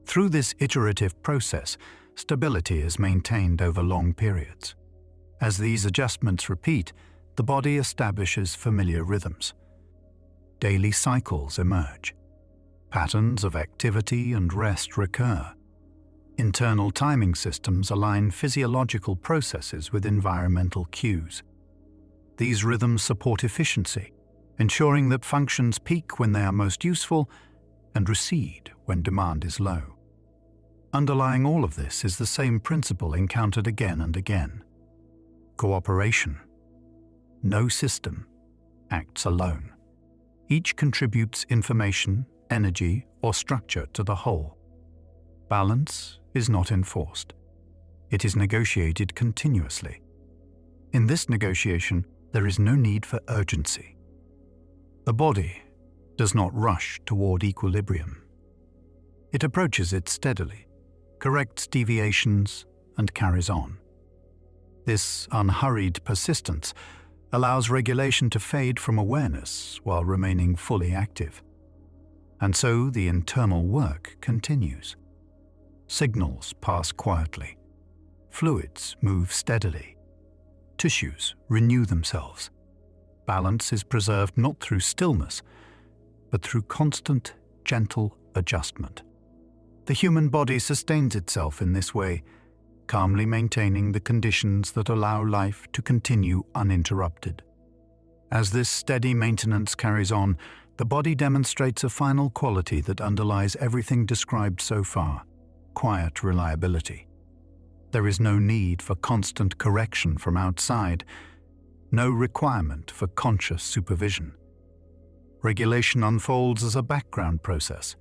Through this iterative process, Stability is maintained over long periods. As these adjustments repeat, the body establishes familiar rhythms. Daily cycles emerge. Patterns of activity and rest recur. Internal timing systems align physiological processes with environmental cues. These rhythms support efficiency, ensuring that functions peak when they are most useful and recede when demand is low. Underlying all of this is the same principle encountered again and again: cooperation. No system acts alone. Each contributes information, energy, or structure to the whole. Balance is not enforced. It is negotiated continuously. In this negotiation, there is no need for urgency. The body does not rush toward equilibrium. It approaches it steadily, corrects deviations, and carries on. This unhurried persistence allows regulation to fade from awareness while remaining fully active. And so the internal work continues. Signals pass quietly. Fluids move steadily. Tissues renew themselves. Balance is preserved not through stillness, but through constant, gentle adjustment. The human body sustains itself in this way, calmly maintaining the conditions that allow life to continue uninterrupted. As this steady maintenance carries on, the body demonstrates a final quality that underlies everything described so far: quiet reliability. There is no need for constant correction from outside, no requirement for conscious supervision. Regulation unfolds as a background process,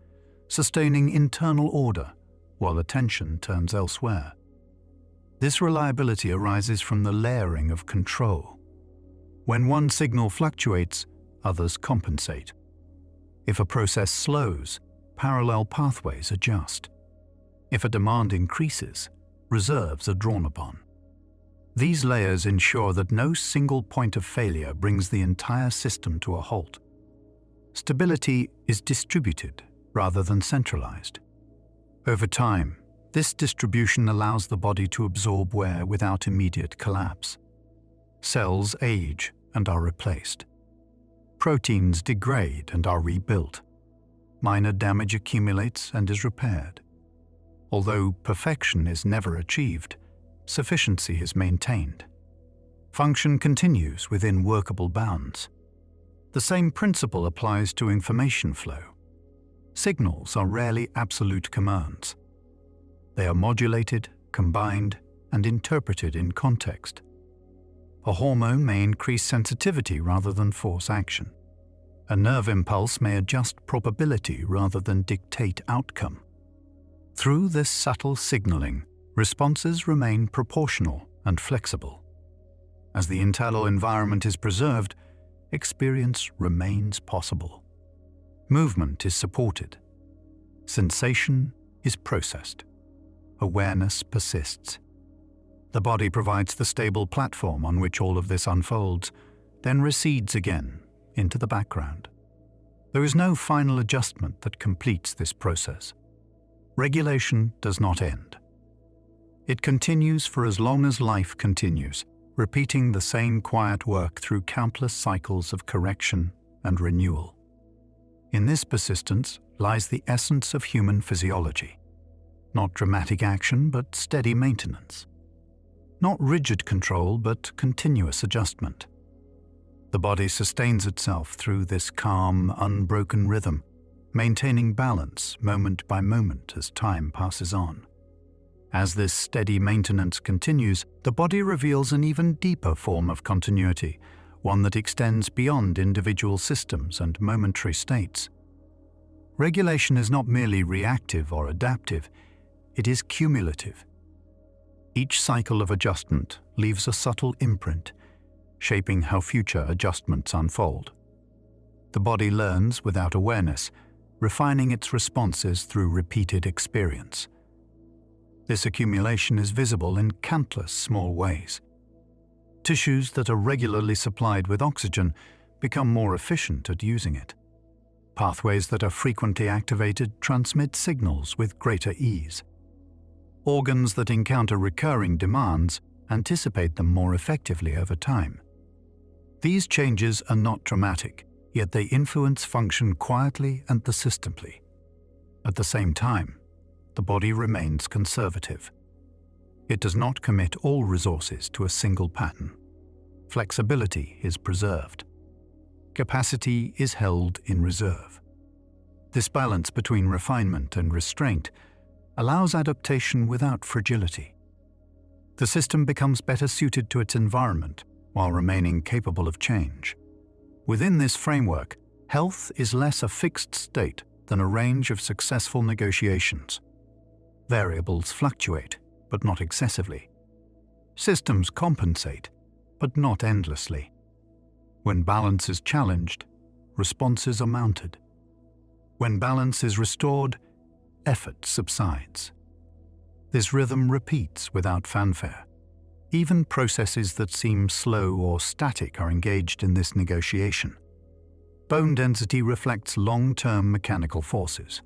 sustaining internal order while attention turns elsewhere. This reliability arises from the layering of control. When one signal fluctuates, others compensate. If a process slows, parallel pathways adjust. If a demand increases, reserves are drawn upon. These layers ensure that no single point of failure brings the entire system to a halt. Stability is distributed rather than centralized. Over time, this distribution allows the body to absorb wear without immediate collapse. Cells age and are replaced. Proteins degrade and are rebuilt. Minor damage accumulates and is repaired. Although perfection is never achieved, sufficiency is maintained. Function continues within workable bounds. The same principle applies to information flow. Signals are rarely absolute commands. They are modulated, combined, and interpreted in context. A hormone may increase sensitivity rather than force action. A nerve impulse may adjust probability rather than dictate outcome. Through this subtle signaling, responses remain proportional and flexible. As the internal environment is preserved, experience remains possible. Movement is supported. Sensation is processed. Awareness persists. The body provides the stable platform on which all of this unfolds, then recedes again into the background. There is no final adjustment that completes this process. Regulation does not end. It continues for as long as life continues, repeating the same quiet work through countless cycles of correction and renewal. In this persistence lies the essence of human physiology. Not dramatic action, but steady maintenance. Not rigid control, but continuous adjustment. The body sustains itself through this calm, unbroken rhythm, maintaining balance moment by moment as time passes on. As this steady maintenance continues, the body reveals an even deeper form of continuity, one that extends beyond individual systems and momentary states. Regulation is not merely reactive or adaptive, it is cumulative. Each cycle of adjustment leaves a subtle imprint, shaping how future adjustments unfold. The body learns without awareness, refining its responses through repeated experience. This accumulation is visible in countless small ways. Tissues that are regularly supplied with oxygen become more efficient at using it. Pathways that are frequently activated transmit signals with greater ease. Organs that encounter recurring demands anticipate them more effectively over time. These changes are not dramatic, yet they influence function quietly and persistently. At the same time, the body remains conservative. It does not commit all resources to a single pattern. Flexibility is preserved. Capacity is held in reserve. This balance between refinement and restraint allows adaptation without fragility. The system becomes better suited to its environment while remaining capable of change. Within this framework, health is less a fixed state than a range of successful negotiations. Variables fluctuate, but not excessively. Systems compensate, but not endlessly. When balance is challenged, responses are mounted. When balance is restored, effort subsides. This rhythm repeats without fanfare. Even processes that seem slow or static are engaged in this negotiation. Bone density reflects long-term mechanical forces.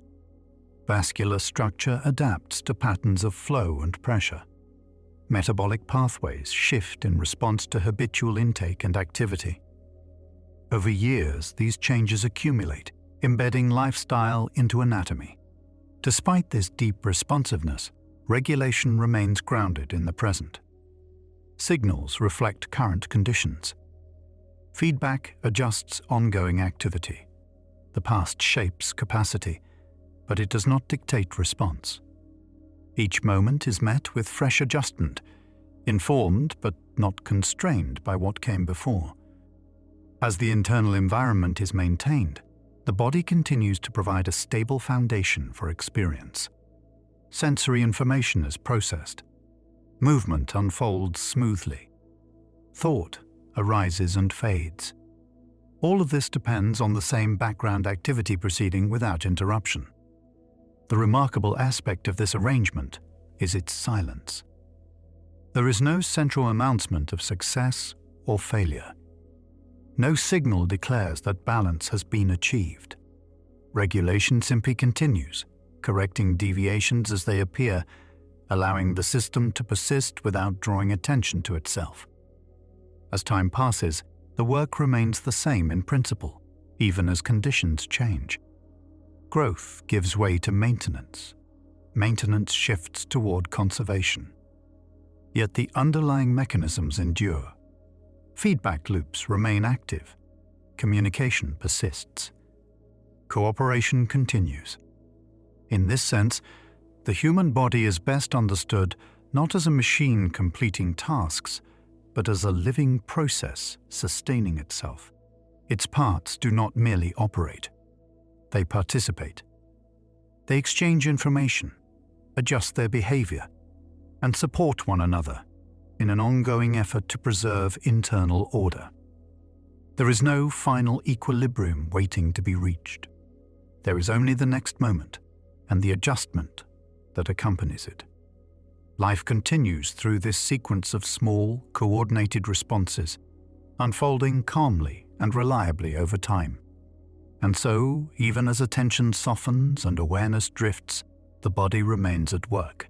Vascular structure adapts to patterns of flow and pressure. Metabolic pathways shift in response to habitual intake and activity. Over years, these changes accumulate, embedding lifestyle into anatomy. Despite this deep responsiveness, regulation remains grounded in the present. Signals reflect current conditions. Feedback adjusts ongoing activity. The past shapes capacity, but it does not dictate response. Each moment is met with fresh adjustment, informed but not constrained by what came before. As the internal environment is maintained, the body continues to provide a stable foundation for experience. Sensory information is processed. Movement unfolds smoothly. Thought arises and fades. All of this depends on the same background activity proceeding without interruption. The remarkable aspect of this arrangement is its silence. There is no central announcement of success or failure. No signal declares that balance has been achieved. Regulation simply continues, correcting deviations as they appear, allowing the system to persist without drawing attention to itself. As time passes, the work remains the same in principle, even as conditions change. Growth gives way to maintenance. Maintenance shifts toward conservation. Yet the underlying mechanisms endure. Feedback loops remain active. Communication persists. Cooperation continues. In this sense, the human body is best understood not as a machine completing tasks, but as a living process sustaining itself. Its parts do not merely operate. They participate. They exchange information, adjust their behavior, and support one another in an ongoing effort to preserve internal order. There is no final equilibrium waiting to be reached. There is only the next moment and the adjustment that accompanies it. Life continues through this sequence of small, coordinated responses, unfolding calmly and reliably over time. And so, even as attention softens and awareness drifts, the body remains at work.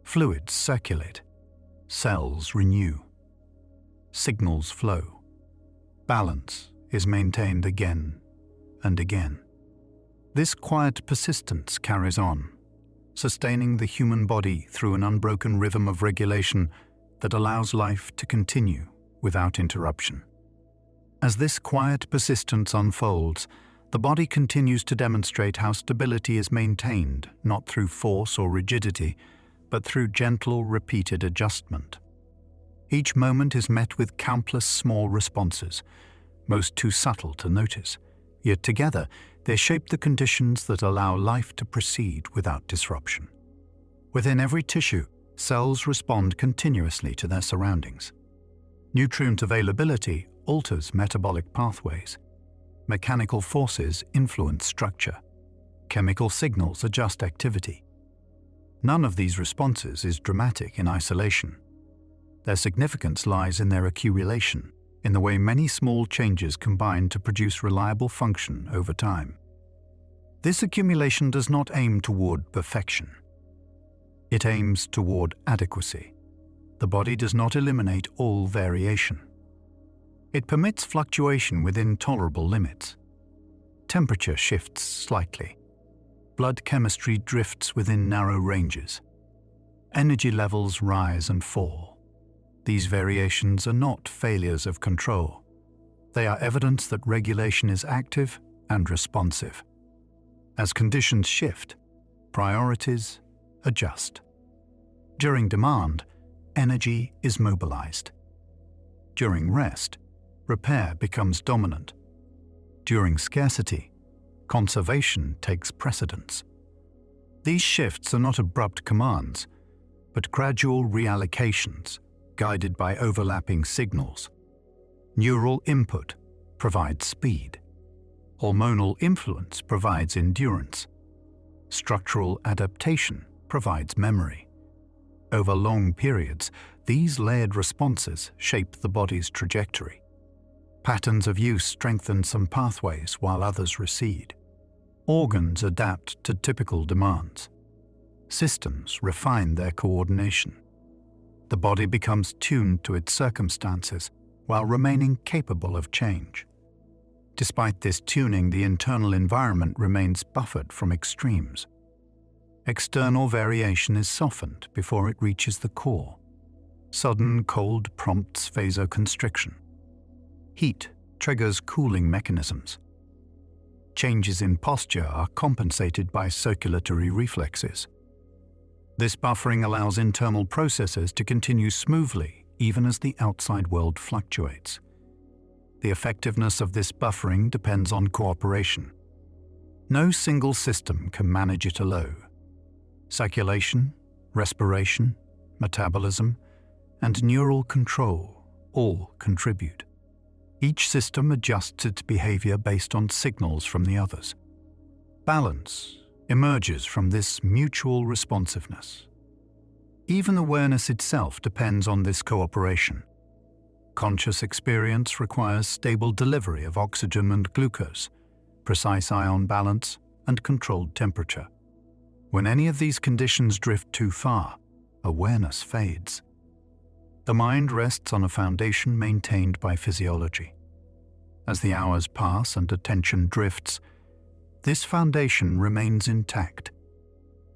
Fluids circulate. Cells renew. Signals flow. Balance is maintained again and again. This quiet persistence carries on, sustaining the human body through an unbroken rhythm of regulation that allows life to continue without interruption. As this quiet persistence unfolds, the body continues to demonstrate how stability is maintained not through force or rigidity, but through gentle, repeated adjustment. Each moment is met with countless small responses, most too subtle to notice, yet together they shape the conditions that allow life to proceed without disruption. Within every tissue, cells respond continuously to their surroundings. Nutrient availability alters metabolic pathways. Mechanical forces influence structure. Chemical signals adjust activity. None of these responses is dramatic in isolation. Their significance lies in their accumulation, in the way many small changes combine to produce reliable function over time. This accumulation does not aim toward perfection. It aims toward adequacy. The body does not eliminate all variation. It permits fluctuation within tolerable limits. Temperature shifts slightly. Blood chemistry drifts within narrow ranges. Energy levels rise and fall. These variations are not failures of control. They are evidence that regulation is active and responsive. As conditions shift, priorities adjust. During demand, energy is mobilized. During rest, repair becomes dominant. During scarcity, conservation takes precedence. These shifts are not abrupt commands, but gradual reallocations guided by overlapping signals. Neural input provides speed. Hormonal influence provides endurance. Structural adaptation provides memory. Over long periods, these layered responses shape the body's trajectory. Patterns of use strengthen some pathways while others recede. Organs adapt to typical demands. Systems refine their coordination. The body becomes tuned to its circumstances while remaining capable of change. Despite this tuning, the internal environment remains buffered from extremes. External variation is softened before it reaches the core. Sudden cold prompts vasoconstriction. Heat triggers cooling mechanisms. Changes in posture are compensated by circulatory reflexes. This buffering allows internal processes to continue smoothly even as the outside world fluctuates. The effectiveness of this buffering depends on cooperation. No single system can manage it alone. Circulation, respiration, metabolism, and neural control all contribute. Each system adjusts its behavior based on signals from the others. Balance emerges from this mutual responsiveness. Even awareness itself depends on this cooperation. Conscious experience requires stable delivery of oxygen and glucose, precise ion balance, and controlled temperature. When any of these conditions drift too far, awareness fades. The mind rests on a foundation maintained by physiology. As the hours pass and attention drifts, this foundation remains intact.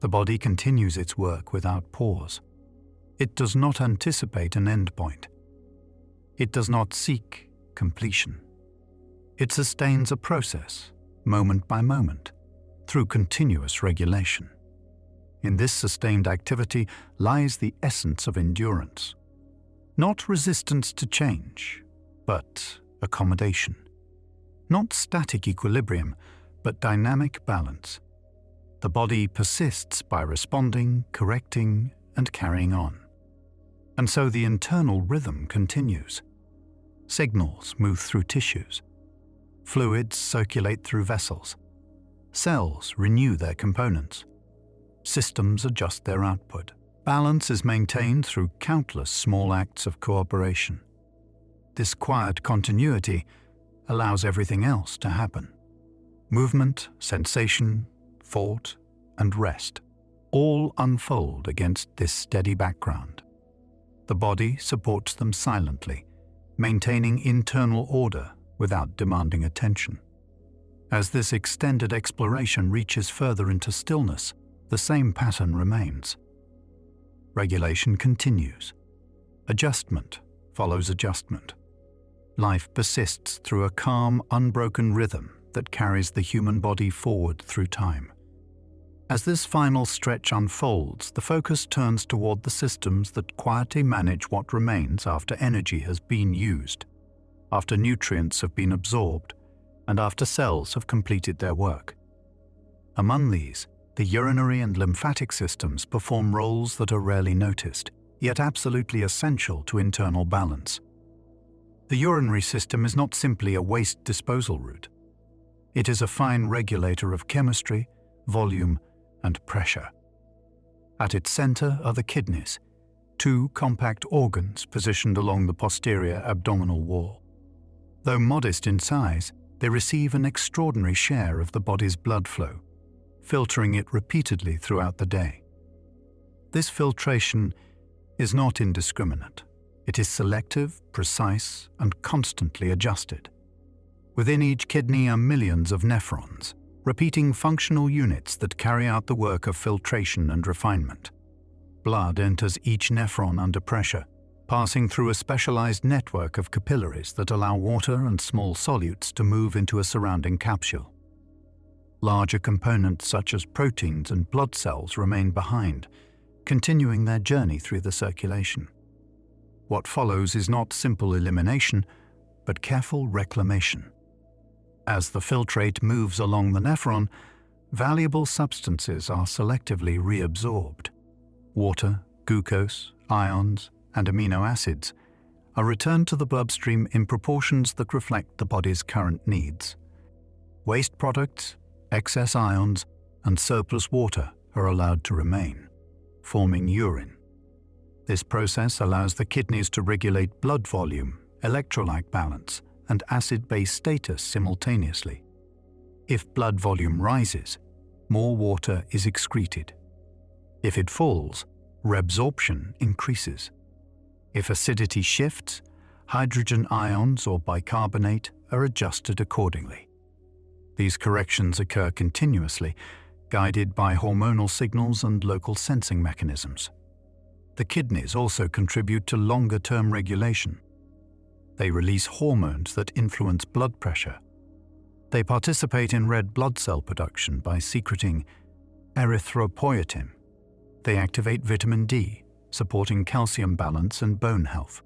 The body continues its work without pause. It does not anticipate an endpoint. It does not seek completion. It sustains a process, moment by moment, through continuous regulation. In this sustained activity lies the essence of endurance. Not resistance to change, but accommodation. Not static equilibrium, but dynamic balance. The body persists by responding, correcting, and carrying on. And so the internal rhythm continues. Signals move through tissues. Fluids circulate through vessels. Cells renew their components. Systems adjust their output. Balance is maintained through countless small acts of cooperation. This quiet continuity allows everything else to happen. Movement, sensation, thought, and rest all unfold against this steady background. The body supports them silently, maintaining internal order without demanding attention. As this extended exploration reaches further into stillness, the same pattern remains. Regulation continues. Adjustment follows adjustment. Life persists through a calm, unbroken rhythm that carries the human body forward through time. As this final stretch unfolds, the focus turns toward the systems that quietly manage what remains after energy has been used, after nutrients have been absorbed, and after cells have completed their work. Among these, the urinary and lymphatic systems perform roles that are rarely noticed, yet absolutely essential to internal balance. The urinary system is not simply a waste disposal route. It is a fine regulator of chemistry, volume, and pressure. At its center are the kidneys, two compact organs positioned along the posterior abdominal wall. Though modest in size, they receive an extraordinary share of the body's blood flow, filtering it repeatedly throughout the day. This filtration is not indiscriminate. It is selective, precise, and constantly adjusted. Within each kidney are millions of nephrons, repeating functional units that carry out the work of filtration and refinement. Blood enters each nephron under pressure, passing through a specialized network of capillaries that allow water and small solutes to move into a surrounding capsule. Larger components such as proteins and blood cells remain behind, continuing their journey through the circulation. What follows is not simple elimination, but careful reclamation. As the filtrate moves along the nephron, valuable substances are selectively reabsorbed. Water, glucose, ions, and amino acids are returned to the bloodstream in proportions that reflect the body's current needs. Waste products, excess ions, and surplus water are allowed to remain, forming urine. This process allows the kidneys to regulate blood volume, electrolyte balance, and acid-base status simultaneously. If blood volume rises, more water is excreted. If it falls, reabsorption increases. If acidity shifts, hydrogen ions or bicarbonate are adjusted accordingly. These corrections occur continuously, guided by hormonal signals and local sensing mechanisms. The kidneys also contribute to longer-term regulation. They release hormones that influence blood pressure. They participate in red blood cell production by secreting erythropoietin. They activate vitamin D, supporting calcium balance and bone health.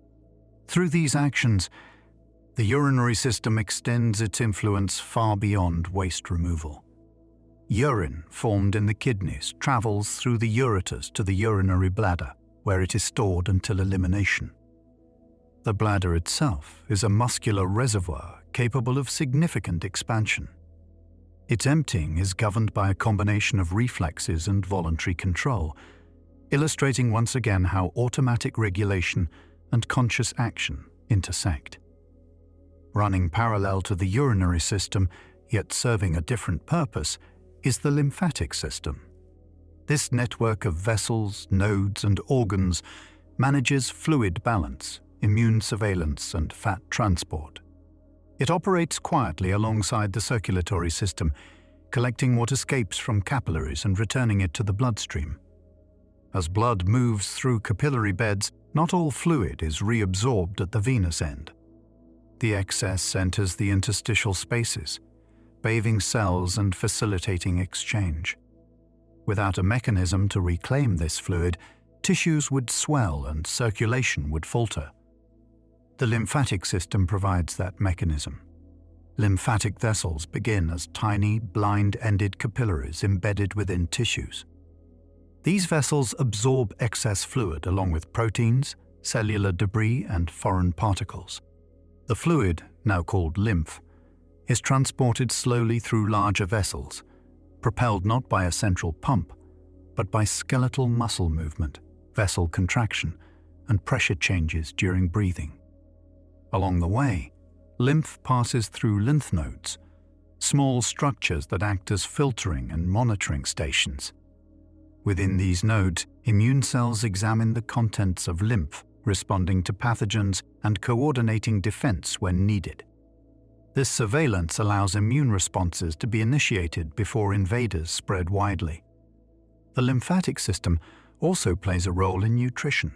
Through these actions, the urinary system extends its influence far beyond waste removal. Urine formed in the kidneys travels through the ureters to the urinary bladder, where it is stored until elimination. The bladder itself is a muscular reservoir capable of significant expansion. Its emptying is governed by a combination of reflexes and voluntary control, illustrating once again how automatic regulation and conscious action intersect. Running parallel to the urinary system, yet serving a different purpose, is the lymphatic system. This network of vessels, nodes, and organs manages fluid balance, immune surveillance, and fat transport. It operates quietly alongside the circulatory system, collecting what escapes from capillaries and returning it to the bloodstream. As blood moves through capillary beds, not all fluid is reabsorbed at the venous end. The excess enters the interstitial spaces, bathing cells and facilitating exchange. Without a mechanism to reclaim this fluid, tissues would swell and circulation would falter. The lymphatic system provides that mechanism. Lymphatic vessels begin as tiny, blind-ended capillaries embedded within tissues. These vessels absorb excess fluid along with proteins, cellular debris, and foreign particles. The fluid, now called lymph, is transported slowly through larger vessels, propelled not by a central pump, but by skeletal muscle movement, vessel contraction, and pressure changes during breathing. Along the way, lymph passes through lymph nodes, small structures that act as filtering and monitoring stations. Within these nodes, immune cells examine the contents of lymph, responding to pathogens and coordinating defense when needed. This surveillance allows immune responses to be initiated before invaders spread widely. The lymphatic system also plays a role in nutrition.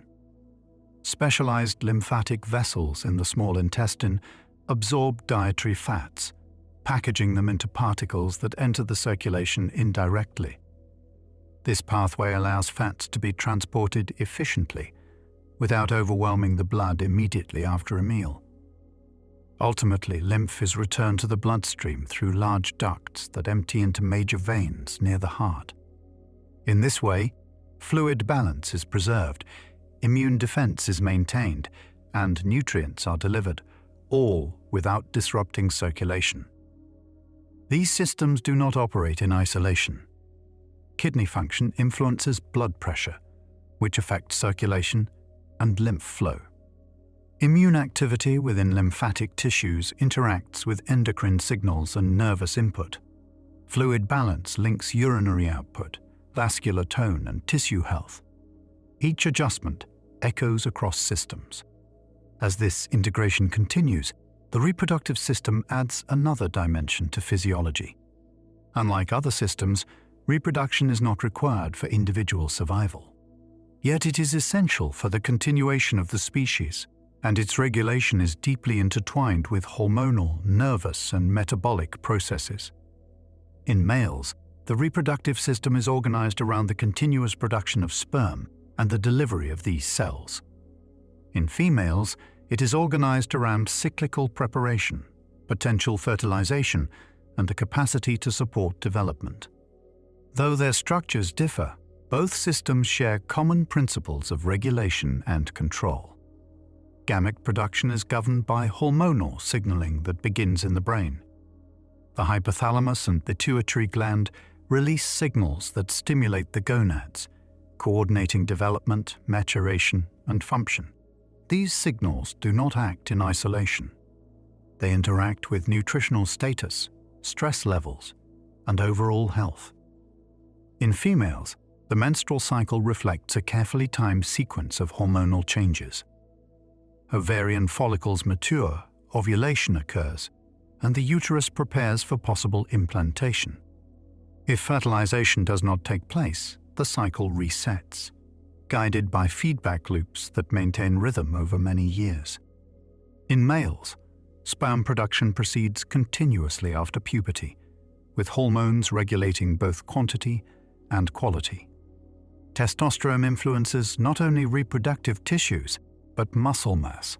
Specialized lymphatic vessels in the small intestine absorb dietary fats, packaging them into particles that enter the circulation indirectly. This pathway allows fats to be transported efficiently, without overwhelming the blood immediately after a meal. Ultimately, lymph is returned to the bloodstream through large ducts that empty into major veins near the heart. In this way, fluid balance is preserved, immune defense is maintained, and nutrients are delivered, all without disrupting circulation. These systems do not operate in isolation. Kidney function influences blood pressure, which affects circulation and lymph flow. Immune activity within lymphatic tissues interacts with endocrine signals and nervous input. Fluid balance links urinary output, vascular tone, and tissue health. Each adjustment echoes across systems. As this integration continues, the reproductive system adds another dimension to physiology. Unlike other systems, reproduction is not required for individual survival. Yet it is essential for the continuation of the species, and its regulation is deeply intertwined with hormonal, nervous, and metabolic processes. In males, the reproductive system is organized around the continuous production of sperm and the delivery of these cells. In females, it is organized around cyclical preparation, potential fertilization, and the capacity to support development. Though their structures differ, both systems share common principles of regulation and control. Gamete production is governed by hormonal signaling that begins in the brain. The hypothalamus and pituitary gland release signals that stimulate the gonads, coordinating development, maturation, and function. These signals do not act in isolation. They interact with nutritional status, stress levels, and overall health. In females, the menstrual cycle reflects a carefully timed sequence of hormonal changes. Ovarian follicles mature, ovulation occurs, and the uterus prepares for possible implantation. If fertilization does not take place, the cycle resets, guided by feedback loops that maintain rhythm over many years. In males, sperm production proceeds continuously after puberty, with hormones regulating both quantity and quality. Testosterone influences not only reproductive tissues, but muscle mass,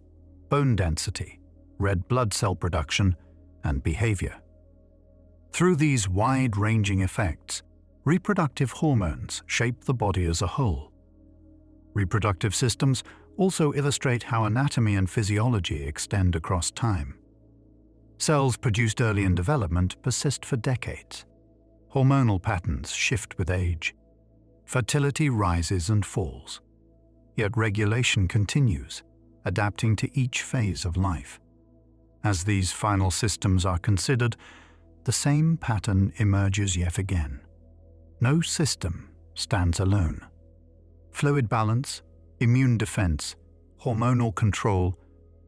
bone density, red blood cell production, and behavior. Through these wide-ranging effects, reproductive hormones shape the body as a whole. Reproductive systems also illustrate how anatomy and physiology extend across time. Cells produced early in development persist for decades. Hormonal patterns shift with age. Fertility rises and falls. Yet regulation continues, adapting to each phase of life. As these final systems are considered, the same pattern emerges yet again. No system stands alone. Fluid balance, immune defense, hormonal control,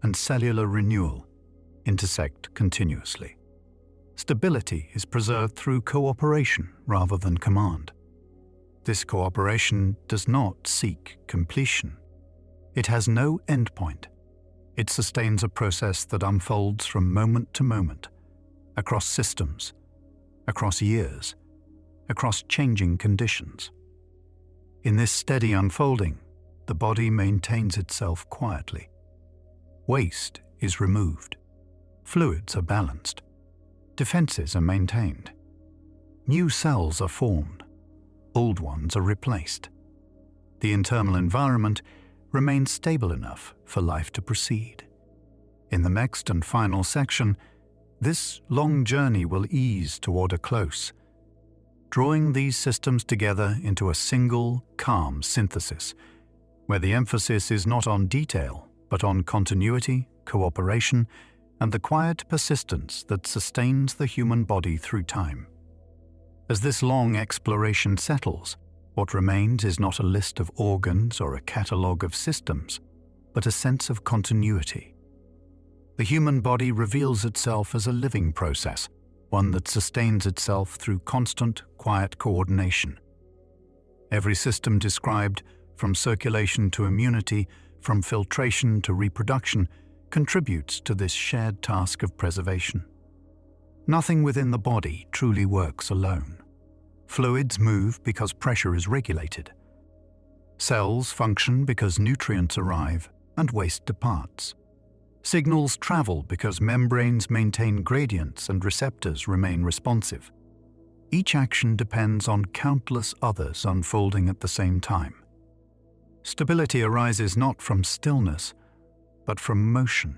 and cellular renewal intersect continuously. Stability is preserved through cooperation rather than command. This cooperation does not seek completion. It has no endpoint. It sustains a process that unfolds from moment to moment, across systems, across years, across changing conditions. In this steady unfolding, the body maintains itself quietly. Waste is removed. Fluids are balanced. Defenses are maintained. New cells are formed. Old ones are replaced. The internal environment remains stable enough for life to proceed. In the next and final section, this long journey will ease toward a close, drawing these systems together into a single, calm synthesis, where the emphasis is not on detail, but on continuity, cooperation, and the quiet persistence that sustains the human body through time. As this long exploration settles, what remains is not a list of organs or a catalogue of systems, but a sense of continuity. The human body reveals itself as a living process, one that sustains itself through constant, quiet coordination. Every system described, from circulation to immunity, from filtration to reproduction, contributes to this shared task of preservation. Nothing within the body truly works alone. Fluids move because pressure is regulated. Cells function because nutrients arrive and waste departs. Signals travel because membranes maintain gradients and receptors remain responsive. Each action depends on countless others unfolding at the same time. Stability arises not from stillness, but from motion,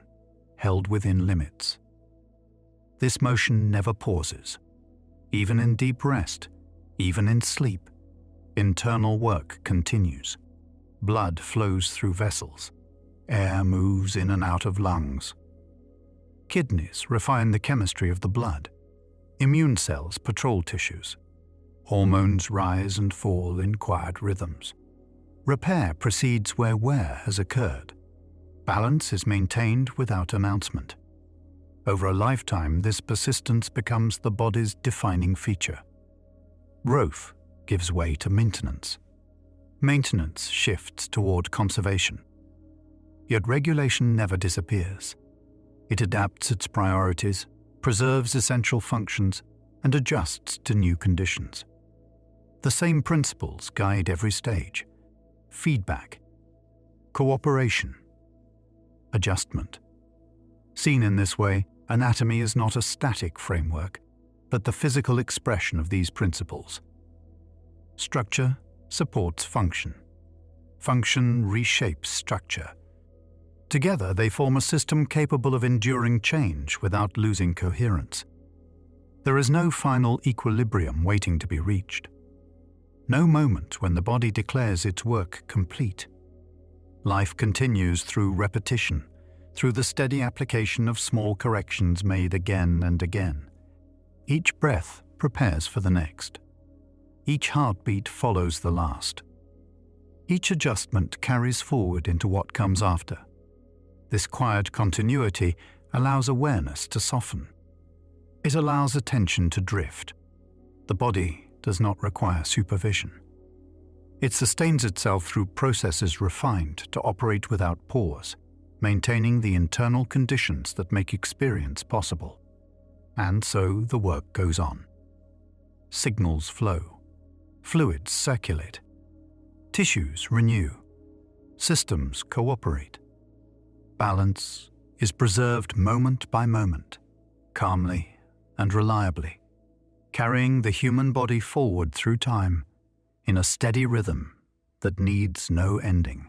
held within limits. This motion never pauses. Even in deep rest, even in sleep, internal work continues. Blood flows through vessels. Air moves in and out of lungs. Kidneys refine the chemistry of the blood. Immune cells patrol tissues. Hormones rise and fall in quiet rhythms. Repair proceeds where wear has occurred. Balance is maintained without announcement. Over a lifetime, this persistence becomes the body's defining feature. Growth gives way to maintenance. Maintenance shifts toward conservation. Yet regulation never disappears. It adapts its priorities, preserves essential functions, and adjusts to new conditions. The same principles guide every stage: feedback, cooperation, adjustment. Seen in this way, anatomy is not a static framework, but the physical expression of these principles. Structure supports function. Function reshapes structure. Together, they form a system capable of enduring change without losing coherence. There is no final equilibrium waiting to be reached. No moment when the body declares its work complete. Life continues through repetition, through the steady application of small corrections made again and again. Each breath prepares for the next. Each heartbeat follows the last. Each adjustment carries forward into what comes after. This quiet continuity allows awareness to soften. It allows attention to drift. The body does not require supervision. It sustains itself through processes refined to operate without pause, maintaining the internal conditions that make experience possible. And so the work goes on. Signals flow. Fluids circulate. Tissues renew. Systems cooperate. Balance is preserved moment by moment, calmly and reliably, carrying the human body forward through time in a steady rhythm that needs no ending.